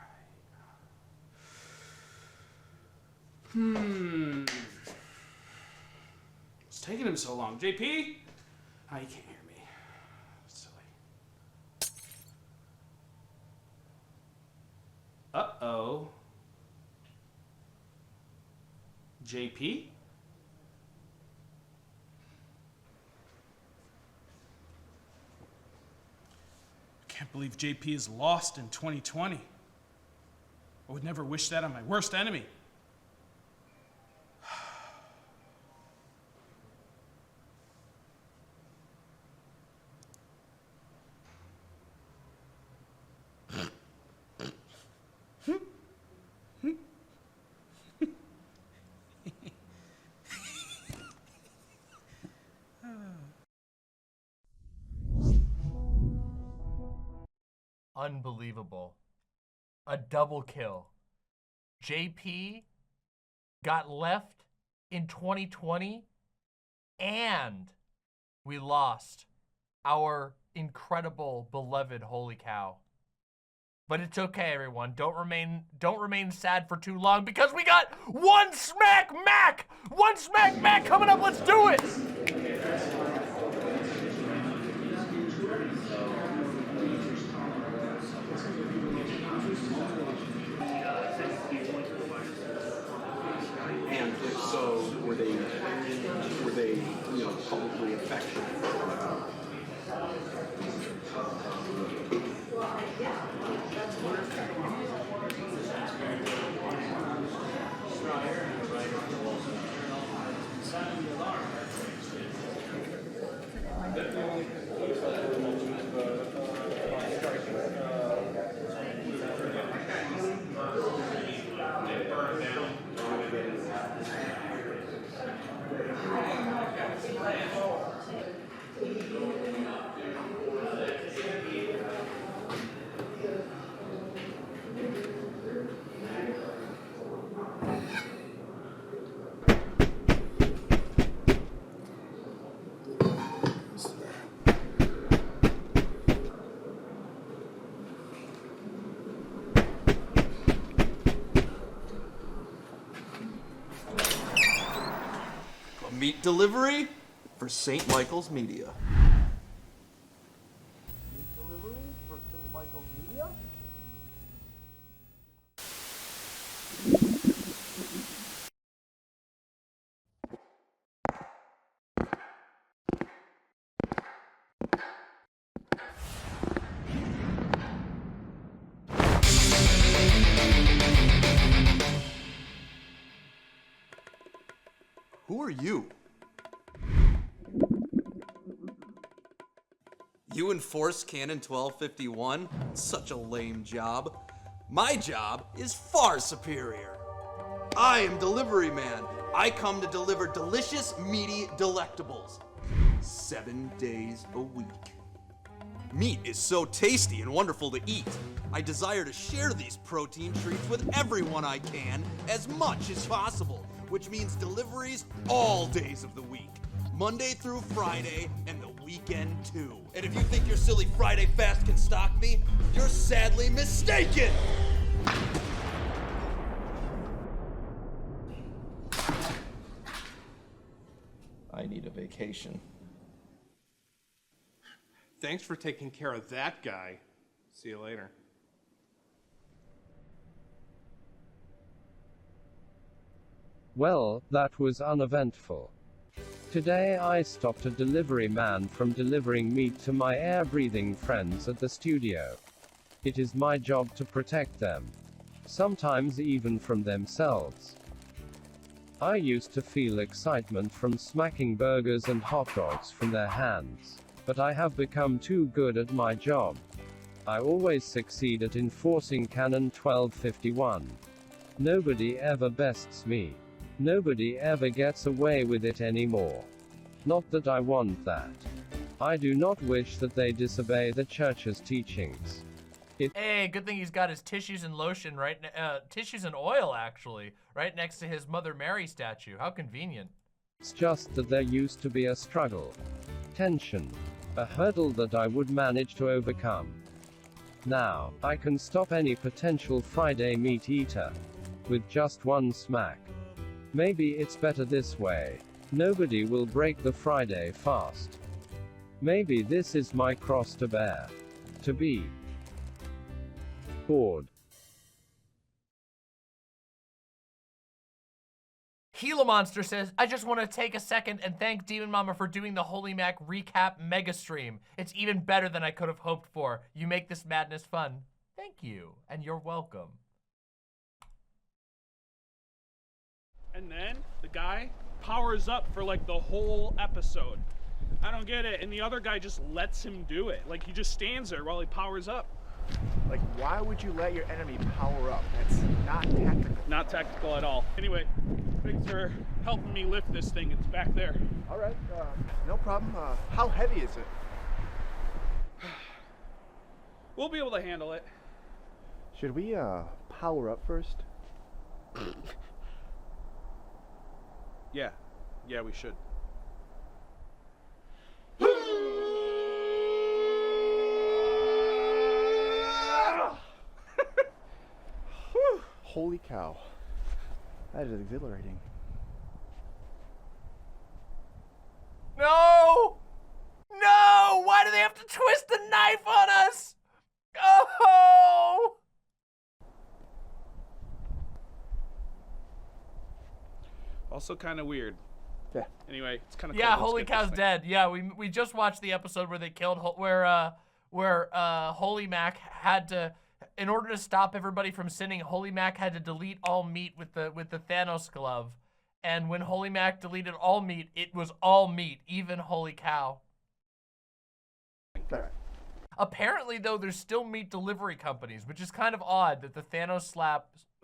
right. What's taking him so long? JP? Oh, you can't hear me. Silly. Uh-oh. JP? Can't believe JP is lost in 2020. I would never wish that on my worst enemy. Unbelievable. A double kill. JP got left in 2020 and we lost our incredible, beloved Holy Cow. But it's okay, everyone. Don't remain sad for too long because we got One Smack Mac! One Smack Mac coming up. Let's do it! And if so, were they publicly affectionate? Meat delivery for St. Michael's Media. Who are you? You enforce Canon 1251? Such a lame job. My job is far superior. I am Delivery Man. I come to deliver delicious, meaty delectables. 7 days a week. Meat is so tasty and wonderful to eat. I desire to share these protein treats with everyone I can as much as possible, which means deliveries all days of the week. Monday through Friday and the weekend too. And if you think your silly Friday fast can stalk me, you're sadly mistaken! I need a vacation. Thanks for taking care of that guy. See you later. Well, that was uneventful. Today I stopped a delivery man from delivering meat to my air-breathing friends at the studio. It is my job to protect them. Sometimes even from themselves. I used to feel excitement from smacking burgers and hot dogs from their hands. But I have become too good at my job. I always succeed at enforcing Canon 1251. Nobody ever bests me. Nobody ever gets away with it anymore. Not that I want that. I do not wish that they disobey the church's teachings. Hey, good thing he's got his tissues and lotion right, tissues and oil actually, right next to his Mother Mary statue. How convenient. It's just that there used to be a struggle. Tension. A hurdle that I would manage to overcome. Now, I can stop any potential Friday meat eater. With just one smack. Maybe it's better this way. Nobody will break the Friday fast. Maybe this is my cross to bear. To be bored. Gila Monster says, I just want to take a second and thank Demon Mama for doing the Holy Mac recap mega stream. It's even better than I could have hoped for. You make this madness fun. Thank you, and you're welcome. And then the guy powers up for like the whole episode. I don't get it. And the other guy just lets him do it. Like he just stands there while he powers up. Like, why would you let your enemy power up? That's not tactical. Not tactical at all. Anyway, thanks for helping me lift this thing. It's back there. All right, no problem. How heavy is it? We'll be able to handle it. Should we power up first? Yeah, we should. Holy cow. That is exhilarating. No! No! Why do they have to twist the knife on us? Oh! Also kind of weird. Yeah. Anyway, it's kind of Yeah, Holy Cow's dead. Yeah, we just watched the episode where they killed where Holy Mac had to, in order to stop everybody from sinning, Holy Mac had to delete all meat with the Thanos glove. And when Holy Mac deleted all meat, it was all meat, even Holy Cow. Apparently, though, there's still meat delivery companies, which is kind of odd that the Thanos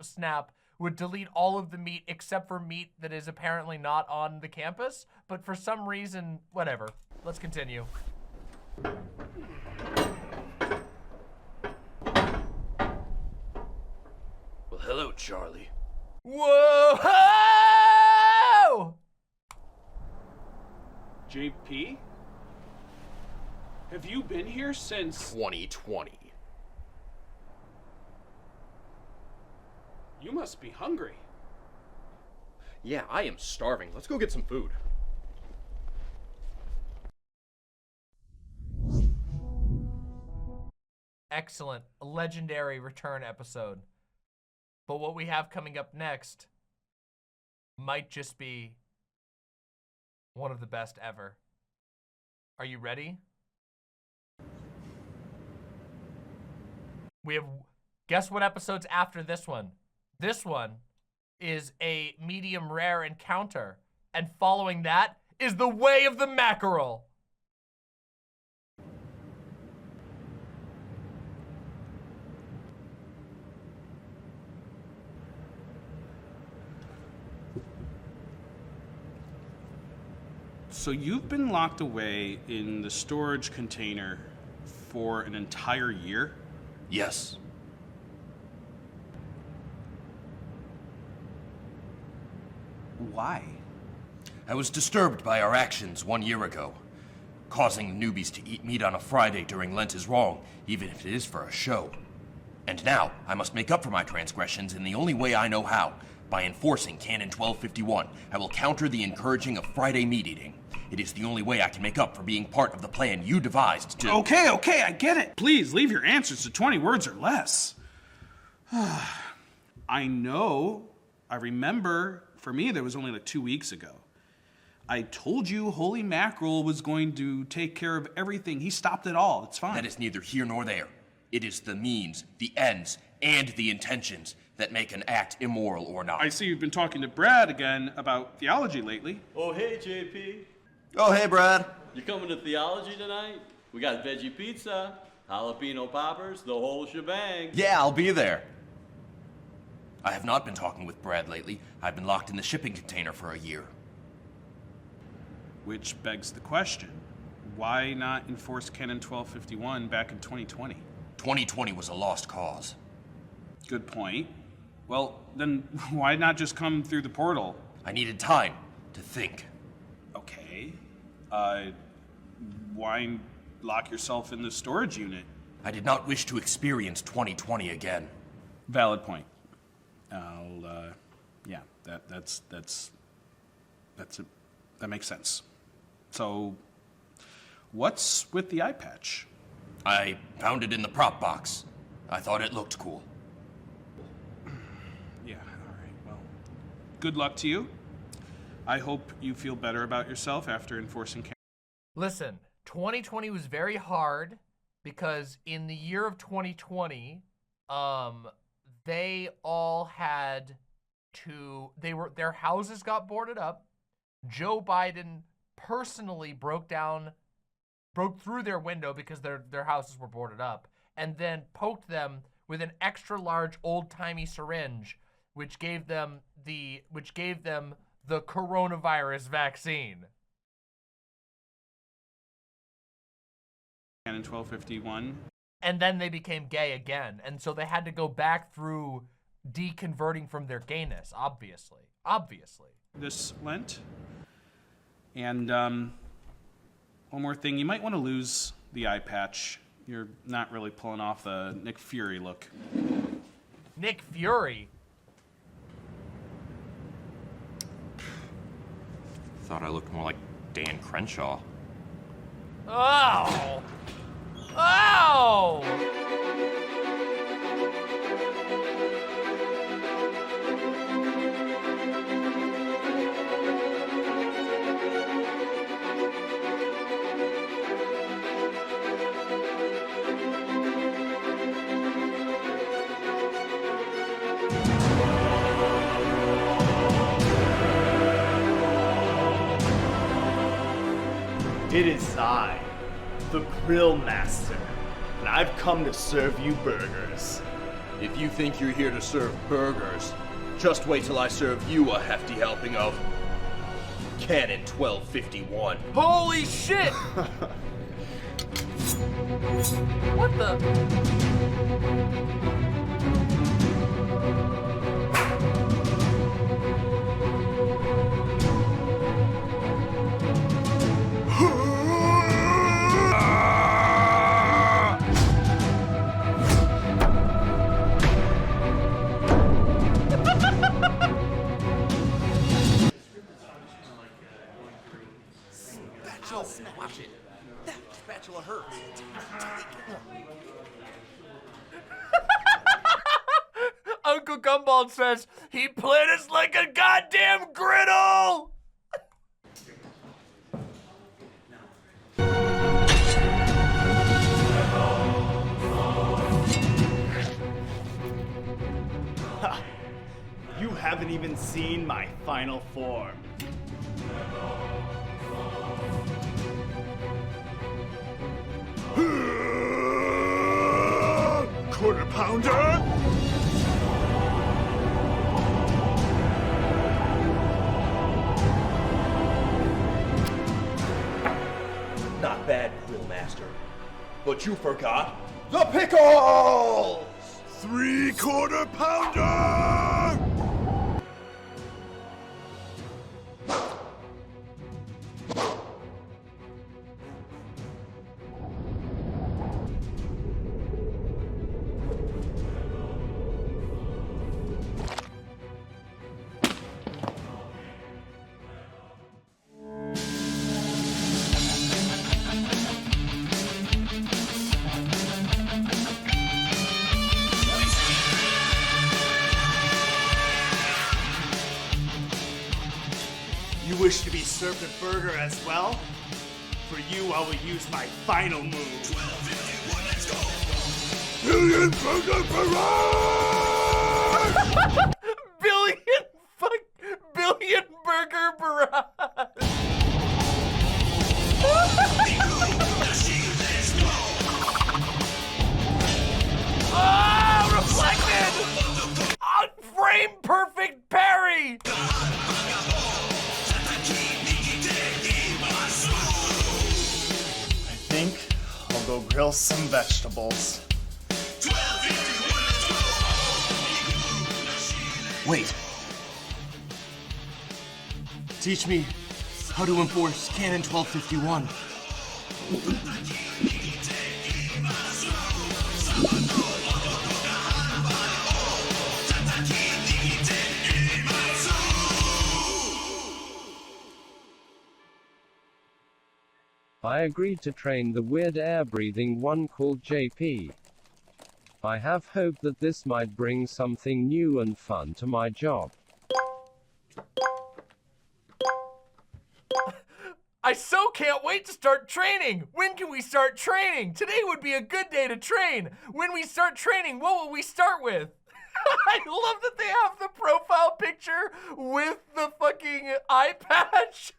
snap would delete all of the meat except for meat that is apparently not on the campus. But for some reason, whatever. Let's continue. Well, hello, Charlie. Whoa! JP? Have you been here since 2020? You must be hungry. Yeah, I am starving. Let's go get some food. Excellent. A legendary return episode. But what we have coming up next might just be one of the best ever. Are you ready? We have, guess what episode's after this one? This one is a medium rare encounter. And following that is the Way of the Mackerel. So you've been locked away in the storage container for an entire year? Yes. Why? I was disturbed by our actions 1 year ago. Causing newbies to eat meat on a Friday during Lent is wrong, even if it is for a show. And now, I must make up for my transgressions in the only way I know how, by enforcing Canon 1251. I will counter the encouraging of Friday meat eating. It is the only way I can make up for being part of the plan you devised to— Okay, I get it. Please, leave your answers to 20 words or less. I remember, for me, that was only like 2 weeks ago. I told you Holy Mackerel was going to take care of everything. He stopped it all. It's fine. That is neither here nor there. It is the means, the ends, and the intentions that make an act immoral or not. I see you've been talking to Brad again about theology lately. Oh, hey, JP. Oh, hey, Brad. You coming to theology tonight? We got veggie pizza, jalapeno poppers, the whole shebang. Yeah, I'll be there. I have not been talking with Brad lately. I've been locked in the shipping container for a year. Which begs the question, why not enforce Canon 1251 back in 2020? 2020 was a lost cause. Good point. Well, then why not just come through the portal? I needed time to think. Okay. Why lock yourself in the storage unit? I did not wish to experience 2020 again. Valid point. Yeah, that makes sense. So, what's with the eye patch? I found it in the prop box. I thought it looked cool. Yeah, all right. Well, good luck to you. I hope you feel better about yourself after enforcing Canon. Listen, 2020 was very hard because in the year of 2020, they all had to, their houses got boarded up. Joe Biden personally broke through their window because their houses were boarded up, and then poked them with an extra large old-timey syringe, which gave them the coronavirus vaccine. Canon 1251 and then they became gay again. And so they had to go back through deconverting from their gayness, obviously. Obviously. This Lent. And one more thing, you might want to lose the eye patch. You're not really pulling off the Nick Fury look. Nick Fury? Thought I looked more like Dan Crenshaw. Oh! Oh! It is I, the Grill Master, and I've come to serve you burgers. If you think you're here to serve burgers, just wait till I serve you a hefty helping of Canon 1251. Holy shit! What the? Watch it. That spatula hurts. Uncle Gumball says, he played us like a goddamn griddle! You haven't even seen my final form. Quarter pounder! Not bad, Grill Master. But you forgot the pickles! 3/4 pounder! You wish to be served a burger as well? For you, I will use my final move. 1251, let's go! Billion burger barrage! Billion burger barrage! Ah, reflected! On frame perfect parry! I think I'll go grill some vegetables. Wait. Teach me how to enforce Canon 1251. I agreed to train the weird air-breathing one called JP. I have hope that this might bring something new and fun to my job. I so can't wait to start training! When can we start training? Today would be a good day to train! When we start training, what will we start with? I love that they have the profile picture with the fucking eye patch.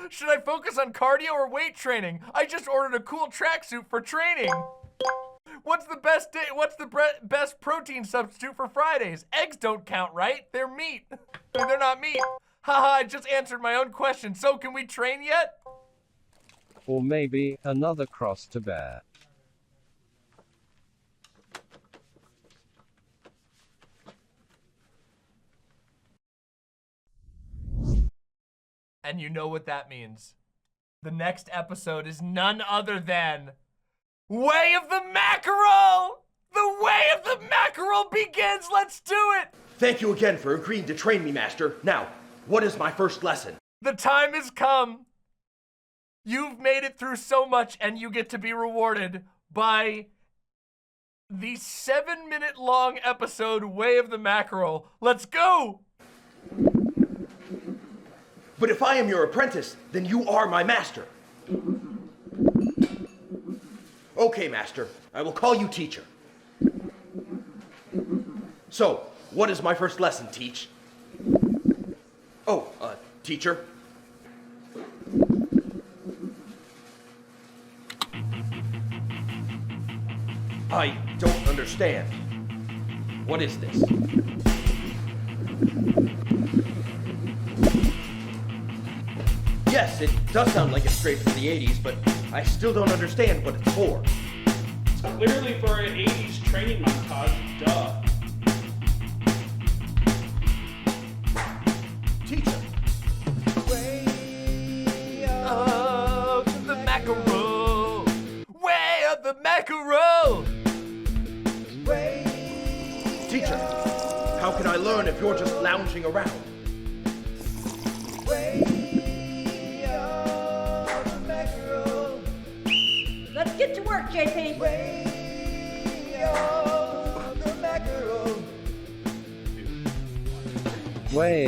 Should I focus on cardio or weight training? I just ordered a cool tracksuit for training. What's the best day? What's the best protein substitute for Fridays? Eggs don't count, right? They're meat. They're not meat. Haha, I just answered my own question. So can we train yet? Or maybe, another cross to bear. And you know what that means. The next episode is none other than Way of the Mackerel! The Way of the Mackerel begins! Let's do it! Thank you again for agreeing to train me, Master. Now, what is my first lesson? The time has come. You've made it through so much, and you get to be rewarded by the 7-minute long episode, Way of the Mackerel. Let's go! But if I am your apprentice, then you are my master. Okay, Master. I will call you teacher. So, what is my first lesson, Teach? Oh, teacher. I don't understand. What is this? Yes, it does sound like it's straight from the 80s, but I still don't understand what it's for. It's clearly for an 80s training montage, duh. Teacher. Way of the Mackerel! Way of the Mackerel! Teacher, how can I learn if you're just lounging around? Let's get to work, JP. Way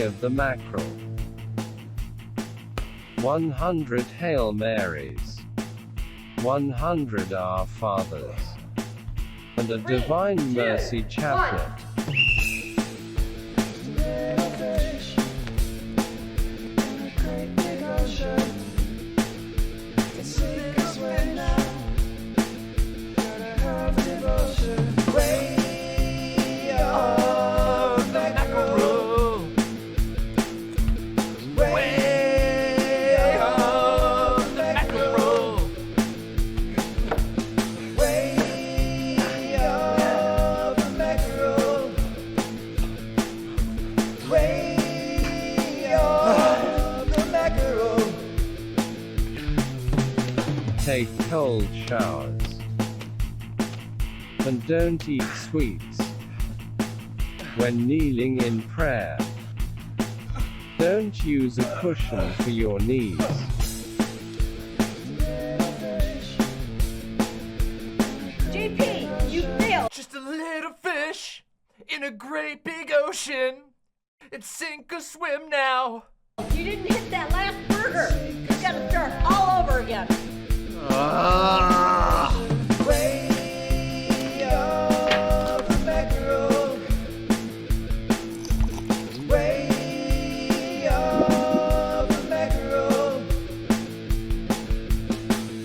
of the Mackerel. 100 Hail Marys. 100 Our Fathers. And a Divine Mercy Chaplet. Take cold showers. And don't eat sweets. When kneeling in prayer. Don't use a cushion for your knees. JP, you failed. Just a little fish in a great big ocean. It's sink or swim now. You didn't hit that last burger. You gotta start all over again. Way of the Mackerel. Way of the Mackerel.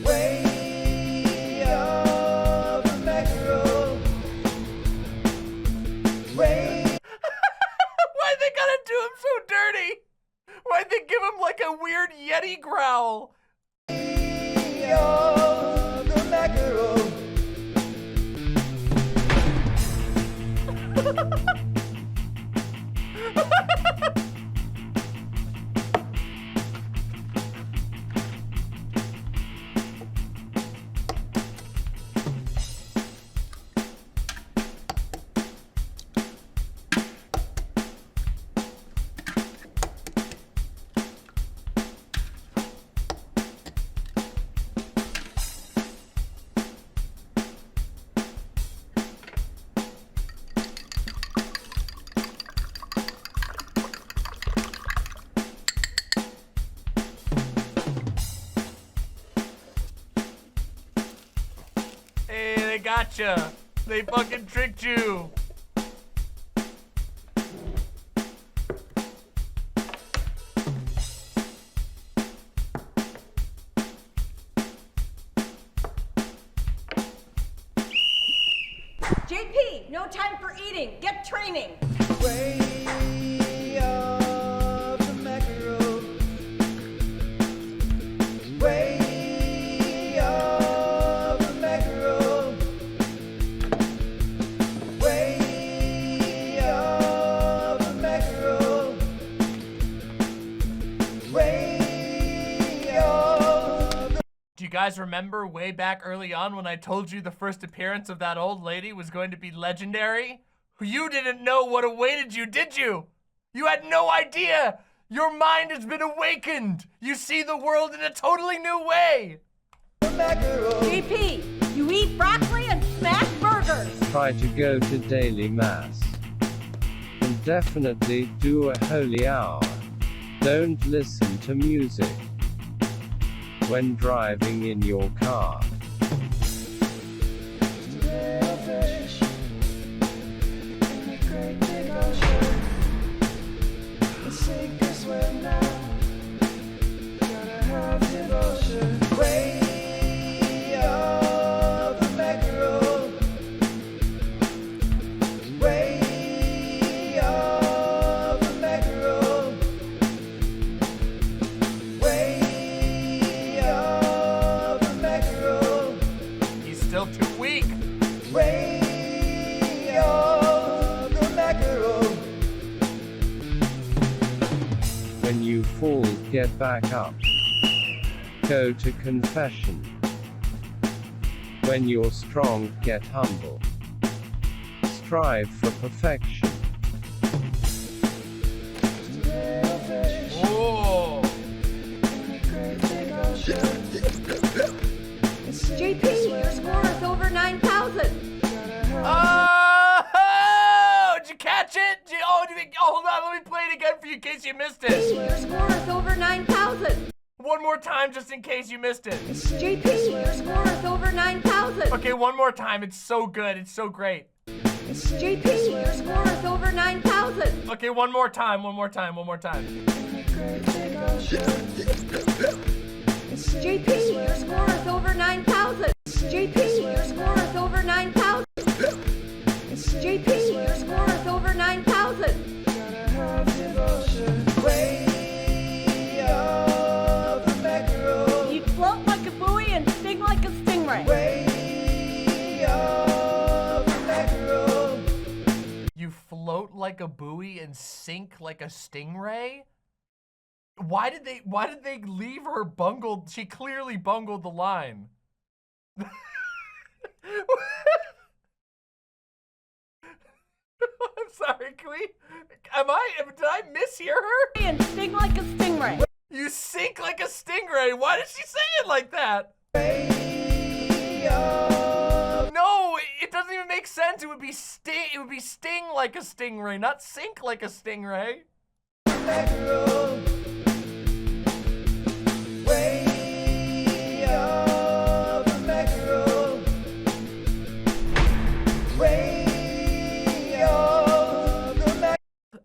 Way of the Mackerel. Why'd they gotta do him so dirty? Why'd they give him like a weird Yeti growl? Of the Mackerel. Hey, they gotcha. They fucking tricked you. JP, no time for eating. Get training. Way of the Mackerel. Way Do you guys remember way back early on when I told you the first appearance of that old lady was going to be legendary? You didn't know what awaited you, did you? You had no idea. Your mind has been awakened. You see the world in a totally new way. JP, you eat broccoli and smash burgers. Try to go to daily mass. And definitely do a holy hour. Don't listen to music when driving in your car. He's still too weak. When you fall, get back up. Go to confession. When you're strong, get humble. Strive for perfection. Oh. JP, your score is over 9,000. Oh! Did you catch it? Hold on, let me play it again for you in case you missed it. Your score is over 9,000. One more time just in case you missed it. JP, your score is over 9,000. Okay, one more time. It's so good. It's so great. JP, your score is over 9,000. Okay, one more time. One more time. JP, your score is over 9,000. JP, your score is over 9,000. JP, your score is over 9,000. You float like a buoy and sting like a stingray. You float like a buoy and sink like a stingray? Why did they leave her bungled? She clearly bungled the line. I'm sorry, can we? Did I mishear her? And sting like a stingray. You sink like a stingray. Why did she say it like that? No, it doesn't even make sense. It would be sting like a stingray, not sink like a stingray.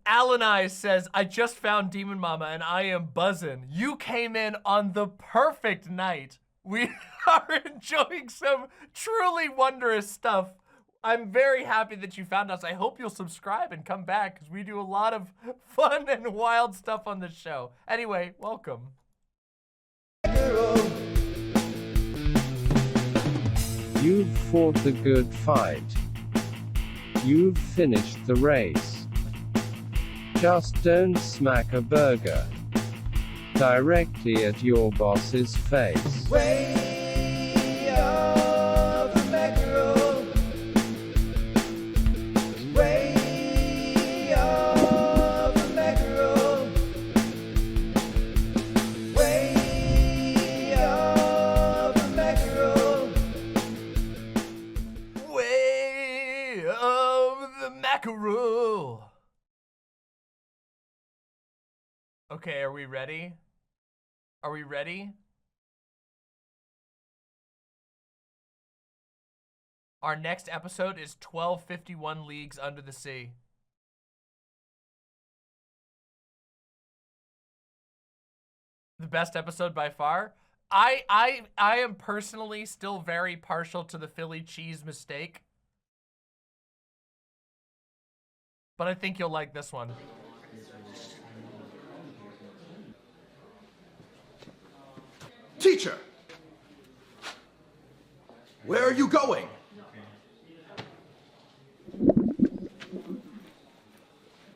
Alanai says, I just found Demon Mama and I am buzzing. You came in on the perfect night. We are enjoying some truly wondrous stuff. I'm very happy that you found us. I hope you'll subscribe and come back because we do a lot of fun and wild stuff on this show. Anyway, welcome. You've fought the good fight. You've finished the race. Just don't smack a burger directly at your boss's face. Way of the mackerel. Way of the mackerel. Way of the mackerel. Way of the mackerel. Okay, are we ready? Are we ready? Our next episode is 1251 Leagues Under the Sea. The best episode by far. I am personally still very partial to the Philly cheese mistake. But I think you'll like this one. Teacher! Where are you going?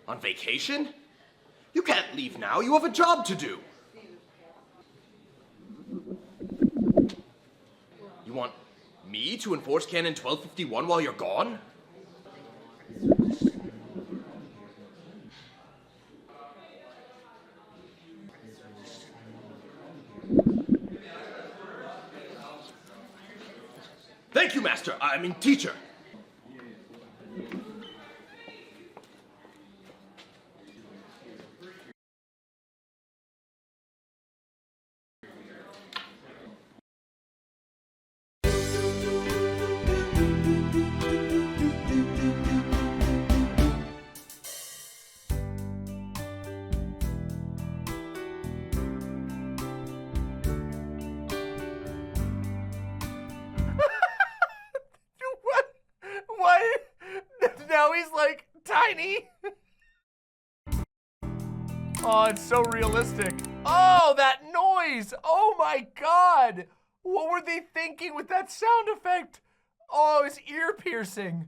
On vacation? You can't leave now. You have a job to do. You want me to enforce Canon 1251 while you're gone? Thank you, Master. I mean, teacher. What? Now he's like tiny. Oh, it's so realistic. Oh, that noise. Oh my God. What were they thinking with that sound effect? Oh, it's ear piercing.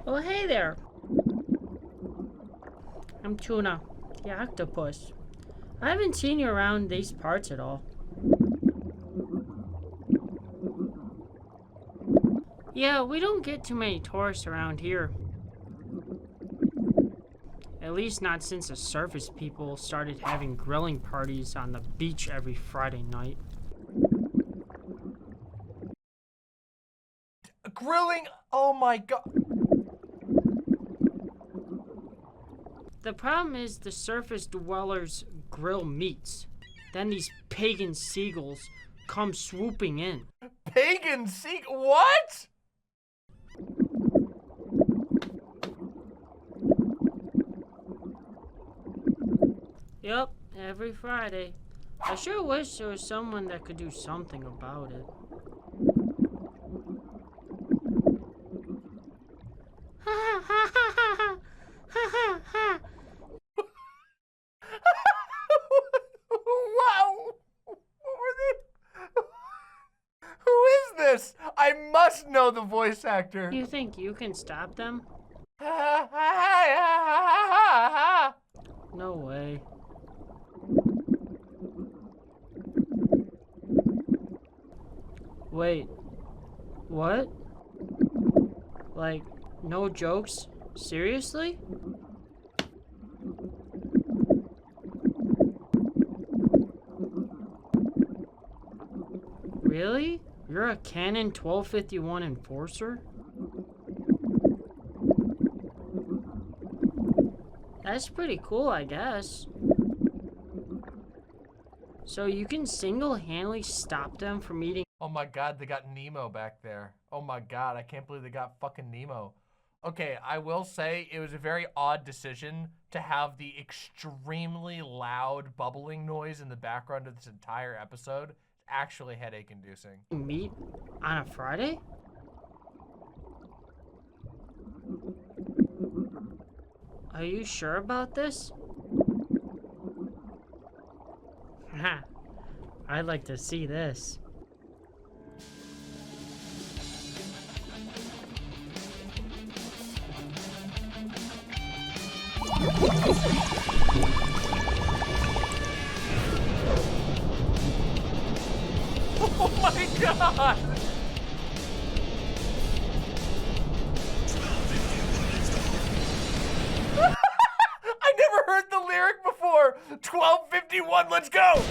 Oh, hey there. I'm Tuna, the octopus. I haven't seen you around these parts at all. Yeah, we don't get too many tourists around here. At least not since the surface people started having grilling parties on the beach every Friday night. Grilling? Oh my God. The problem is the surface dwellers grill meats. Then these pagan seagulls come swooping in. Pagan what? Yep, every Friday. I sure wish there was someone that could do something about it. Ha ha ha ha ha ha ha. Wow! What were they? Who is this? I must know the voice actor. You think you can stop them? No way. Wait. What? Like, no jokes? Seriously? Really? You're a Canon 1251 enforcer? That's pretty cool, I guess. So you can single-handedly stop them from eating. Oh my God, they got Nemo back there. Oh my God, I can't believe they got fucking Nemo. Okay, I will say it was a very odd decision to have the extremely loud bubbling noise in the background of this entire episode. It's actually headache-inducing. Meat on a Friday? Are you sure about this? Ha! I'd like to see this. Oh my God! up. Let's go.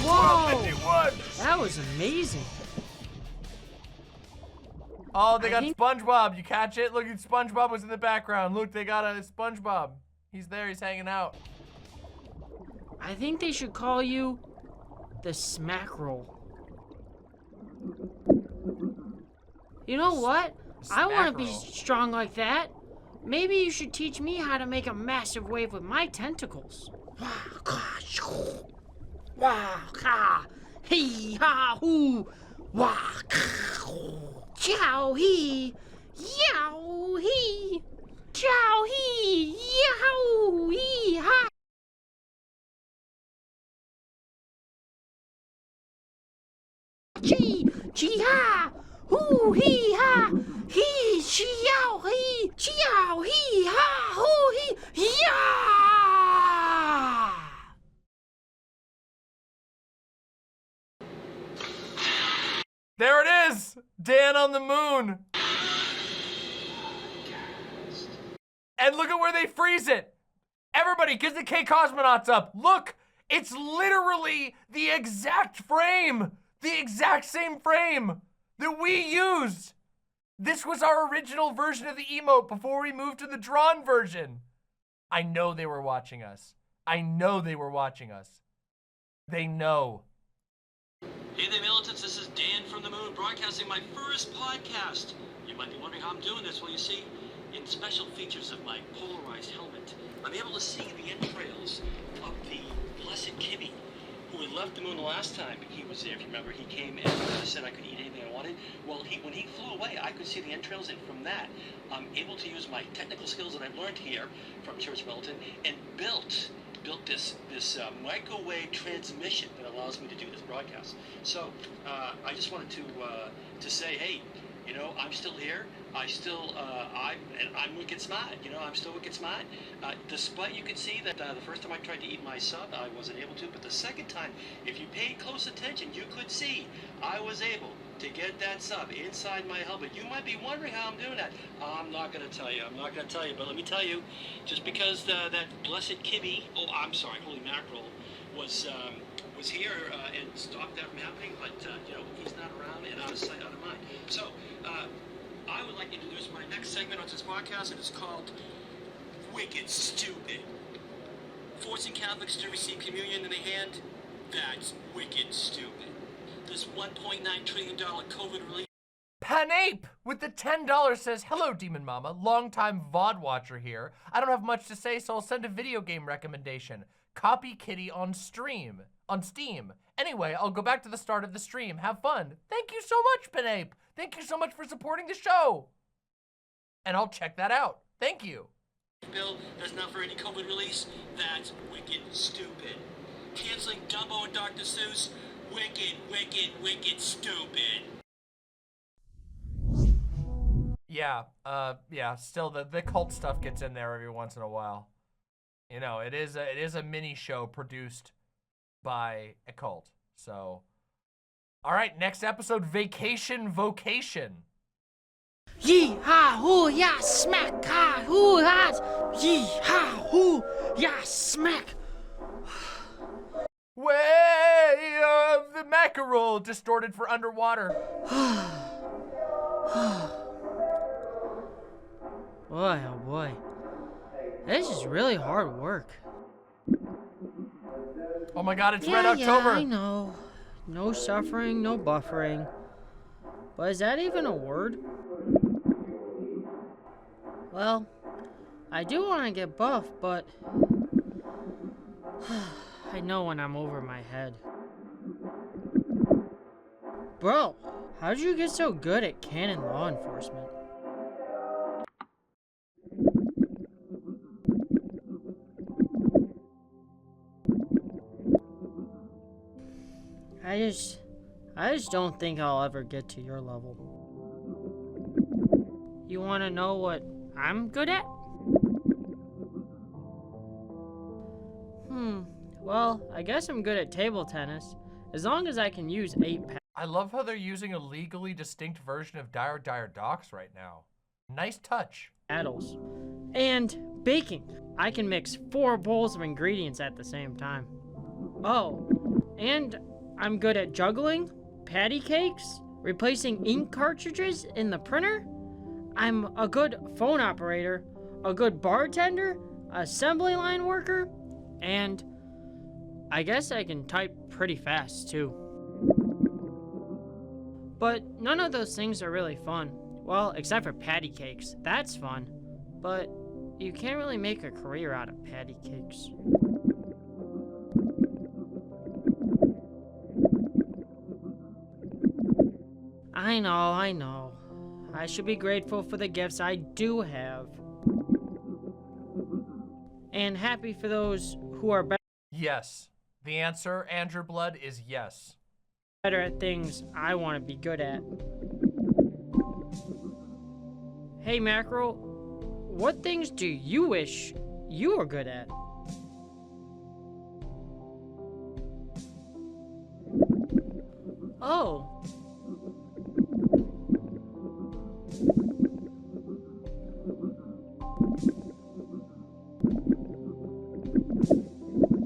Whoa! That was amazing. Oh, they got SpongeBob. You catch it? Look, SpongeBob was in the background. Look, they got a SpongeBob. He's there. He's hanging out. I think they should call you the Smackerel. You know what? I want to be strong like that. Maybe you should teach me how to make a massive wave with my tentacles. Hee ha hoo, wah, chow hee, yow hee, chow hee, yow hee ha. Chee, chee ha, hoo hee ha, hee, chee yow hee, chee yow hee ha, hoo hee, yeah. There it is! Dan on the moon! And look at where they freeze it! Everybody, get the K cosmonauts up! Look! It's literally the exact frame! The exact same frame that we used! This was our original version of the emote before we moved to the drawn version. I know they were watching us. I know they were watching us. They know. Hey there, militants, this is Dan from the Moon, broadcasting my first podcast. You might be wondering how I'm doing this. Well, you see, in special features of my polarized helmet, I'm able to see the entrails of the blessed Kibby, who had left the moon the last time he was there. If you remember, he came and said I could eat anything I wanted. Well, when he flew away, I could see the entrails, and from that, I'm able to use my technical skills that I've learned here from Church Militant and built this microwave transmission that allows me to do this broadcast. So I just wanted to say, hey, you know, I'm still here. I'm wicked smart. You know, I'm still wicked smart. Despite you could see that the first time I tried to eat my sub, I wasn't able to. But the second time, if you paid close attention, you could see I was able to get that sub inside my helmet. You might be wondering how I'm doing that. I'm not going to tell you. I'm not going to tell you. But let me tell you, just because that blessed Kibby, holy mackerel, was here and stopped that from happening. But you know, he's not around, and out of sight, out of mind. So I would like to introduce my next segment on this podcast, and it's called Wicked Stupid. Forcing Catholics to receive communion in the hand, that's wicked stupid. This $1.9 trillion COVID relief. Panape with the $10 says, hello, Demon Mama. Longtime VOD watcher here. I don't have much to say, so I'll send a video game recommendation. Copy Kitty on Steam. Anyway, I'll go back to the start of the stream. Have fun. Thank you so much, Panape. Thank you so much for supporting the show. And I'll check that out. Thank you. Bill that's not for any COVID release, that's wicked stupid. Canceling Dumbo and Dr. Seuss, wicked stupid. Yeah, still the cult stuff gets in there every once in a while. You know, it is a mini show produced by a cult. So, all right, next episode, Vacation Vocation. Yee ha hoo ya smack ha hoo ha yee ha hoo ya smack. Way of the Mackerel, distorted for underwater. Boy, oh boy. This is really hard work. Oh my god, it's Red October. Yeah, I know. No suffering, no buffering. But is that even a word? Well, I do want to get buff, but I know when I'm over my head. Bro, how'd you get so good at Canon law enforcement? I just don't think I'll ever get to your level. You want to know what I'm good at? Well, I guess I'm good at table tennis, as long as I can use 8 I love how they're using a legally distinct version of Dire Dire Docks right now. Nice touch. paddles. And baking. I can mix 4 bowls of ingredients at the same time. Oh, and I'm good at juggling, patty cakes, replacing ink cartridges in the printer. I'm a good phone operator, a good bartender, assembly line worker, and I guess I can type pretty fast too. But none of those things are really fun. Well, except for patty cakes. That's fun. But you can't really make a career out of patty cakes. I know. I should be grateful for the gifts I do have. And happy for those who are better. Yes. The answer, Andrew Blood, is yes. Better at things I want to be good at. Hey, Mackerel, what things do you wish you were good at? Oh.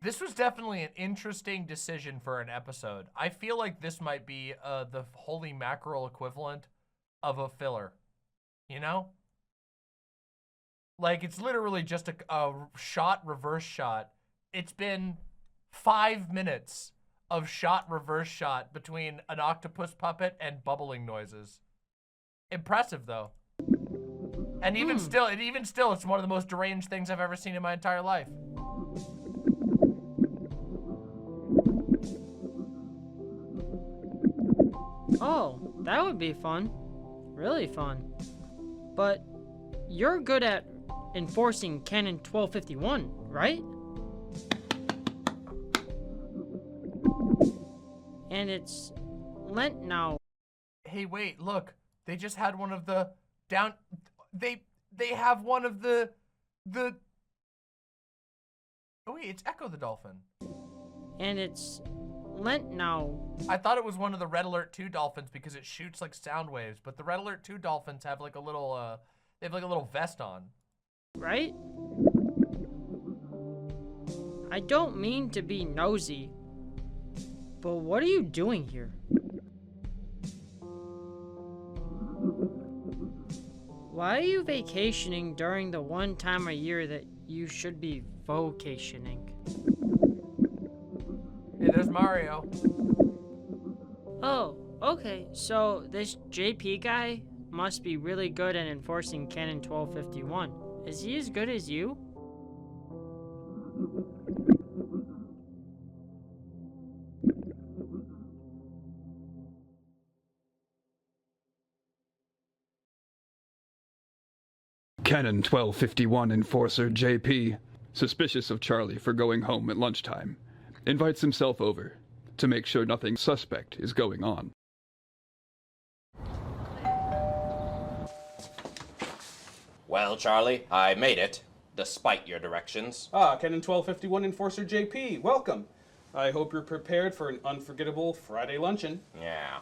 This was definitely an interesting decision for an episode. I feel like this might be the Holy Mackerel equivalent of a filler. You know? Like, it's literally just a shot, reverse shot. It's been 5 minutes of shot, reverse shot between an octopus puppet and bubbling noises. Impressive, though. And even still, it's one of the most deranged things I've ever seen in my entire life. Oh, that would be fun. Really fun. But you're good at enforcing Canon 1251, right? And it's Lent now. Hey, wait, look. They just had one of the down... They have one of the... Oh, wait, it's Echo the Dolphin. And it's Lent now. I thought it was one of the Red Alert 2 dolphins because it shoots like sound waves, but the Red Alert 2 dolphins have like a little, they have like a little vest on. Right? I don't mean to be nosy, but what are you doing here? Why are you vacationing during the one time a year that you should be vocationing? Hey, there's Mario. Oh, okay, so this JP guy must be really good at enforcing Canon 1251. Is he as good as you? Canon 1251 Enforcer JP, suspicious of Charlie for going home at lunchtime, invites himself over to make sure nothing suspect is going on. Well, Charlie, I made it, despite your directions. Ah, Canon 1251 Enforcer JP, welcome. I hope you're prepared for an unforgettable Friday luncheon. Yeah.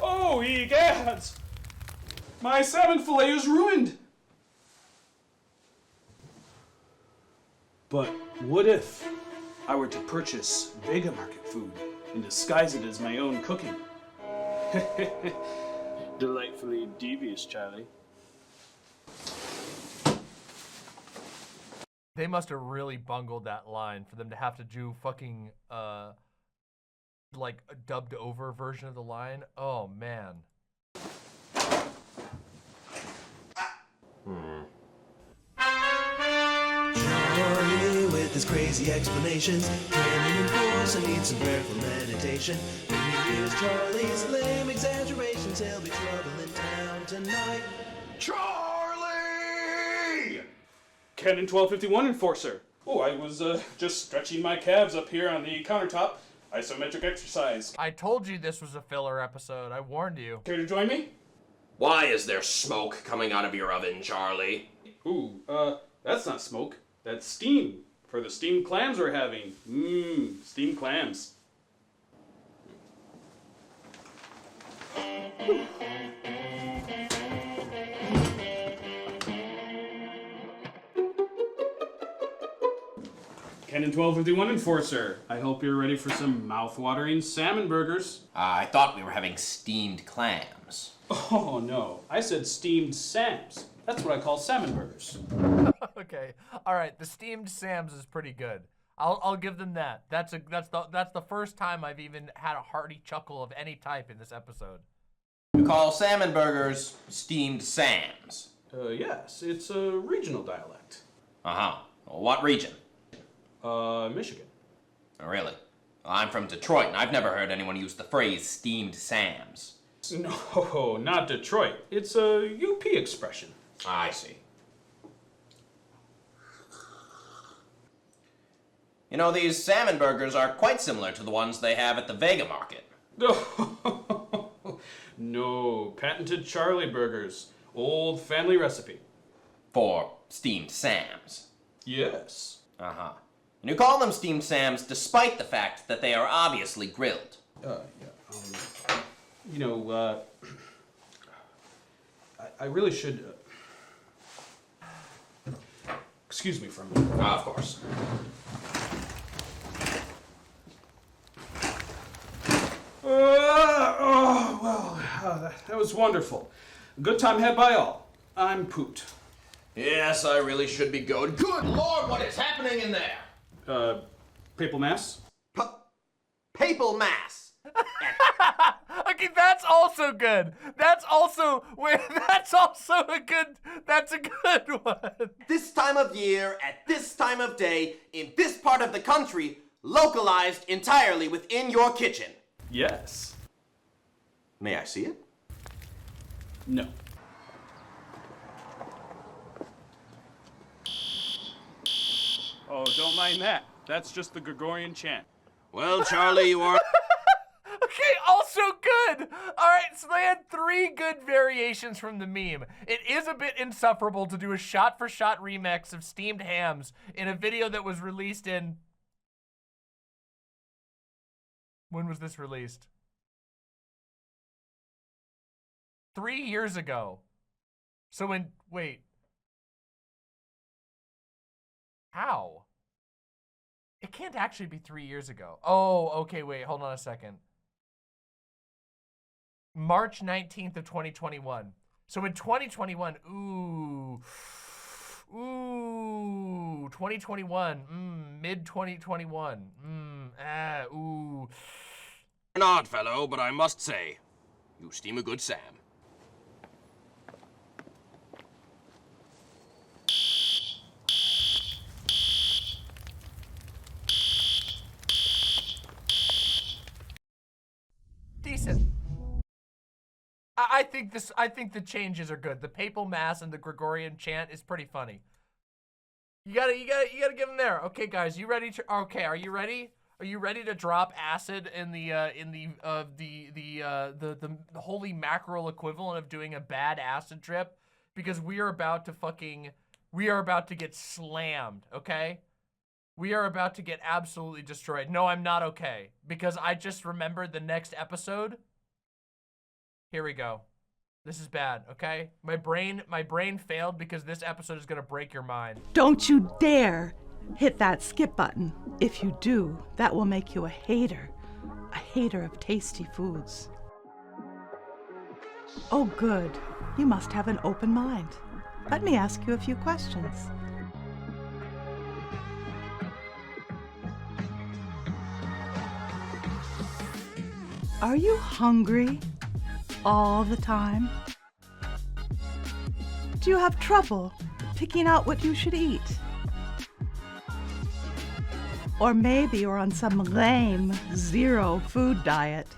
Oh, egads! My salmon fillet is ruined! But what if I were to purchase Vega Market food and disguise it as my own cooking? Delightfully devious, Charlie. They must have really bungled that line for them to have to do fucking, like, a dubbed over version of the line. Oh, man. Charlie with his crazy explanations. Canon Enforcer needs some prayerful meditation. When he hears Charlie's lame exaggerations, he'll be trouble in town tonight. Charlie! Canon 1251 Enforcer. Oh, I was just stretching my calves up here on the countertop. Isometric exercise. I told you this was a filler episode. I warned you. Care to join me? Why is there smoke coming out of your oven, Charlie? Ooh, that's not smoke. That's steam. For the steamed clams we're having. Mmm, steamed clams. Canon 1251 Enforcer. I hope you're ready for some mouth-watering salmon burgers. I thought we were having steamed clams. Oh, no. I said steamed Sams. That's what I call salmon burgers. Okay. All right. The steamed Sam's is pretty good. I'll give them that. That's the first time I've even had a hearty chuckle of any type in this episode. You call salmon burgers steamed Sams? Yes. It's a regional dialect. Uh-huh. Well, what region? Michigan. Oh, really? Well, I'm from Detroit, and I've never heard anyone use the phrase steamed Sams. No, not Detroit. It's a UP expression. I see. You know, these salmon burgers are quite similar to the ones they have at the Vega Market. No, patented Charlie burgers. Old family recipe. For steamed Sams? Yes. Uh-huh. And you call them steamed Sams despite the fact that they are obviously grilled. You know, I really should... Excuse me for a minute. Of course. That was wonderful. Good time had by all. I'm pooped. Yes, I really should be going. Good Lord, what is happening in there? Papal Mass? Papal Mass! Okay, that's also good. That's also a good one. This time of year, at this time of day, in this part of the country, localized entirely within your kitchen. Yes. May I see it? No. Oh, don't mind that. That's just the Gregorian chant. Well, Charlie, you are... Okay, also good. All right, so they had 3 good variations from the meme. It is a bit insufferable to do a shot-for-shot remix of steamed hams in a video that was released in... When was this released? 3 years ago. So wait. How? It can't actually be 3 years ago. Oh, okay, wait, hold on a second. March 19th of 2021. So in 2021, ooh, 2021, mid-2021, ooh. An odd fellow, but I must say, you steam a good Sam. Decent. I think the changes are good. The Papal Mass and the Gregorian chant is pretty funny. You gotta give them there. Okay, guys, you ready to? Okay, are you ready? Are you ready to drop acid in the holy mackerel equivalent of doing a bad acid trip? Because we are about to get slammed. Okay, we are about to get absolutely destroyed. No, I'm not okay because I just remembered the next episode. Here we go. This is bad, okay? My brain failed because this episode is gonna break your mind. Don't you dare hit that skip button. If you do, that will make you a hater of tasty foods. Oh, good. You must have an open mind. Let me ask you a few questions. Are you hungry all the time? Do you have trouble picking out what you should eat? Or maybe you're on some lame zero food diet.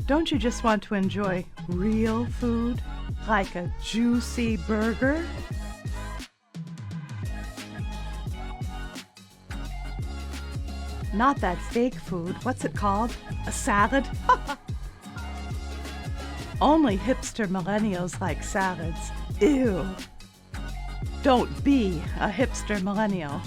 Don't you just want to enjoy real food, like a juicy burger? Not that fake food. What's it called? A salad? Only hipster millennials like salads. Ew. Don't be a hipster millennial.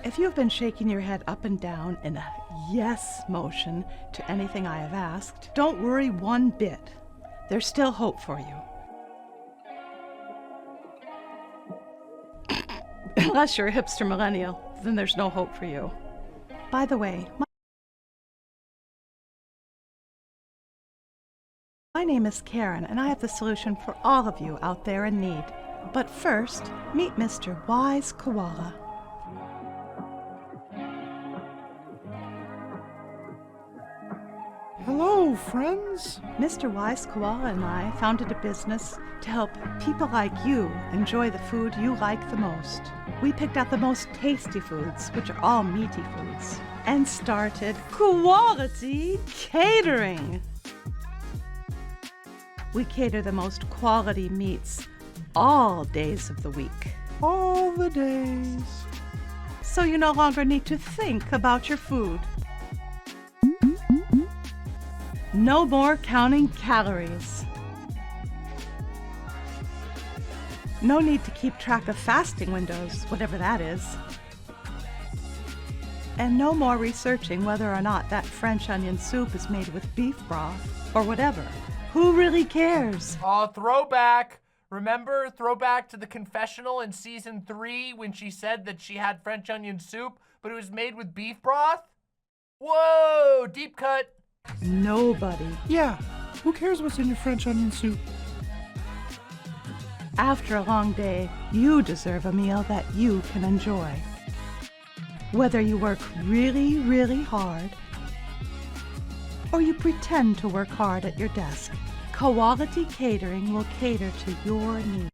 If you've been shaking your head up and down in a yes motion to anything I have asked, don't worry one bit. There's still hope for you. Unless you're a hipster millennial, then there's no hope for you. By the way, my name is Karen, and I have the solution for all of you out there in need. But first, meet Mr. Wise Koala. Hello, friends. Mr. Wise Koala and I founded a business to help people like you enjoy the food you like the most. We picked out the most tasty foods, which are all meaty foods, and started Quality Catering. We cater the most quality meats all days of the week. All the days. So you no longer need to think about your food. No more counting calories. No need to keep track of fasting windows, whatever that is. And no more researching whether or not that French onion soup is made with beef broth or whatever. Who really cares? Oh, throwback. Remember, throwback to the confessional in season 3 when she said that she had French onion soup, but it was made with beef broth? Whoa, deep cut. Nobody. Yeah, who cares what's in your French onion soup? After a long day, you deserve a meal that you can enjoy. Whether you work really, really hard, or you pretend to work hard at your desk, Quality Catering will cater to your needs.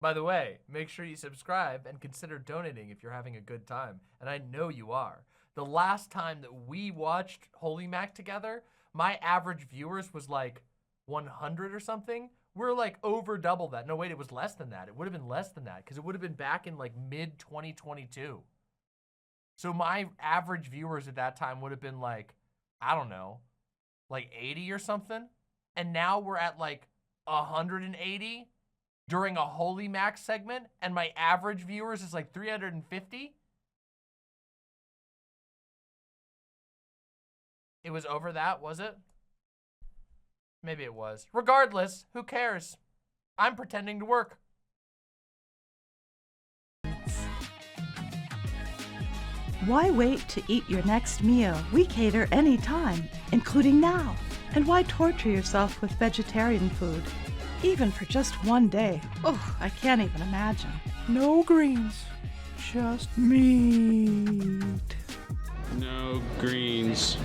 By the way, make sure you subscribe and consider donating if you're having a good time, and I know you are. The last time that we watched Holy Mac together, my average viewers was like 100 or something. We're like over double that. No, wait, it was less than that. It would have been less than that because it would have been back in like mid-2022. So my average viewers at that time would have been like, I don't know, like 80 or something. And now we're at like 180 during a Holy Mac segment, and my average viewers is like 350. It was over that, was it? Maybe it was. Regardless, who cares? I'm pretending to work. Why wait to eat your next meal? We cater any time, including now. And why torture yourself with vegetarian food? Even for just one day. Oh, I can't even imagine. No greens, just meat. No greens.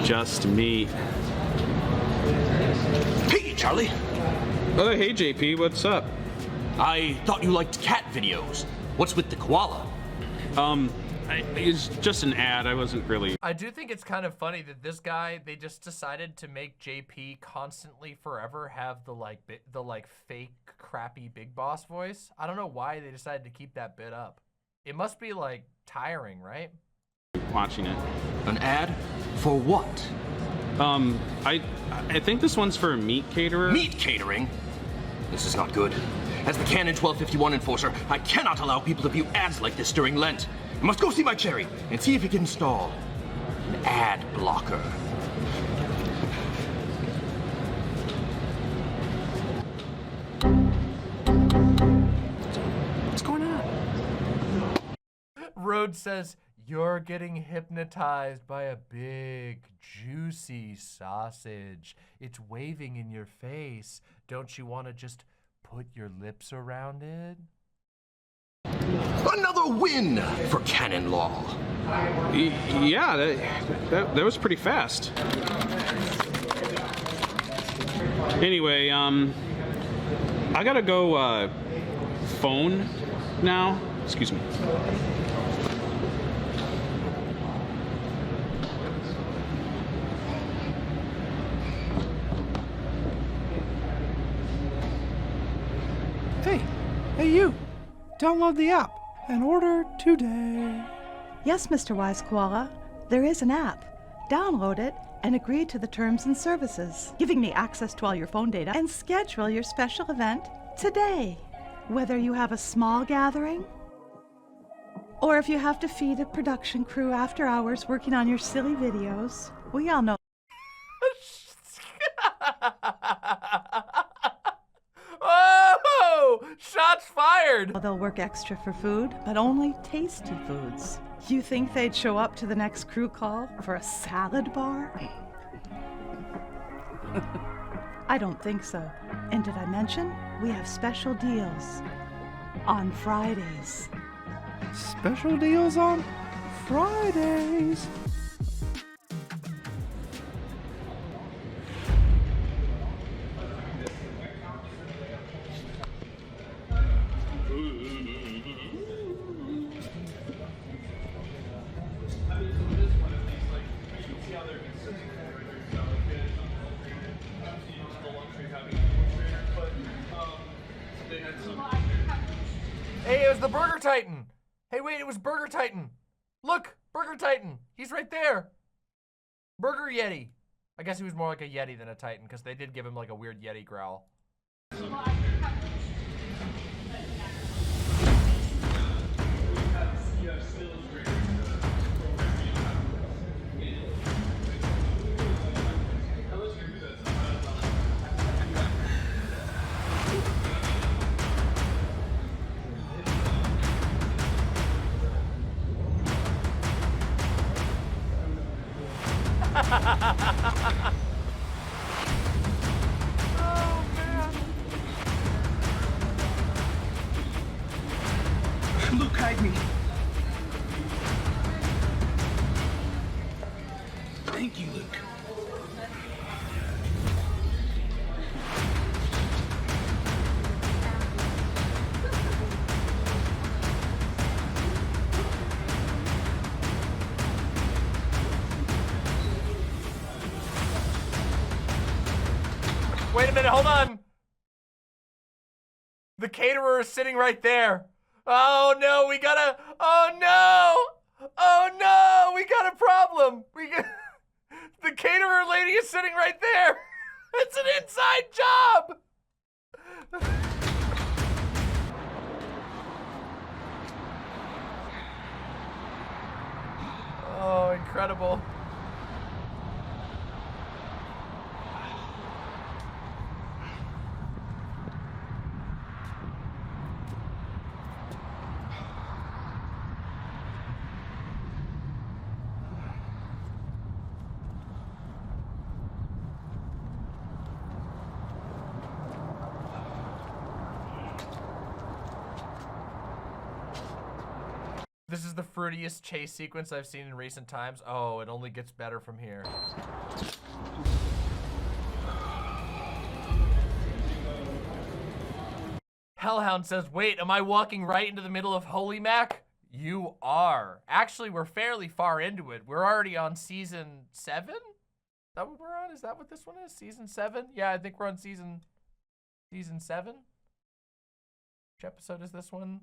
Just meat. Hey, Charlie. Oh, hey, JP, what's up? I thought you liked cat videos. What's with the koala? It's just an ad. I wasn't really... I do think it's kind of funny that this guy, they just decided to make JP constantly forever have the like fake crappy Big Boss voice. I don't know why they decided to keep that bit up. It must be like tiring, right? Watching it. An ad? For what? I think this one's for a meat caterer. Meat catering? This is not good. As the Canon 1251 enforcer, I cannot allow people to view ads like this during Lent. I must go see my cherry and see if he can install an ad blocker. What's going on? Rhodes says, you're getting hypnotized by a big, juicy sausage. It's waving in your face. Don't you want to just put your lips around it? Another win for Canon Law. Yeah, that was pretty fast. Anyway, I gotta go phone now. Excuse me. Hey you! Download the app. and order today. Yes, Mr. Wise Koala, there is an app. Download it and agree to the terms and services, giving me access to all your phone data and schedule your special event today. Whether you have a small gathering or if you have to feed a production crew after hours working on your silly videos, we all know. Oh! Shots fired! They'll work extra for food, but only tasty foods. You think they'd show up to the next crew call for a salad bar? I don't think so. And did I mention we have special deals on Fridays? Special deals on Fridays. Hey, it was the Burger Titan. Hey, wait, it was Burger Titan. Look, Burger Titan. He's right there. Burger Yeti. I guess he was more like a Yeti than a Titan because they did give him like a weird Yeti growl. Oh, man. Luke, hide me. Thank you, Luke. Wait a minute, hold on. The caterer is sitting right there. Oh no, we gotta, oh no! Oh no, we got a problem. The caterer lady is sitting right there. It's an inside job. Oh, incredible. This is the fruitiest chase sequence I've seen in recent times. Oh, it only gets better from here. Hellhound says, wait, am I walking right into the middle of Holy Mac? You are. Actually, we're fairly far into it. We're already on season 7? Is that what we're on? Is that what this one is? Season 7? Yeah, I think we're on season 7. Which episode is this one?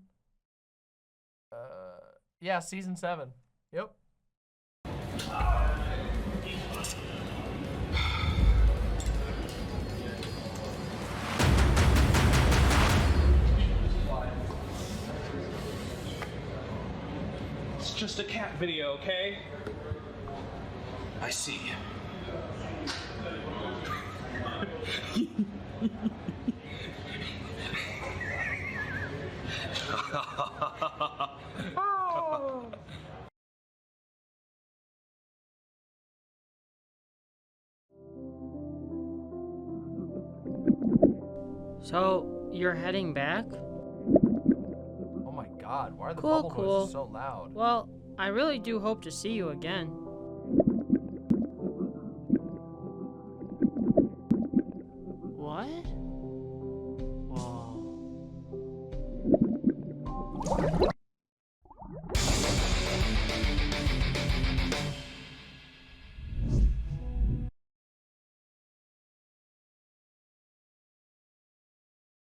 Yeah, season 7. Yep. It's just a cat video, okay? I see. So, you're heading back? Oh my god, why are the bubble noises so loud? Well, I really do hope to see you again. What? Whoa.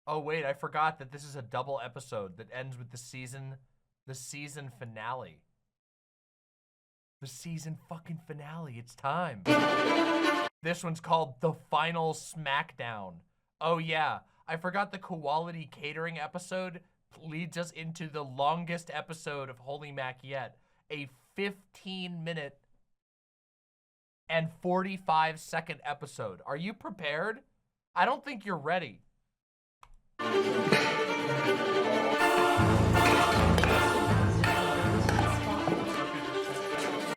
Oh wait, I forgot that this is a double episode that ends with the season The season finale. The season fucking finale. It's time. This one's called The Final Smackdown. Oh yeah, I forgot the quality catering episode leads us into the longest episode of Holy Mac yet. A 15-minute and 45-second episode. Are you prepared? I don't think you're ready.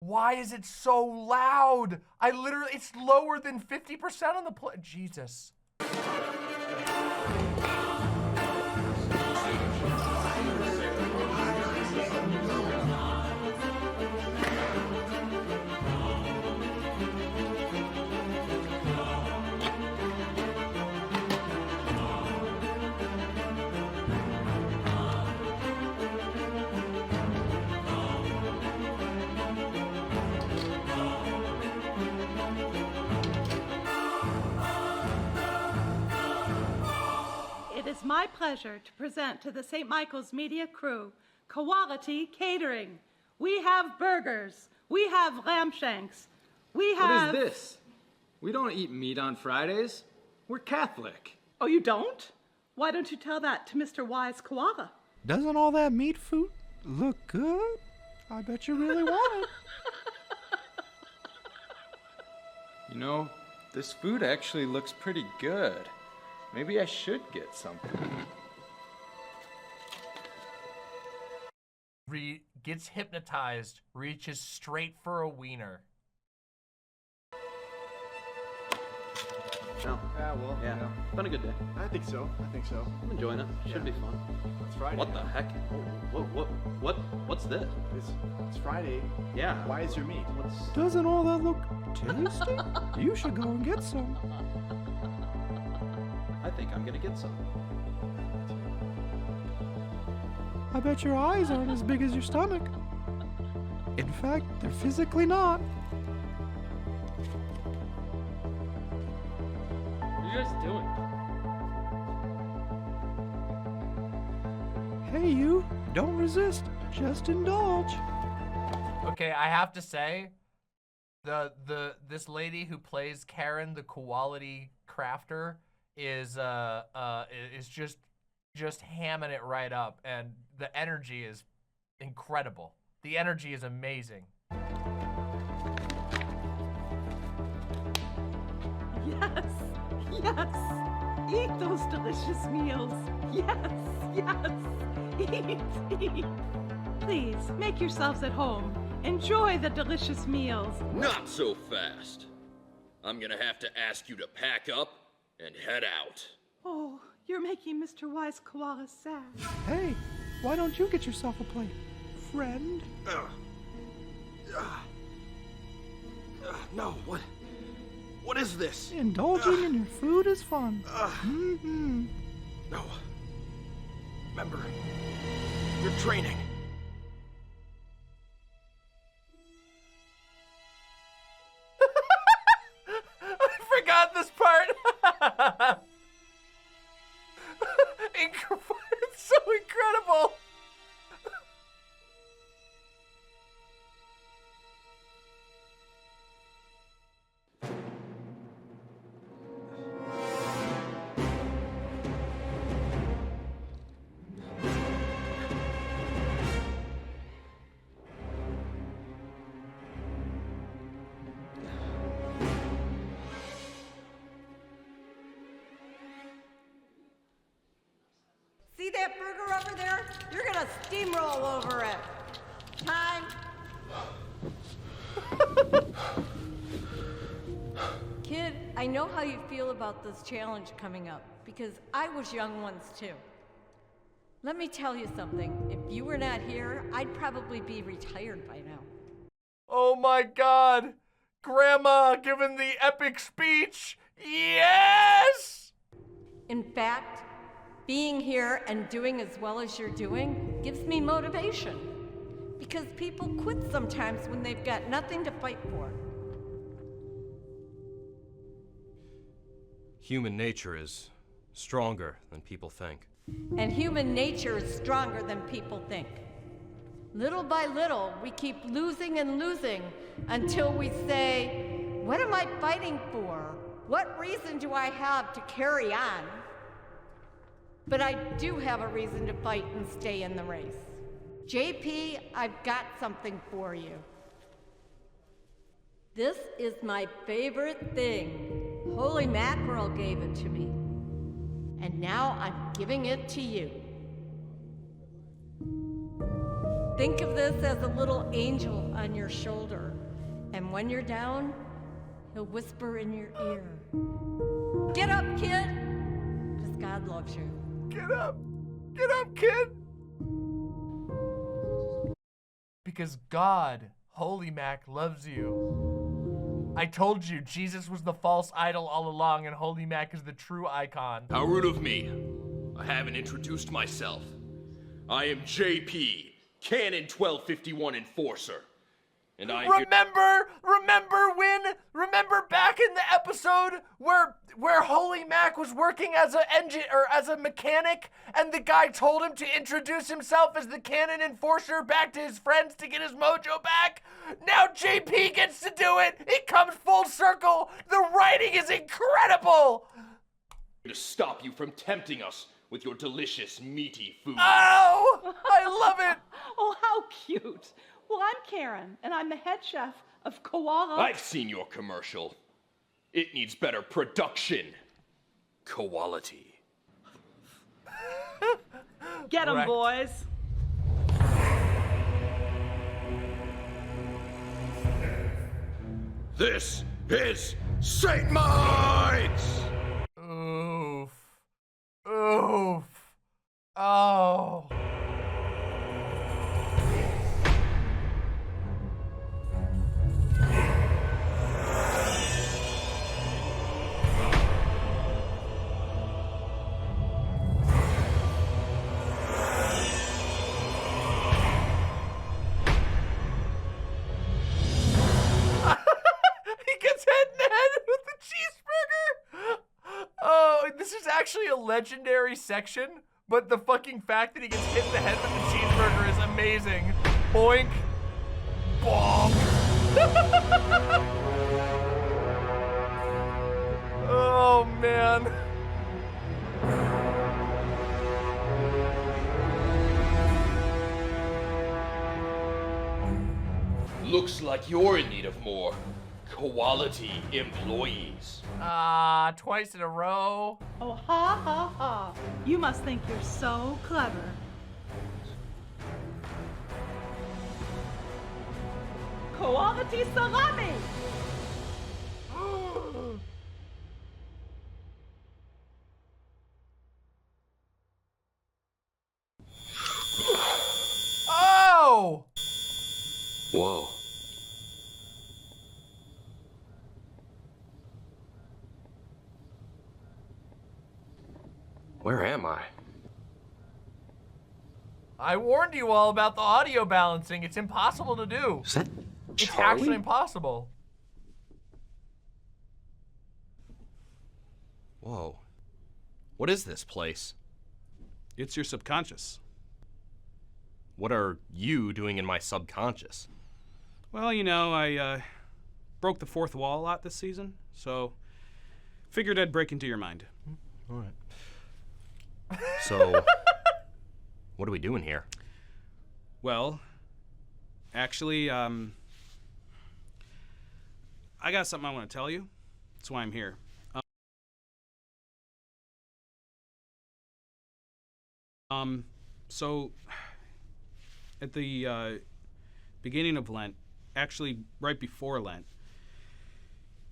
Why is it so loud? It's lower than 50% on the Jesus. It is my pleasure to present to the St. Michael's Media crew, Quality Catering. We have burgers. We have lamb shanks. We have... What is this? We don't eat meat on Fridays. We're Catholic. Oh, you don't? Why don't you tell that to Mr. Wise Koala? Doesn't all that meat food look good? I bet you really want it. You know, this food actually looks pretty good. Maybe I should get something. Gets hypnotized, reaches straight for a wiener. Oh. Yeah, well, Yeah. Been a good day. I think so. I'm enjoying it. Should be fun. It's Friday. What the heck? What's this? It's Friday. Yeah. Why is your meat? Doesn't all that look tasty? You should go and get some. I think I'm gonna get some. I bet your eyes aren't as big as your stomach. In fact, they're physically not. What are you guys doing? Hey, you, don't resist. Just indulge. Okay, I have to say, this lady who plays Karen, the quality crafter, is just hamming it right up, and the energy is incredible. The energy is amazing. Yes, yes. Eat those delicious meals. Yes, yes. Eat. Please, make yourselves at home. Enjoy the delicious meals. Not so fast. I'm gonna have to ask you to pack up and head out. Oh, you're making Mr. Wise Koala sad. Hey, why don't you get yourself a plate, friend? No, what is this? Indulging in your food is fun. No. Remember, you're training. I forgot this part. It's so incredible. See that burger over there? You're gonna steamroll over it. Time. Kid, I know how you feel about this challenge coming up, because I was young once too. Let me tell you something. If you were not here, I'd probably be retired by now. Oh my God. Grandma giving the epic speech. Yes! In fact, being here and doing as well as you're doing gives me motivation. Because people quit sometimes when they've got nothing to fight for. Human nature is stronger than people think. And human nature is stronger than people think. Little by little, we keep losing and losing until we say, what am I fighting for? What reason do I have to carry on? But I do have a reason to fight and stay in the race. JP, I've got something for you. This is my favorite thing. Holy Mackerel gave it to me. And now I'm giving it to you. Think of this as a little angel on your shoulder. And when you're down, he'll whisper in your ear. Get up, kid! Because God loves you. Get up! Get up, kid! Because God, Holy Mac, loves you. I told you, Jesus was the false idol all along, and Holy Mac is the true icon. How rude of me. I haven't introduced myself. I am JP, Canon 1251 Enforcer. And I remember back in the episode where Holy Mac was working as a as a mechanic, and the guy told him to introduce himself as the Canon Enforcer back to his friends to get his mojo back? Now JP gets to do it. It comes full circle. The writing is incredible. To stop you from tempting us with your delicious meaty food. Oh, I love it. Oh, how cute. Well, I'm Karen, and I'm the head chef of Koala. I've seen your commercial. It needs better production. Quality. Get 'em, boys. This is Saint Minds! Oof. Oof. Oh. Actually a legendary section, but the fucking fact that he gets hit in the head with the cheeseburger is amazing. Boink. Bonk. Oh, man. Looks like you're in need of more quality employees. Twice in a row. Oh, ha, ha, ha. You must think you're so clever. Quality salami! Oh! Whoa. Where am I? I warned you all about the audio balancing. It's impossible to do. Is that It's Charlie? actually impossible. Whoa. What is this place? It's your subconscious. What are you doing in my subconscious? Well, you know, I broke the fourth wall a lot this season, so figured I'd break into your mind. All right. So, what are we doing here? Well, actually, I got something I want to tell you. That's why I'm here. So, at the beginning of Lent, actually right before Lent,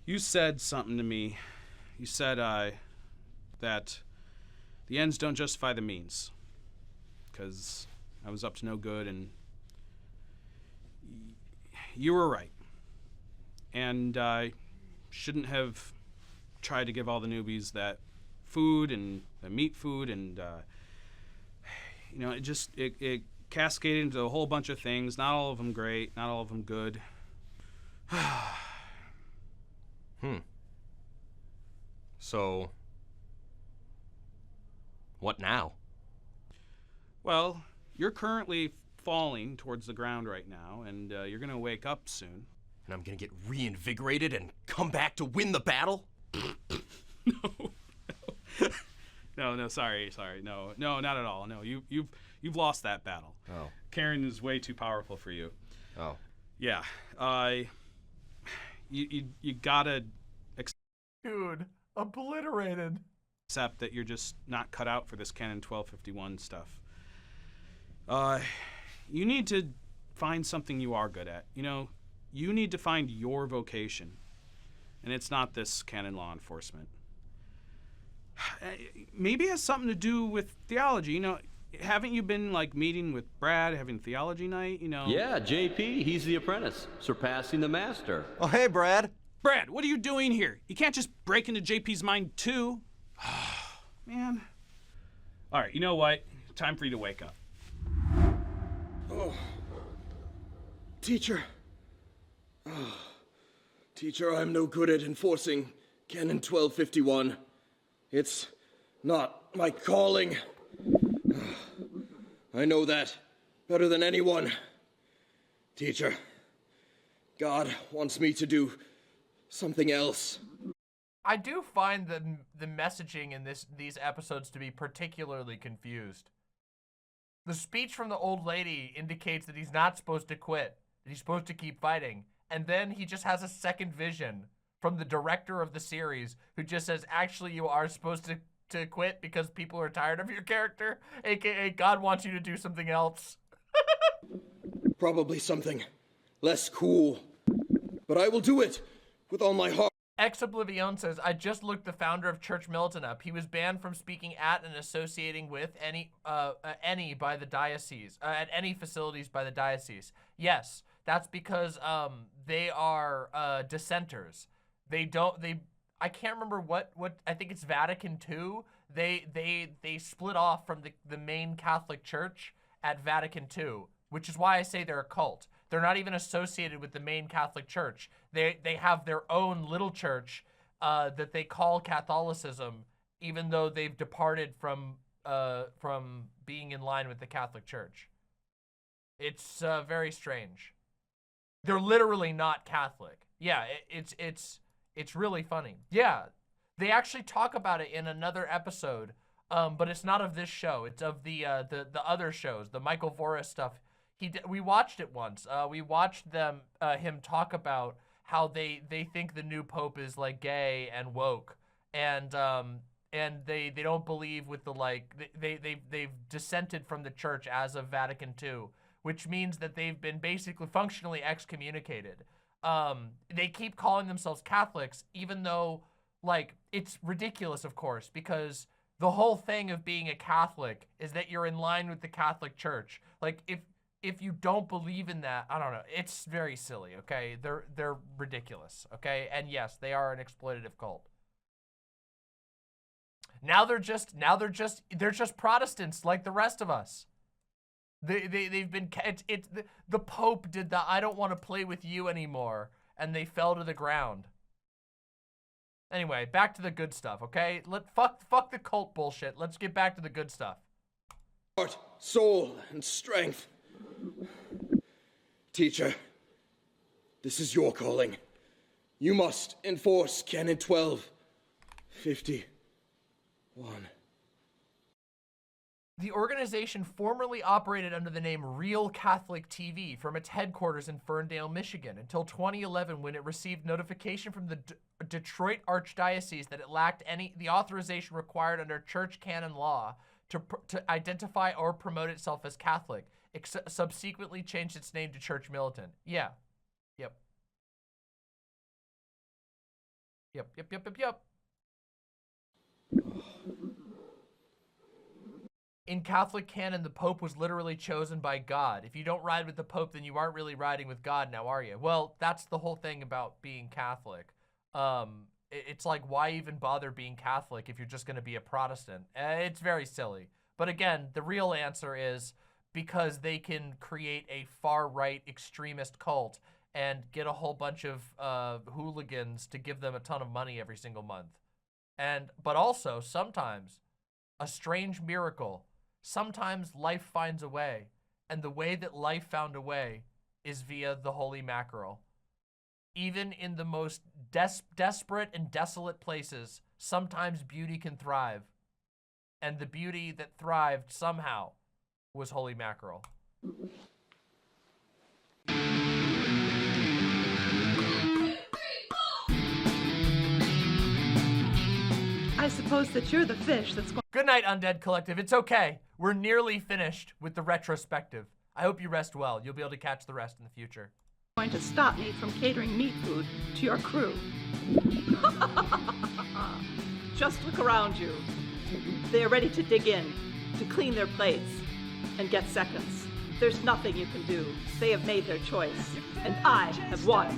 you said something to me. You said that the ends don't justify the means, because I was up to no good, and you were right. And I shouldn't have tried to give all the newbies that food and the meat food, and you know, it cascaded into a whole bunch of things. Not all of them great, not all of them good. So, what now? Well, you're currently falling towards the ground right now, and you're gonna wake up soon. And I'm gonna get reinvigorated and come back to win the battle? No, sorry, no, not at all. No, you've lost that battle. Oh. Karen is way too powerful for you. Oh. Yeah, you gotta Dude, obliterated. accept that you're just not cut out for this Canon 1251 stuff. You need to find something you are good at. You know, you need to find your vocation, and it's not this Canon law enforcement. Maybe it has something to do with theology. You know, haven't you been like meeting with Brad, having theology night? You know. Yeah, JP, he's the apprentice, surpassing the master. Oh, hey, Brad. Brad, what are you doing here? You can't just break into JP's mind too. Man. All right, you know what? Time for you to wake up. Oh. Teacher. Oh. Teacher, I'm no good at enforcing Canon 1251. It's not my calling. I know that better than anyone. Teacher, God wants me to do something else. I do find the messaging in these episodes to be particularly confused. The speech from the old lady indicates that he's not supposed to quit, that he's supposed to keep fighting, and then he just has a second vision from the director of the series who just says, actually, you are supposed to quit because people are tired of your character, aka God wants you to do something else. Probably something less cool, but I will do it with all my heart. Ex Oblivion says, I just looked the founder of Church Militant up. He was banned from speaking at and associating with any by the diocese, at any facilities by the diocese. Yes, that's because they are dissenters. I can't remember what I think it's Vatican II. They split off from the main Catholic Church at Vatican II, which is why I say they're a cult. They're not even associated with the main Catholic Church. They have their own little church that they call Catholicism, even though they've departed from being in line with the Catholic Church. It's very strange. They're literally not Catholic. Yeah, it's really funny. Yeah, they actually talk about it in another episode, but it's not of this show. It's of the other shows, the Michael Voris stuff. We watched it once. We watched him talk about how they think the new pope is like gay and woke, and they don't believe with the they've dissented from the church as of Vatican II, which means that they've been basically functionally excommunicated. They keep calling themselves Catholics, even though it's ridiculous, of course, because the whole thing of being a Catholic is that you're in line with the Catholic Church. Like if you don't believe in that, I don't know. It's very silly, okay? They're ridiculous, okay? And yes, they are an exploitative cult. Now they're just Protestants like the rest of us. They've been the Pope did the I don't want to play with you anymore, and they fell to the ground. Anyway, back to the good stuff, okay? Fuck the cult bullshit. Let's get back to the good stuff. Heart, soul, and strength. Teacher, this is your calling. You must enforce Canon 1251. The organization formerly operated under the name Real Catholic TV from its headquarters in Ferndale, Michigan, until 2011, when it received notification from the Detroit Archdiocese that it lacked the authorization required under church canon law to identify or promote itself as Catholic. It subsequently changed its name to Church Militant. Yeah. Yep. In Catholic canon, the Pope was literally chosen by God. If you don't ride with the Pope, then you aren't really riding with God now, are you? Well, that's the whole thing about being Catholic. It's like, why even bother being Catholic if you're just going to be a Protestant? It's very silly. But again, the real answer is because they can create a far-right extremist cult and get a whole bunch of hooligans to give them a ton of money every single month. But also, sometimes, a strange miracle, sometimes life finds a way, And the way that life found a way is via the holy mackerel. Even in the most desperate and desolate places, sometimes beauty can thrive. And the beauty that thrived somehow was holy mackerel. I suppose that you're the fish that's going. Good night, Undead Collective. It's okay. We're nearly finished with the retrospective. I hope you rest well. You'll be able to catch the rest in the future. Going to stop me from catering meat food to your crew. Just look around you. They are ready to dig in, to clean their plates, and get seconds. There's nothing you can do. They have made their choice, and I have won.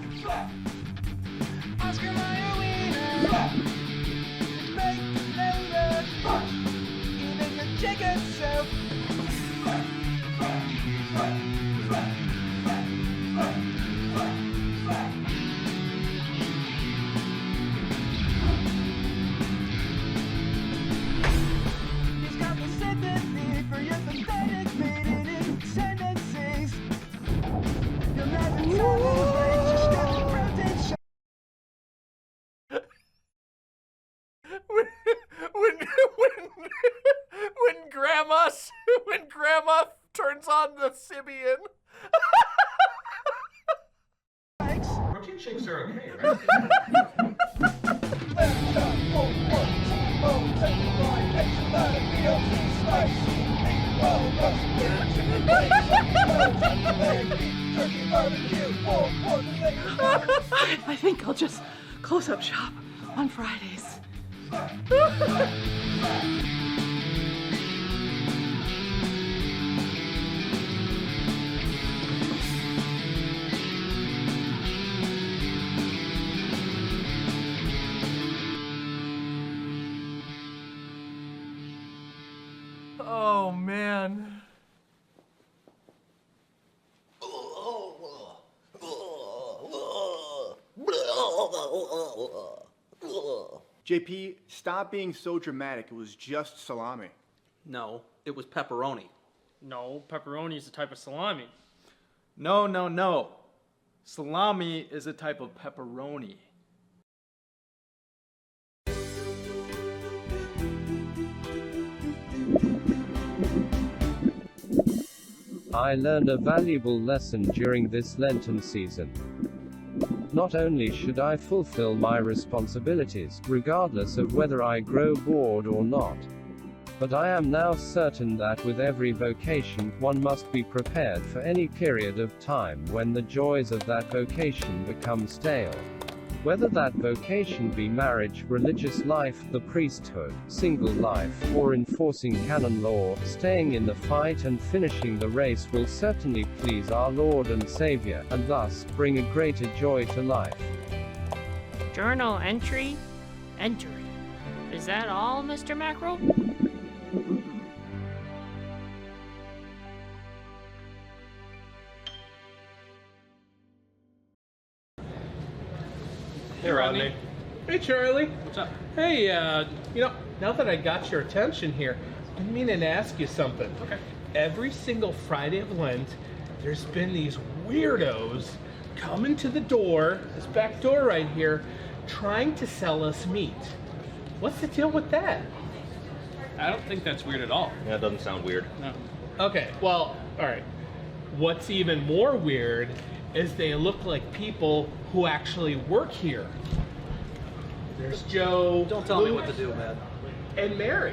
When Grandma turns on the Sibian. Protein shakes are okay, right? I think I'll just close up shop on Fridays. Oh, man. JP, stop being so dramatic. It was just salami. No, it was pepperoni. No, pepperoni is a type of salami. No, no, no. Salami is a type of pepperoni. I learned a valuable lesson during this Lenten season. Not only should I fulfill my responsibilities, regardless of whether I grow bored or not, but I am now certain that with every vocation, one must be prepared for any period of time when the joys of that vocation become stale. Whether that vocation be marriage, religious life, the priesthood, single life, or enforcing canon law, staying in the fight and finishing the race will certainly please our Lord and Savior, and thus bring a greater joy to life. Journal entry entered. Is that all, Mr. Mackerel? Hey, Rodney. Hey, Charlie. What's up? Hey, now that I got your attention here, I've been meaning to ask you something. Okay. Every single Friday of Lent, there's been these weirdos coming to the door, this back door right here, trying to sell us meat. What's the deal with that? I don't think that's weird at all. Yeah, it doesn't sound weird. No. Okay, well, all right. What's even more weird is they look like people who actually work here. There's Joe. Don't tell me what to do, man. And Mary.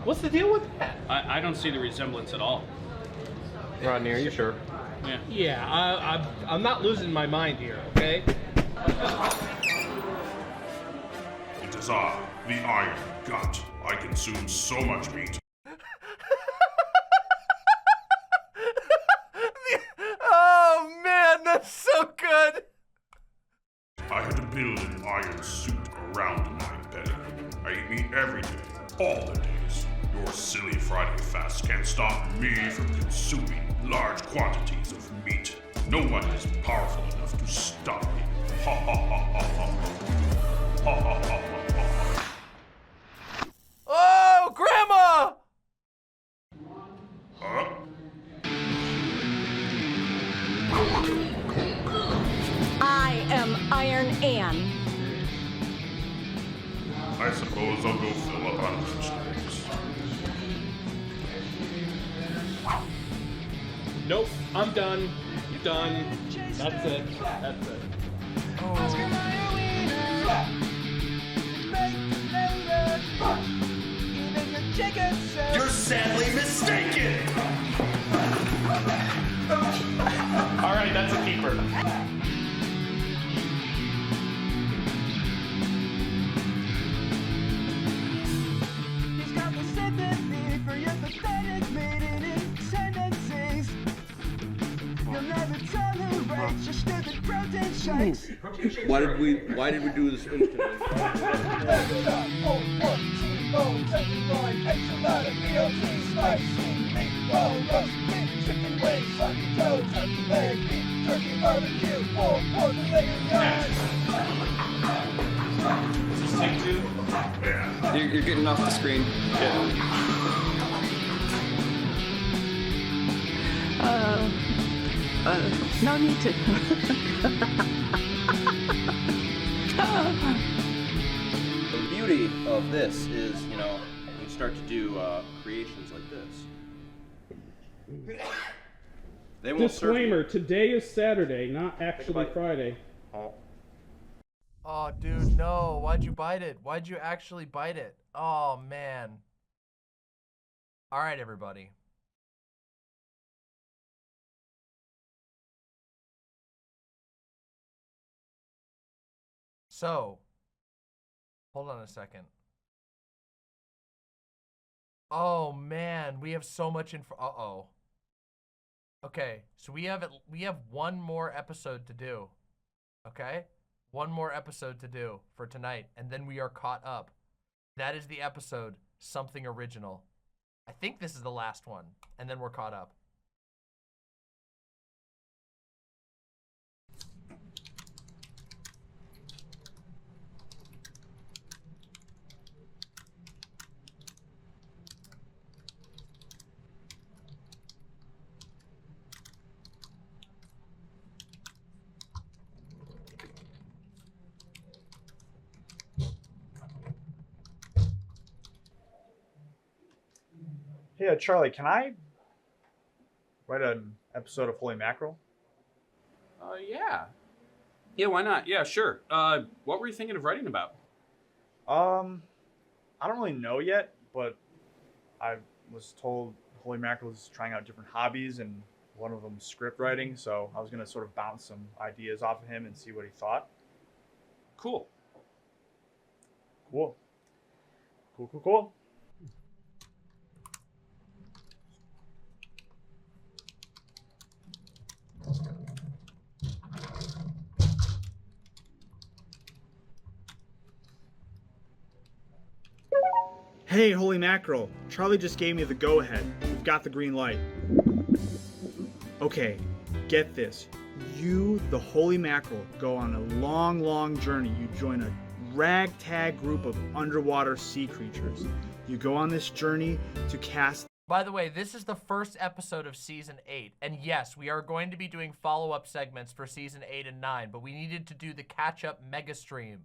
What's the deal with that? I don't see the resemblance at all. Rodney, are you sure? Yeah. Yeah, I'm not losing my mind here, okay? It is I, the Iron Gut. I consume so much meat. Oh, man, that's so good. I had to build an iron suit around my belly. I eat meat every day, all the days. Your silly Friday fast can't stop me from consuming large quantities of meat. No one is powerful enough to stop me. Ha ha ha ha ha. Ha ha ha ha ha. Oh, Grandma! Huh? Nope, I'm done. Done. That's it. That's it. You're sadly mistaken! Alright, that's a keeper. He's got the sympathy for your pathetic maiden tendencies. You'll never tolerate your stupid protein shakes. Why did we do this instantly? You're getting off the screen. No need to. The beauty of this is, you know, you start to do creations like this. They won't serve you. Disclaimer, today is Saturday, not actually Friday. Oh, dude, no. Why'd you bite it? Why'd you actually bite it? Oh, man. All right, everybody. So, hold on a second. Oh, man. We have so much info. Uh-oh. Okay, so we have one more episode to do. Okay? One more episode to do for tonight, and then we are caught up. That is the episode, Something Original. I think this is the last one, and then we're caught up. Hey, Charlie, can I write an episode of Holy Mackerel? Yeah. Yeah, why not? Yeah, sure. What were you thinking of writing about? I don't really know yet, but I was told Holy Mackerel is trying out different hobbies, and one of them script writing, so I was going to sort of bounce some ideas off of him and see what he thought. Cool. Cool. Cool, cool, cool. Hey, Holy Mackerel. Charlie just gave me the go-ahead. We've got the green light. Okay, get this. You, the Holy Mackerel, go on a long, long journey. You join a ragtag group of underwater sea creatures. You go on this journey to cast... By the way, this is the first episode of Season 8. And yes, we are going to be doing follow-up segments for Season 8 and 9, but we needed to do the catch-up mega stream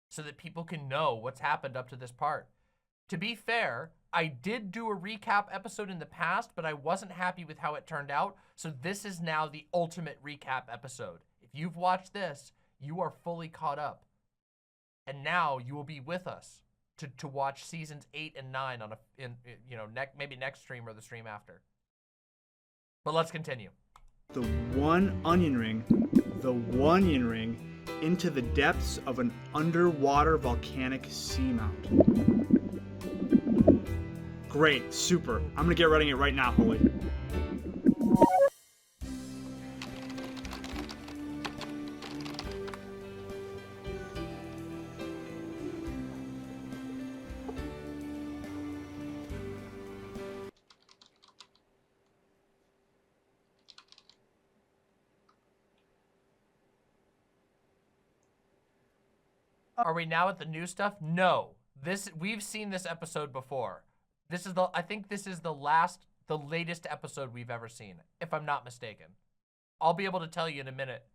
so that people can know what's happened up to this part. To be fair, I did do a recap episode in the past, but I wasn't happy with how it turned out, so this is now the ultimate recap episode. If you've watched this, you are fully caught up. And now you will be with us to watch seasons 8 and 9 on maybe next stream or the stream after. But let's continue. The one onion ring into the depths of an underwater volcanic seamount. Great, super. I'm gonna get writing it right now, Holy. Are we now at the new stuff? No. We've seen this episode before. I think this is the latest episode we've ever seen, if I'm not mistaken. I'll be able to tell you in a minute.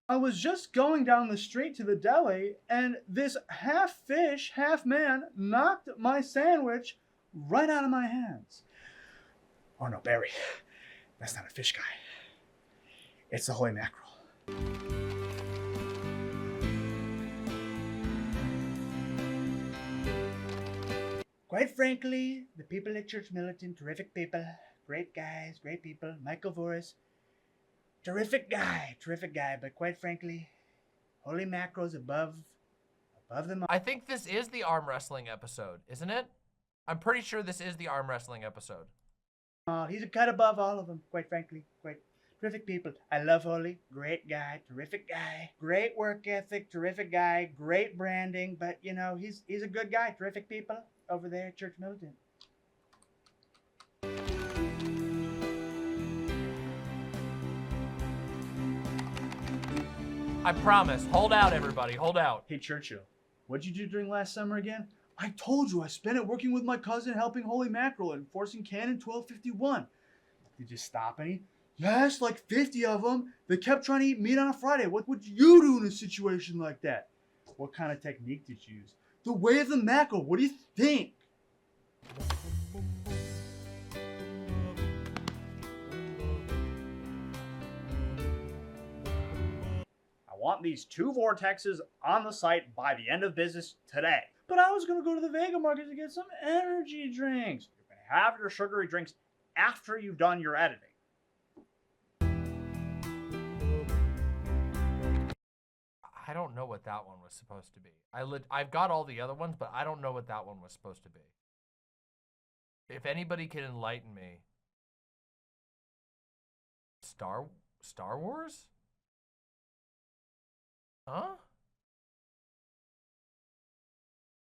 I was just going down the street to the deli, and this half fish, half man knocked my sandwich right out of my hands. Oh no, Barry, that's not a fish guy. It's the holy mackerel. Quite frankly, the people at Church Militant, terrific people, great guys, great people. Michael Voris, terrific guy, but quite frankly, holy mackerel's above them all. I think this is the arm wrestling episode, isn't it? I'm pretty sure this is the arm wrestling episode. He's a cut above all of them, quite frankly. Quite terrific people. I love Holy. Great guy, terrific guy. Great work ethic, terrific guy. Great branding, but you know, he's a good guy. Terrific people over there at Church Militant. I promise. Hold out, everybody. Hold out. Hey, Churchill, what'd you do during last summer again? I told you I spent it working with my cousin helping Holy Mackerel and enforcing Canon 1251. Did you stop any? Yes, like 50 of them. They kept trying to eat meat on a Friday. What would you do in a situation like that? What kind of technique did you use? The way of the mackerel. What do you think? I want these 2 vortexes on the site by the end of business today. But I was going to go to the Vega Market to get some energy drinks. You're going to have your sugary drinks after you've done your editing. I don't know what that one was supposed to be. I've got all the other ones, but I don't know what that one was supposed to be. If anybody can enlighten me. Star Wars? Huh?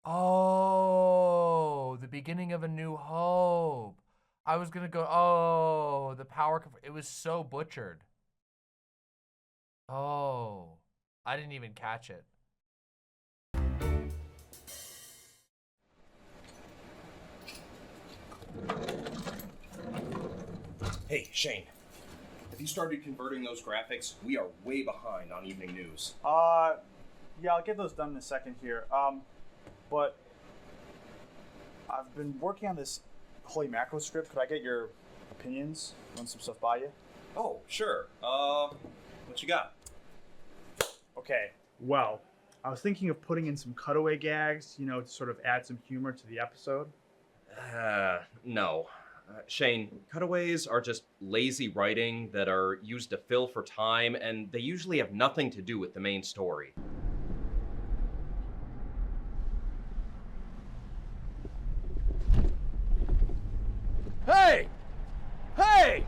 Oh, the beginning of A New Hope. I was gonna go, oh, the power, it was so butchered. Oh, I didn't even catch it. Hey, Shane. Have you started converting those graphics? We are way behind on evening news. Yeah, I'll get those done in a second here. But I've been working on this Holy Mackerel script. Could I get your opinions? Run some stuff by you? Oh, sure. What you got? Okay, well, I was thinking of putting in some cutaway gags, you know, to sort of add some humor to the episode. No. Shane, cutaways are just lazy writing that are used to fill for time, and they usually have nothing to do with the main story. Hey! Hey!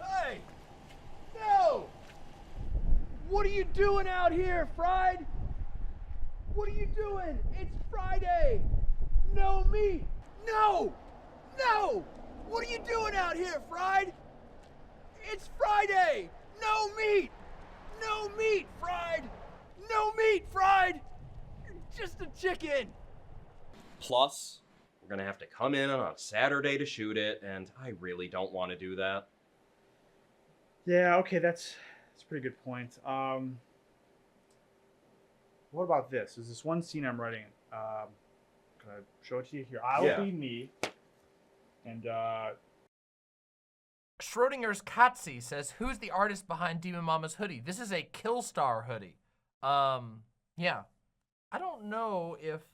Hey! No! What are you doing out here, Fried? What are you doing? It's Friday! No meat! No! No! What are you doing out here, Fried? It's Friday! No meat! No meat, Fried! No meat, Fried! You're just a chicken! Plus, we're gonna have to come in on a Saturday to shoot it, and I really don't want to do that. Yeah, okay, that's a pretty good point. What about this? There's this one scene I'm writing. Can I show it to you here? I'll be me. And Schrodinger's Katzi says, who's the artist behind Demon Mama's hoodie? This is a Killstar hoodie. Yeah. I don't know if it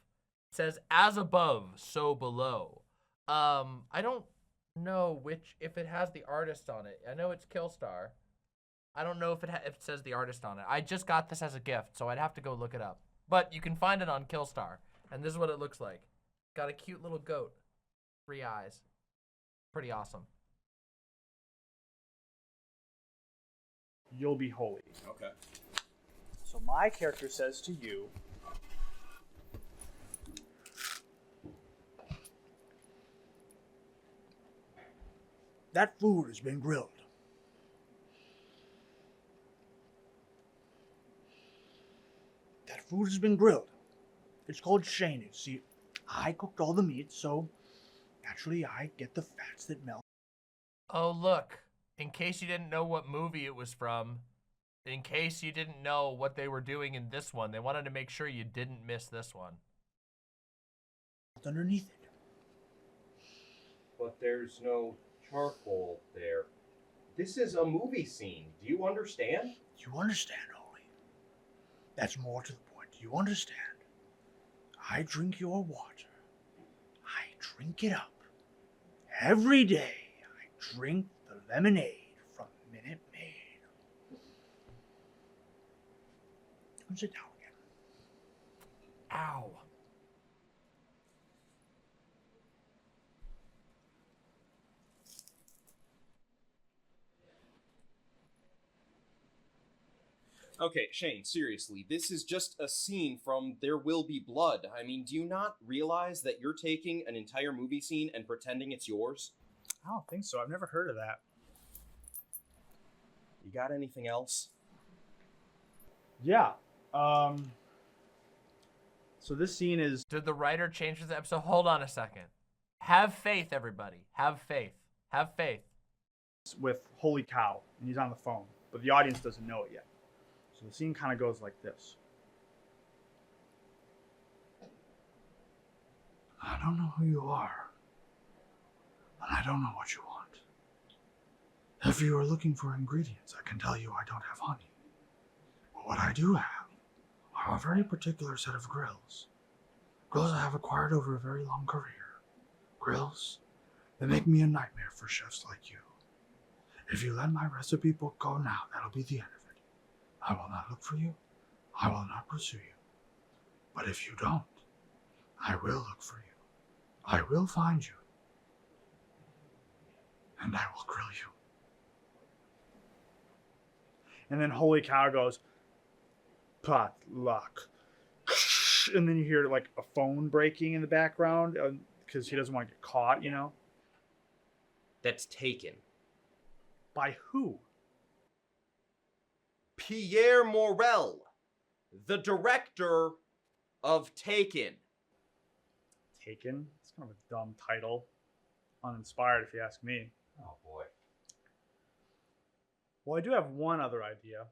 says as above, so below. I don't know if it has the artist on it. I know it's Killstar. I don't know if if it says the artist on it. I just got this as a gift, so I'd have to go look it up. But you can find it on Killstar, and this is what it looks like. Got a cute little goat. 3 eyes. Pretty awesome. you'll be holy. Okay. So my character says to you, that food has been grilled. That food has been grilled. It's called shaining. See, I cooked all the meat, so naturally I get the fats that melt. Oh, look. In case you didn't know what movie it was from, In case you didn't know what they were doing in this one, they wanted to make sure you didn't miss this one. Underneath it. But there's no charcoal there. This is a movie scene. Do you understand? You understand, Holy. That's more to the point. Do you understand? I drink your water. I drink it up. Every day, I drink the lemonade from Minute Maid. Come sit down again. Ow. Okay, Shane, seriously, this is just a scene from There Will Be Blood. I mean, do you not realize that you're taking an entire movie scene and pretending it's yours? I don't think so. I've never heard of that. You got anything else? Yeah. So this scene is... Did the writer change this episode? Hold on a second. Have faith, everybody. Have faith. Have faith. With Holy Cow, and he's on the phone, but the audience doesn't know it yet. So the scene kind of goes like this. I don't know who you are, and I don't know what you want. If you are looking for ingredients, I can tell you I don't have honey. But what I do have are a very particular set of grills. Grills I have acquired over a very long career. Grills that make me a nightmare for chefs like you. If you let my recipe book go now, that'll be the end of it. I will not look for you. I will not pursue you. But if you don't, I will look for you. I will find you. And I will grill you. And then Holy Cow goes, pot luck. And then you hear like a phone breaking in the background because he doesn't want to get caught, you know? That's Taken. By who? Pierre Morel, the director of Taken. Taken? It's kind of a dumb title. Uninspired, if you ask me. Oh, boy. Well, I do have one other idea.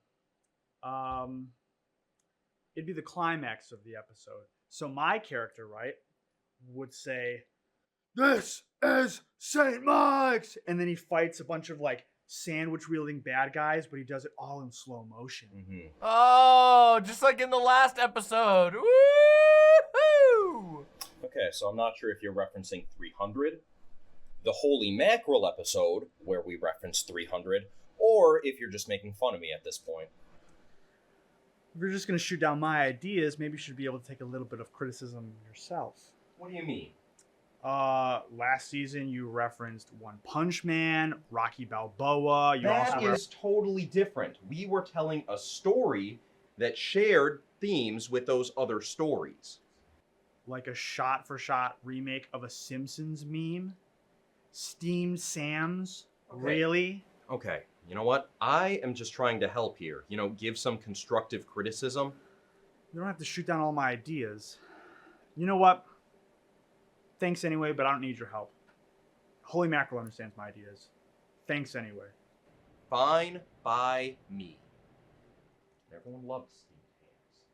It'd be the climax of the episode. So my character, right, would say, "This is St. Mike's!" And then he fights a bunch of, like, sandwich-wielding bad guys, but he does it all in slow motion. Mm-hmm. Oh, just like in the last episode. Woo-hoo! Okay, so I'm not sure if you're referencing 300, the Holy Mackerel episode, where we referenced 300, or if you're just making fun of me at this point. If you're just going to shoot down my ideas, maybe you should be able to take a little bit of criticism yourself. What do you mean? Last season you referenced One Punch Man, Rocky Balboa. That is totally different. We were telling a story that shared themes with those other stories. Like a shot-for-shot remake of a Simpsons meme? Steamed Sam's? Okay. Really? Okay, you know what? I am just trying to help here. You know, give some constructive criticism. You don't have to shoot down all my ideas. You know what? Thanks anyway, but I don't need your help. Holy Mackerel understands my ideas. Thanks anyway. Fine by me. Everyone loves steamed hams.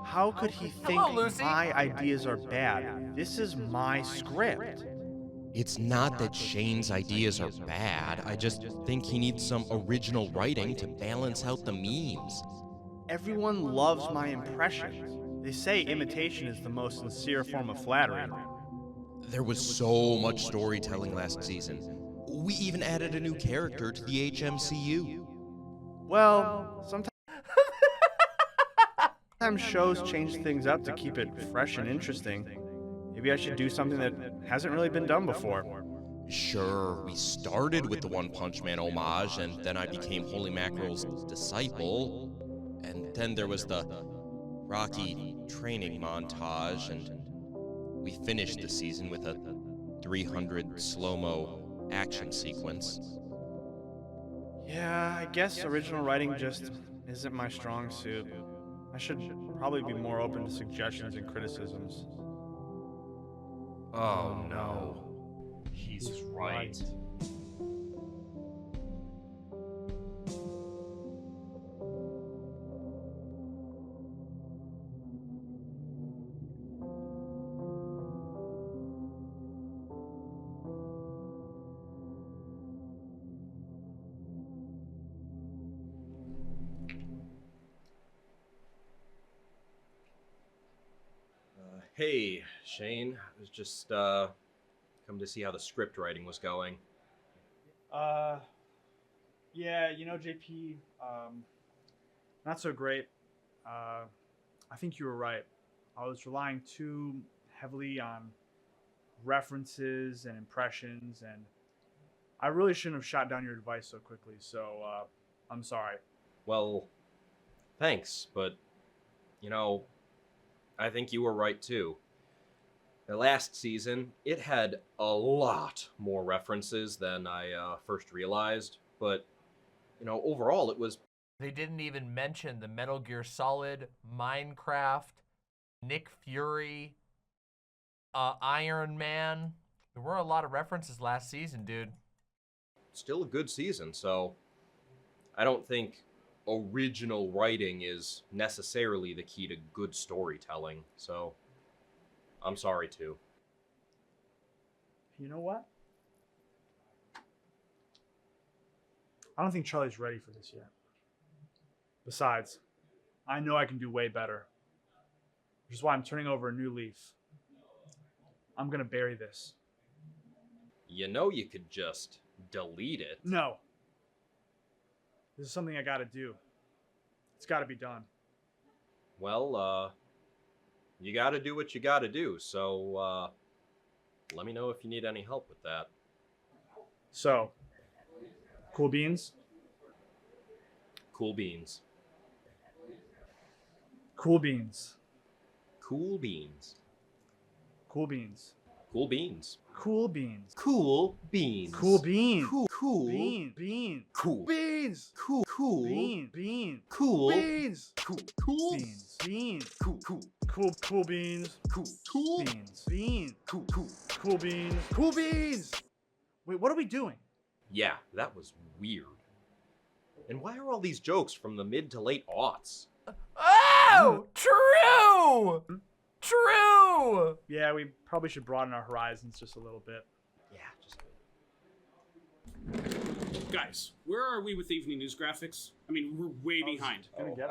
How could he think Hello, Lucy. my ideas are bad? This is my script. It's not that Shane's ideas are bad. I just think he needs some original writing to balance out the memes. Everyone loves my impressions. They say imitation is the most sincere form of flattery. There was so much storytelling last season. We even added a new character to the HMCU. Well, sometimes shows change things up to keep it fresh and interesting. Maybe I should do something that hasn't really been done before. Sure, we started with the One Punch Man homage, and then I became Holy Mackerel's disciple. And then there was the Rocky training montage, and we finished the season with a 300 slow-mo action sequence. Yeah, I guess original writing just isn't my strong suit. I should probably be more open to suggestions and criticisms. Oh no. He's right. Hey, Shane. I was just come to see how the script writing was going. Yeah, you know, JP, not so great. I think you were right. I was relying too heavily on references and impressions, and I really shouldn't have shot down your advice so quickly, so I'm sorry. Well, thanks, but, you know, I think you were right too. The last season, it had a lot more references than I first realized, but, you know, overall it was... They didn't even mention the Metal Gear Solid, Minecraft, Nick Fury, Iron Man. There were a lot of references last season, dude. Still a good season, so I don't think original writing is necessarily the key to good storytelling, so I'm sorry too. You know what? I don't think Charlie's ready for this yet. Besides, I know I can do way better. Which is why I'm turning over a new leaf. I'm gonna bury this. You know you could just delete it. No. This is something I gotta do. It's gotta be done. Well, you gotta do what you gotta do, so, let me know if you need any help with that. So, cool beans? Cool beans. Cool beans. Cool beans. Cool beans. Cool beans. Cool beans. Cool beans. Cool beans. Cool Bean. Bean. Cool Beans. Cool Bean. Bean. Cool Beans. Cool Beans. Bean. Cool Cool beans. Cool Beans. Bean. Cool beans. Cool beans. Wait, what are we doing? Yeah, that was weird. And why are all these jokes from the mid to late aughts? Oh! True! True! Yeah, we probably should broaden our horizons just a little bit. Guys, where are we with evening news graphics? I mean, we're way behind. Gonna get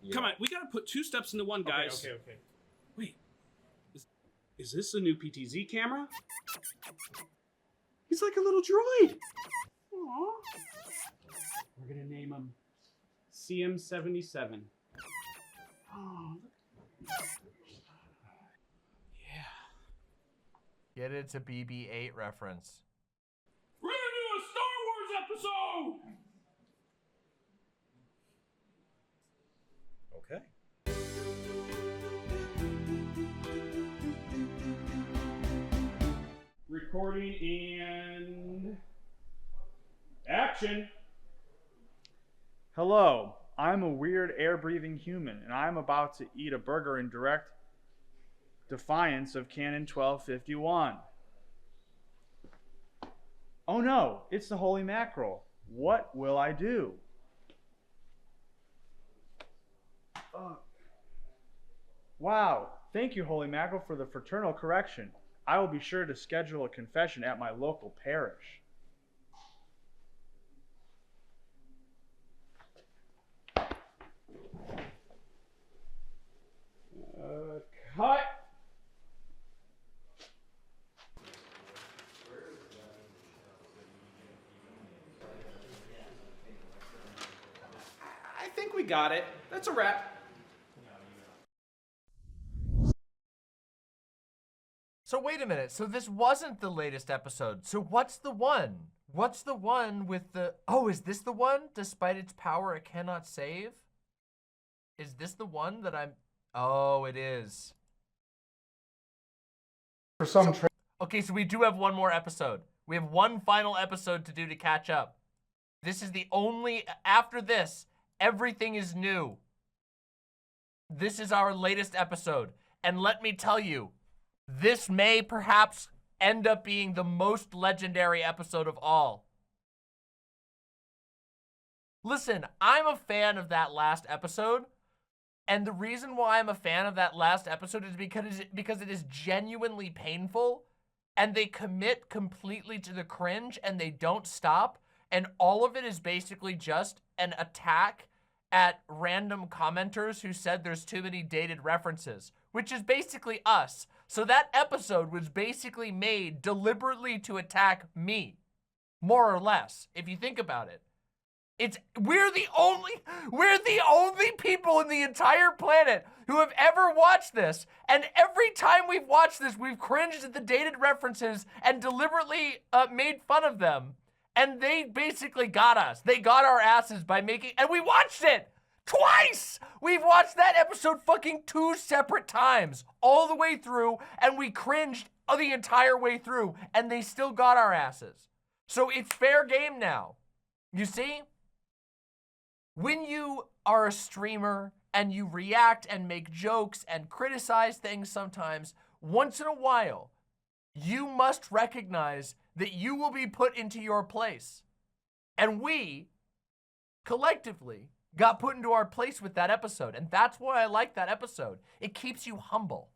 Yeah. Come on, we gotta put two steps into one, guys. Okay. Wait, is this the new PTZ camera? He's like a little droid. Aww. We're gonna name him CM77. Oh, Get it to BB-8 reference. we're gonna do a Star Wars episode. Okay. Recording and action. Hello, I'm a weird air-breathing human, and I'm about to eat a burger in direct defiance of Canon 1251. Oh no, it's the Holy Mackerel. What will I do? Wow, thank you, Holy Mackerel, for the fraternal correction. I will be sure to schedule a confession at my local parish. Cut. I think we got it. That's a wrap. So wait a minute. So this wasn't the latest episode. So what's the one? What's the one with the... Oh, is this the one? Despite its power, it cannot save? Is this the one that I'm... Oh, it is. For some okay, so we do have one more episode. We have one final episode to do to catch up. This is the only... After this, everything is new. this is our latest episode. And let me tell you, this may perhaps end up being the most legendary episode of all. Listen, I'm a fan of that last episode. And the reason why I'm a fan of that last episode is because it is genuinely painful. And they commit completely to the cringe and they don't stop. And all of it is basically just an attack at random commenters who said there's too many dated references, which is basically us. So that episode was basically made deliberately to attack me, more or less, if you think about it. We're the only people in the entire planet who have ever watched this. And every time we've watched this, we've cringed at the dated references and deliberately made fun of them. And they basically got us. They got our asses by making, and we watched it twice. We've watched that episode fucking 2 separate times all the way through, and we cringed the entire way through, and they still got our asses. So it's fair game now. You see? When you are a streamer and you react and make jokes and criticize things sometimes, once in a while, you must recognize that you will be put into your place. And we, collectively, got put into our place with that episode. And that's why I like that episode. It keeps you humble.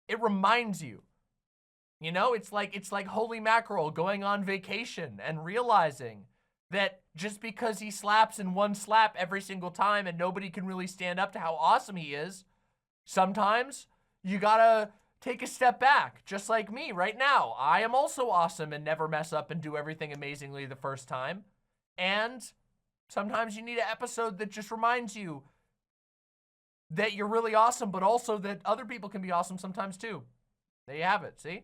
It reminds you. You know, it's like Holy Mackerel going on vacation and realizing that just because he slaps in one slap every single time and nobody can really stand up to how awesome he is, sometimes you gotta take a step back, just like me right now. I am also awesome and never mess up and do everything amazingly the first time. And sometimes you need an episode that just reminds you that you're really awesome, but also that other people can be awesome sometimes too. There you have it, see?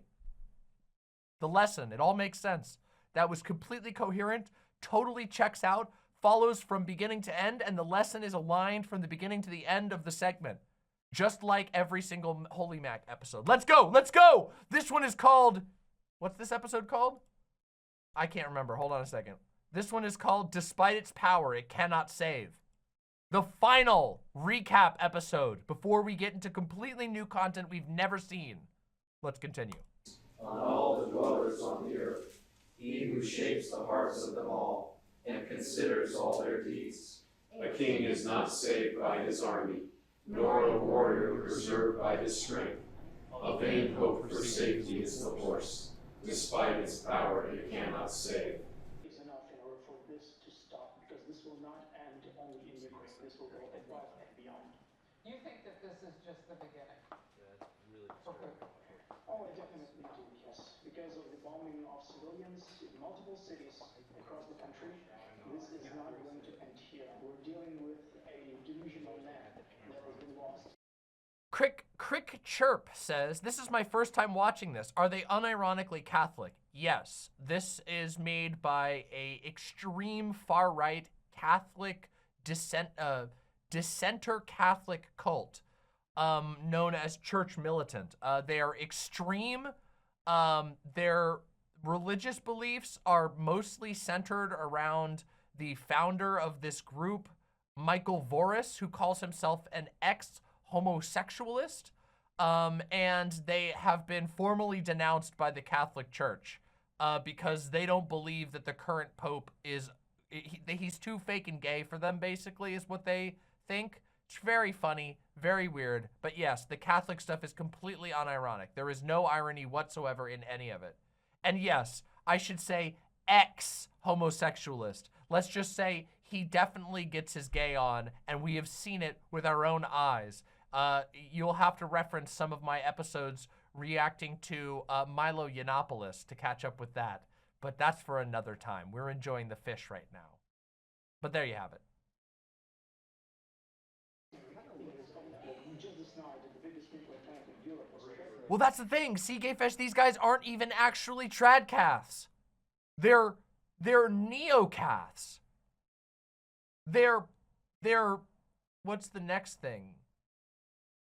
The lesson, it all makes sense. That was completely coherent, totally checks out, follows from beginning to end, and the lesson is aligned from the beginning to the end of the segment. Just like every single Holy Mac episode. Let's go, let's go! This one is called, what's this episode called? I can't remember, hold on a second. This one is called Despite Its Power, It Cannot Save. The final recap episode before we get into completely new content we've never seen. Let's continue. On all the dwellers on the earth, he who shapes the hearts of them all and considers all their deeds. A king is not saved by his army, nor a warrior preserved by his strength. A vain hope for safety is the horse. Despite its power, it cannot save. Is enough in order for this to stop, because this will not end only in Ukraine. This will go above and beyond. You think that this is just the beginning? Yeah, it's really Oh, I definitely do, yes. Because of the bombing of civilians in multiple cities across the country, this is not going to end here. We're dealing with a delusional man that has been lost. Crick Chirp says, this is my first time watching this. Are they unironically Catholic? Yes. This is made by a extreme far-right Catholic dissenter Catholic cult known as Church Militant. They are extreme. Their religious beliefs are mostly centered around the founder of this group, Michael Voris, who calls himself an ex-homosexualist. And they have been formally denounced by the Catholic Church because they don't believe that the current Pope is, he's too fake and gay for them, basically, is what they think. It's very funny, very weird, but yes, the Catholic stuff is completely unironic. There is no irony whatsoever in any of it. And yes, I should say ex-homosexualist. Let's just say he definitely gets his gay on, and we have seen it with our own eyes. You'll have to reference some of my episodes reacting to Milo Yiannopoulos to catch up with that. But that's for another time. We're enjoying the fish right now. But there you have it. Well, that's the thing. Sea Gay Fish, these guys aren't even actually tradcaths. They're neocaths. They're what's the next thing?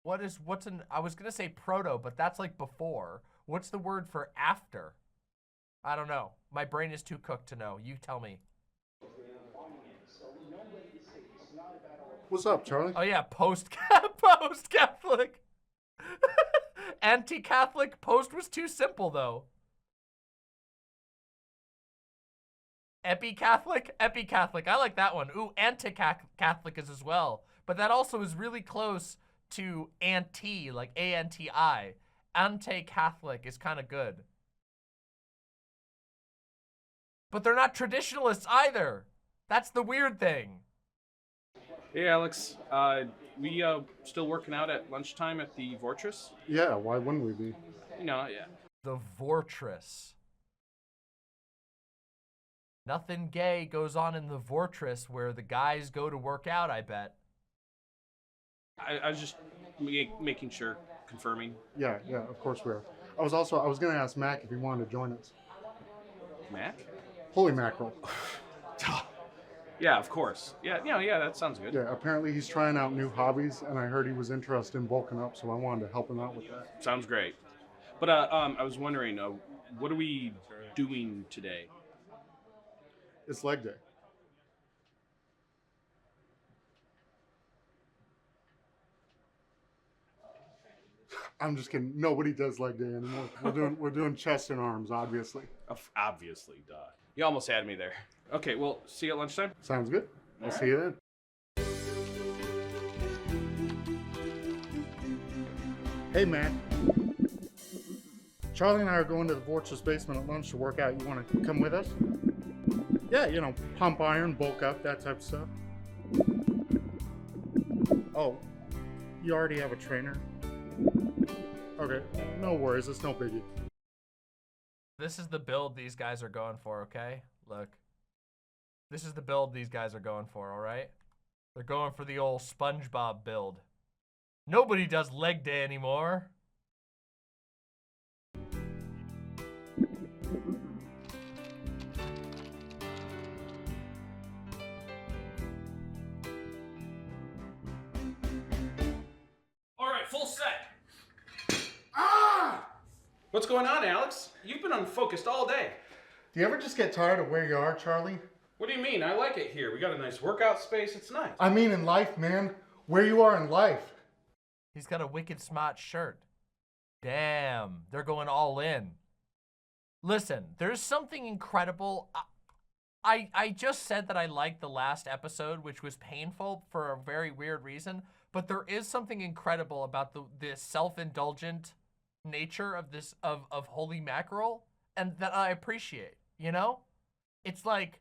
I was gonna say proto, but that's like before. What's the word for after? I don't know. My brain is too cooked to know. You tell me. What's up, Charlie? Oh yeah, post-Catholic. Anti-Catholic. Post was too simple though. Epi-Catholic? Epi-Catholic. I like that one. Ooh, anti-Catholic is as well. But that also is really close to anti, like A-N-T-I. Anti-Catholic is kind of good. But they're not traditionalists either. That's the weird thing. Hey, Alex. We still working out at lunchtime at the Fortress? Yeah, why wouldn't we be? You know, yeah. The Fortress. Nothing gay goes on in the Fortress where the guys go to work out, I bet. I was just making sure, confirming. Yeah, of course we are. I was going to ask Mac if he wanted to join us. Mac? Holy mackerel. Yeah, of course. Yeah, that sounds good. Yeah, apparently he's trying out new hobbies, and I heard he was interested in bulking up, so I wanted to help him out with that. Sounds great. But I was wondering, what are we doing today? It's leg day. I'm just kidding. Nobody does leg day anymore. We're doing chest and arms, obviously. Obviously, duh. You almost had me there. Okay, well, see you at lunchtime. Sounds good. I'll see you then. Hey, man. Charlie and I are going to the Fortress basement at lunch to work out. You want to come with us? Yeah, you know, pump iron, bulk up, that type of stuff. Oh, you already have a trainer? Okay, no worries, it's no biggie. This is the build these guys are going for, okay? Look. This is the build these guys are going for, alright? They're going for the old SpongeBob build. Nobody does leg day anymore. Alright, full set. Ah! What's going on, Alex? You've been unfocused all day. Do you ever just get tired of where you are, Charlie? What do you mean? I like it here. We got a nice workout space. It's nice. I mean in life, man. Where you are in life. He's got a wicked smart shirt. Damn, they're going all in. Listen, there's something incredible. I just said that I liked the last episode, which was painful for a very weird reason, but there is something incredible about the self-indulgent nature of this of Holy Mackerel, and that I appreciate, you know? It's like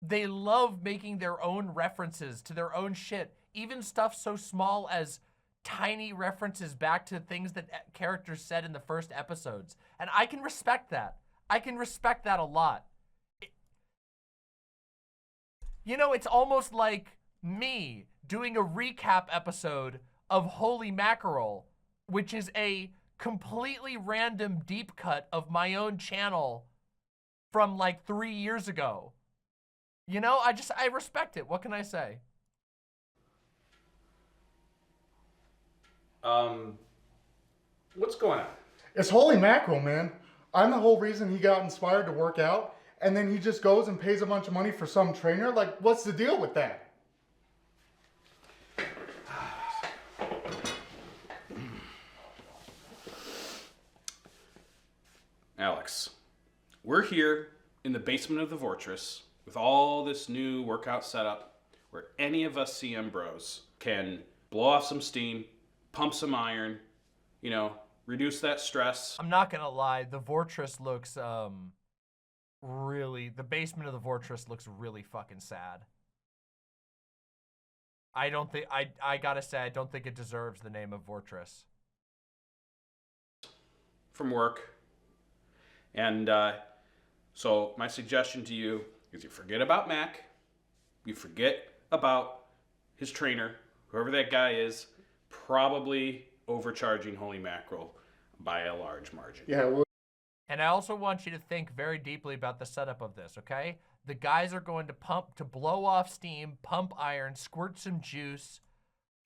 they love making their own references to their own shit, even stuff so small as tiny references back to things that characters said in the first episodes. And I can respect that. I can respect that a lot. You know, it's almost like me doing a recap episode of Holy Mackerel, which is a completely random deep cut of my own channel from like 3 years ago. You know, I respect it. What can I say? What's going on? It's Holy Mackerel, man. I'm the whole reason he got inspired to work out, and then he just goes and pays a bunch of money for some trainer? Like, what's the deal with that? Alex, we're here in the basement of the Fortress with all this new workout setup where any of us CM bros can blow off some steam, pump some iron, you know, reduce that stress. I'm not gonna lie, the Fortress looks, really, the basement of the Fortress looks really fucking sad. I don't think, I gotta say, I don't think it deserves the name of Fortress. From work. And so my suggestion to you is you forget about Mac, you forget about his trainer, whoever that guy is, probably overcharging Holy Mackerel by a large margin. Yeah, well, and I also want you to think very deeply about the setup of this, okay? The guys are going to blow off steam, pump iron, squirt some juice,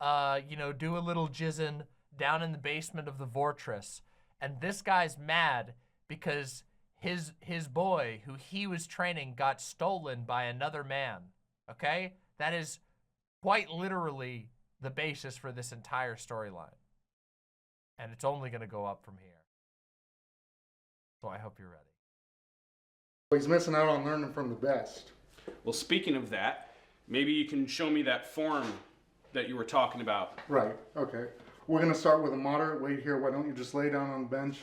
you know, do a little jizzing down in the basement of the Fortress. And this guy's mad because his boy, who he was training, got stolen by another man, okay? That is quite literally the basis for this entire storyline. And it's only going to go up from here. So I hope you're ready. He's missing out on learning from the best. Well, speaking of that, maybe you can show me that form that you were talking about. Right, okay. We're going to start with a moderate weight here. Why don't you just lay down on the bench?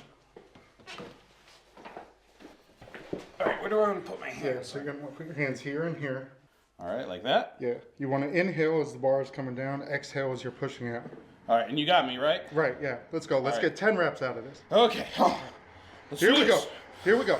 All right, where do I want to put my hands? Yeah, so you're going to put your hands here and here. All right, like that? Yeah. You want to inhale as the bar is coming down, exhale as you're pushing out. All right, and you got me, right? Right, yeah. Let's go. Let's get 10 reps out of this. Okay. Here we go. Here we go.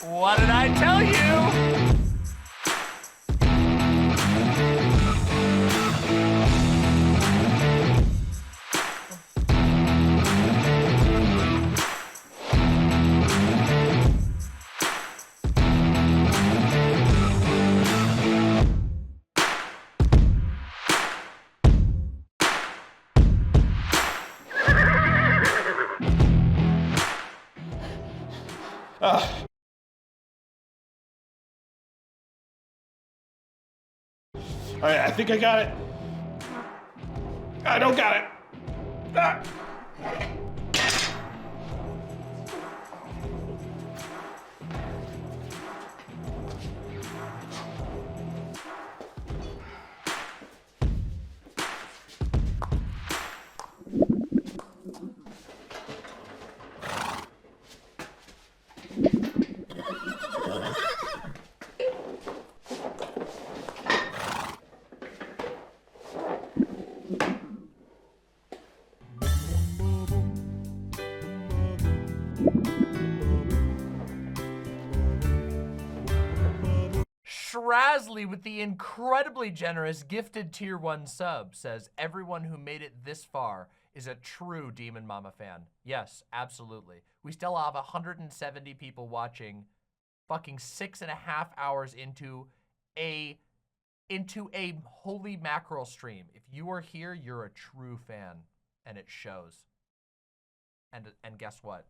What did I tell you? All right, I think I got it. I don't got it. Ah. Shrazly with the incredibly generous gifted tier 1 sub says, everyone who made it this far is a true Demon Mama fan. Yes, absolutely. We still have 170 people watching, fucking 6.5 hours into a holy mackerel stream. If you are here, you're a true fan, and it shows. And guess what?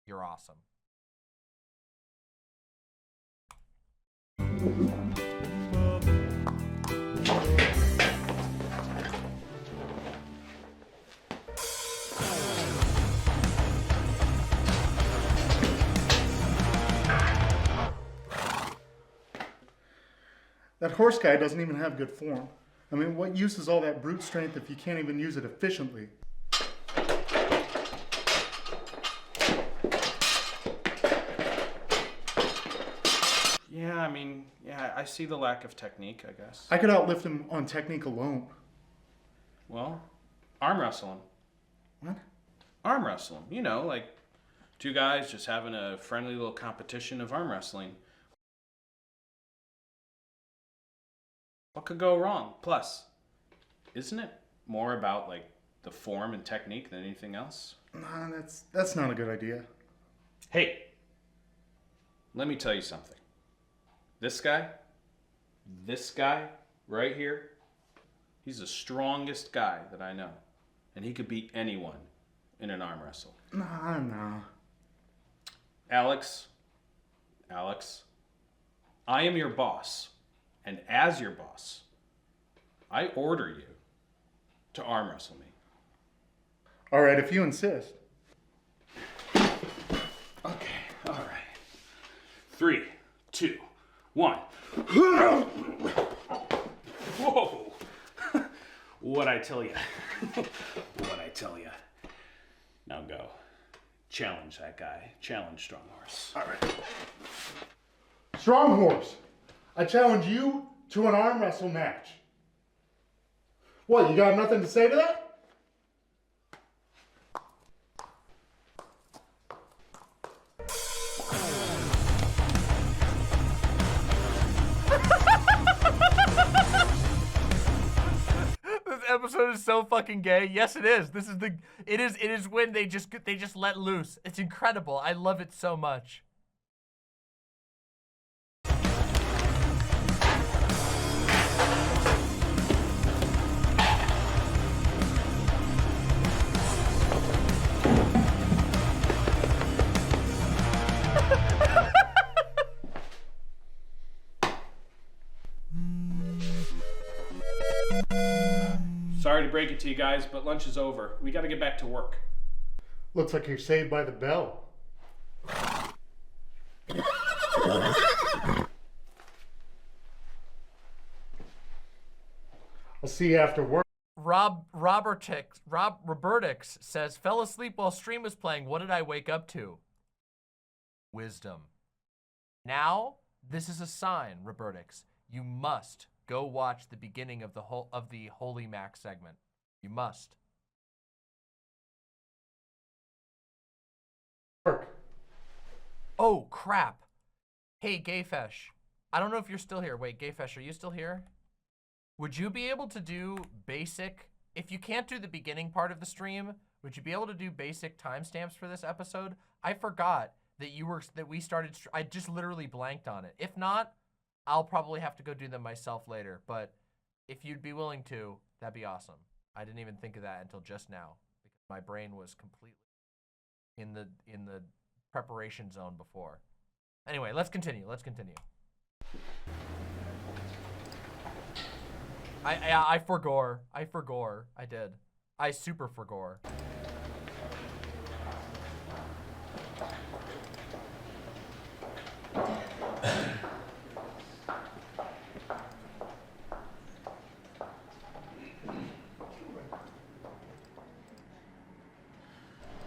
You're awesome. That horse guy doesn't even have good form. I mean, what use is all that brute strength if you can't even use it efficiently? Yeah, I mean, yeah, I see the lack of technique, I guess. I could outlift him on technique alone. Well, arm wrestle him. What? Arm wrestle him. You know, like two guys just having a friendly little competition of arm wrestling. What could go wrong? Plus, isn't it more about like the form and technique than anything else? Nah, that's not a good idea. Hey, let me tell you something. This guy right here, he's the strongest guy that I know. And he could beat anyone in an arm wrestle. Nah. Alex, I am your boss. And as your boss, I order you to arm wrestle me. All right, if you insist. Okay, all right. 3, 2, 1. Whoa! What'd I tell you? What'd I tell you? Now go. Challenge that guy. Challenge Strong Horse. All right. Strong Horse, I challenge you to an arm wrestle match. What, you got nothing to say to that? episode is so fucking gay. Yes, it is. It is when they just let loose. It's incredible. I love it so much. Sorry to break it to you guys, but lunch is over. We gotta get back to work. Looks like you're saved by the bell. I'll see you after work. Robertix says, fell asleep while stream was playing. What did I wake up to? Wisdom. Now, this is a sign, Robertix. You must go watch the beginning of the Holy Mac segment. You must. Oh, crap. Hey, Gayfesh. I don't know if you're still here. Wait, Gayfesh, are you still here? Would you be able to do basic, if you can't do the beginning part of the stream, would you be able to do basic timestamps for this episode? I forgot that we started, I just literally blanked on it. If not, I'll probably have to go do them myself later, but if you'd be willing to, that'd be awesome. I didn't even think of that until just now because my brain was completely in the preparation zone before. Anyway, let's continue. I forgore. I did. I super forgore.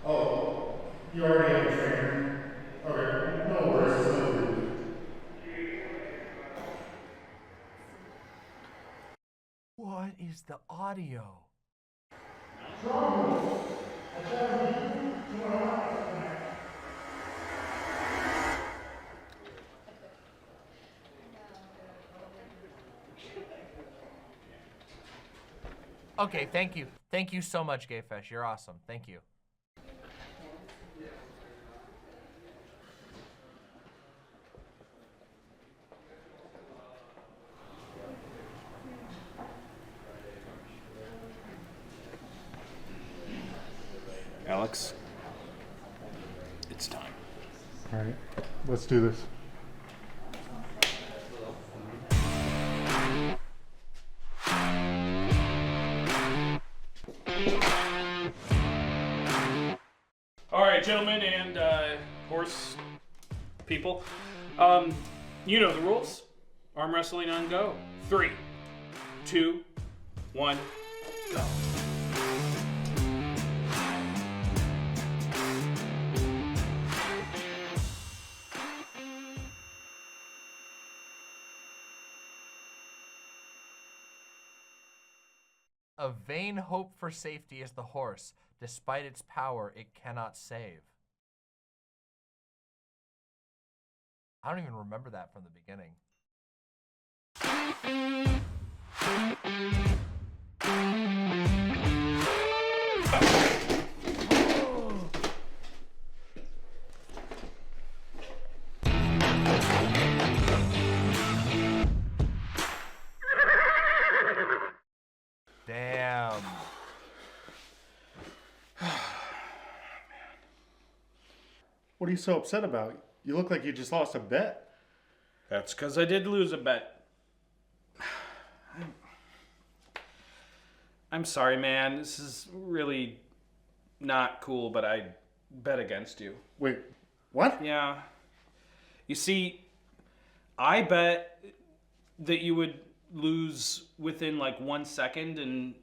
Oh, you already have a trainer? Okay, no worries, it's no big. What is the audio? Okay, thank you. Thank you so much, Gayfesh. You're awesome. Thank you. Alex, it's time. All right, let's do this. All right, gentlemen and horse people, you know the rules. Arm wrestling on go. 3, 2, 1, go. A vain hope for safety is the horse. Despite its power, it cannot save. I don't even remember that from the beginning. Damn. What are you so upset about? You look like you just lost a bet. That's because I did lose a bet. I'm sorry, man. This is really not cool, but I bet against you. Wait, what? Yeah. You see, I bet that you would lose within like 1 second, and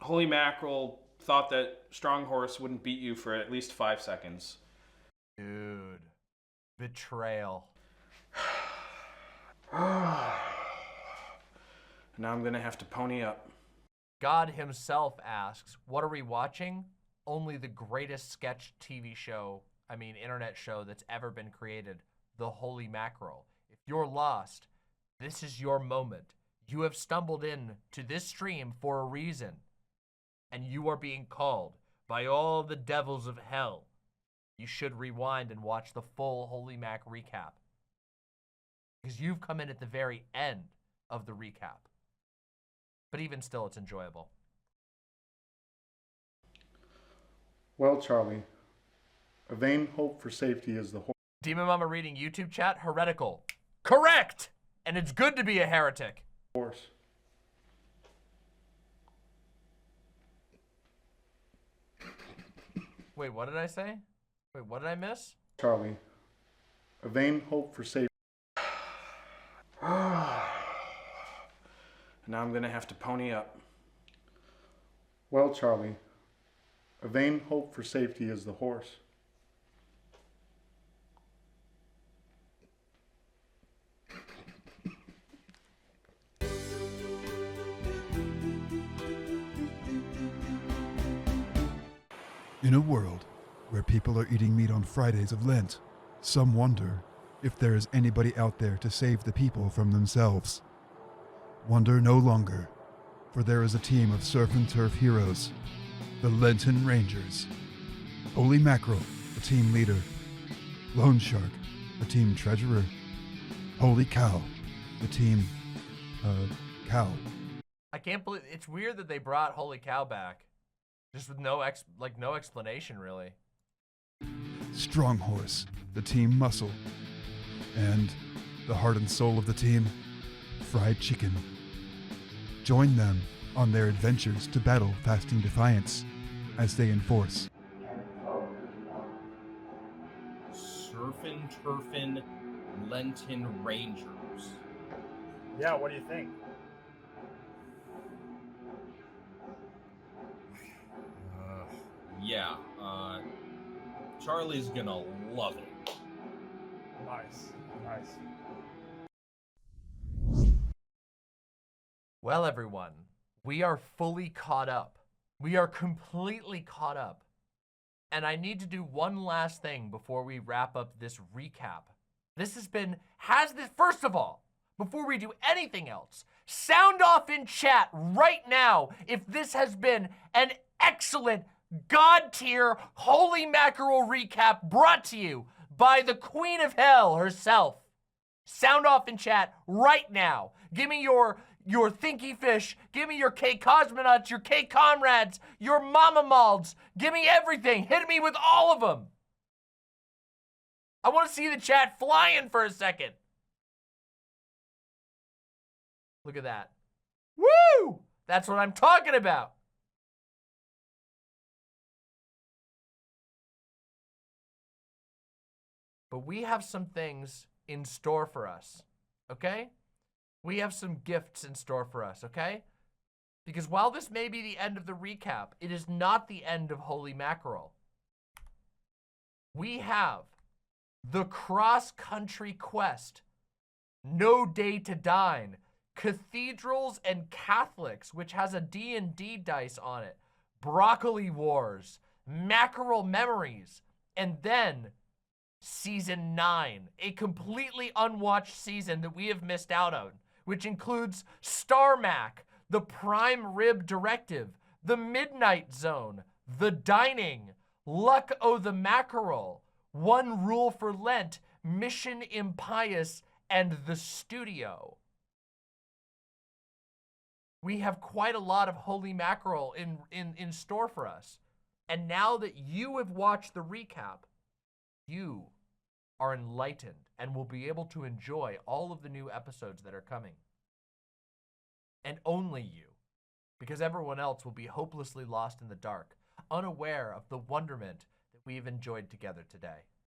Holy Mackerel thought that Strong Horse wouldn't beat you for at least 5 seconds. Dude. Betrayal. Now I'm gonna have to pony up. God himself asks, what are we watching? Only the greatest sketch TV show, internet show that's ever been created, The Holy Mackerel. If you're lost, this is your moment. You have stumbled in to this stream for a reason. and you are being called by all the devils of hell, you should rewind and watch the full Holy Mac recap. Because you've come in at the very end of the recap. But even still, it's enjoyable. Well, Charlie, a vain hope for safety is the Demon Mama reading YouTube chat, heretical. Correct! And it's good to be a heretic. horse. Wait, what did I say? Wait, what did I miss? Charlie, a vain hope for safety. Now I'm gonna have to pony up. Well, Charlie, a vain hope for safety is the horse. In a world where people are eating meat on Fridays of Lent, some wonder if there is anybody out there to save the people from themselves. Wonder no longer, for there is a team of surf and turf heroes, the Lenten Rangers. Holy Mackerel, the team leader. Lone Shark, the team treasurer. Holy Cow, the team, cow. I can't believe, it's weird that they brought Holy Cow back. Just with no explanation, really. Strong Horse, the team muscle. And the heart and soul of the team, Fried Chicken. Join them on their adventures to battle fasting defiance as they enforce. Surfin' Turfin' Lenten Rangers. Yeah, what do you think? Yeah, Charlie's gonna love it. Nice, nice. Well, everyone, we are fully caught up. We are completely caught up. And I need to do one last thing before we wrap up this recap. First of all, before we do anything else, sound off in chat right now if this has been an excellent God tier Holy Mackerel recap brought to you by the Queen of Hell herself. Sound off in chat right now. Give me your Thinky Fish. Give me your K Cosmonauts, your K Comrades, your Mama Malds. Give me everything. Hit me with all of them. I want to see the chat flying for a second. Look at that. Woo! That's what I'm talking about. But we have some things in store for us, okay? We have some gifts in store for us, okay? Because while this may be the end of the recap, it is not the end of Holy Mackerel. We have the cross-country quest, No Day to Dine, Cathedrals and Catholics, which has a D&D dice on it, Broccoli Wars, Mackerel Memories, and then Season 9, a completely unwatched season that we have missed out on, which includes Star Mac, the Prime Rib Directive, the Midnight Zone, the Dining, Luck O' the Mackerel, One Rule for Lent, Mission Impious, and The Studio. We have quite a lot of Holy Mackerel in store for us. And now that you have watched the recap, you are enlightened and will be able to enjoy all of the new episodes that are coming. And only you, because everyone else will be hopelessly lost in the dark, unaware of the wonderment that we've enjoyed together today.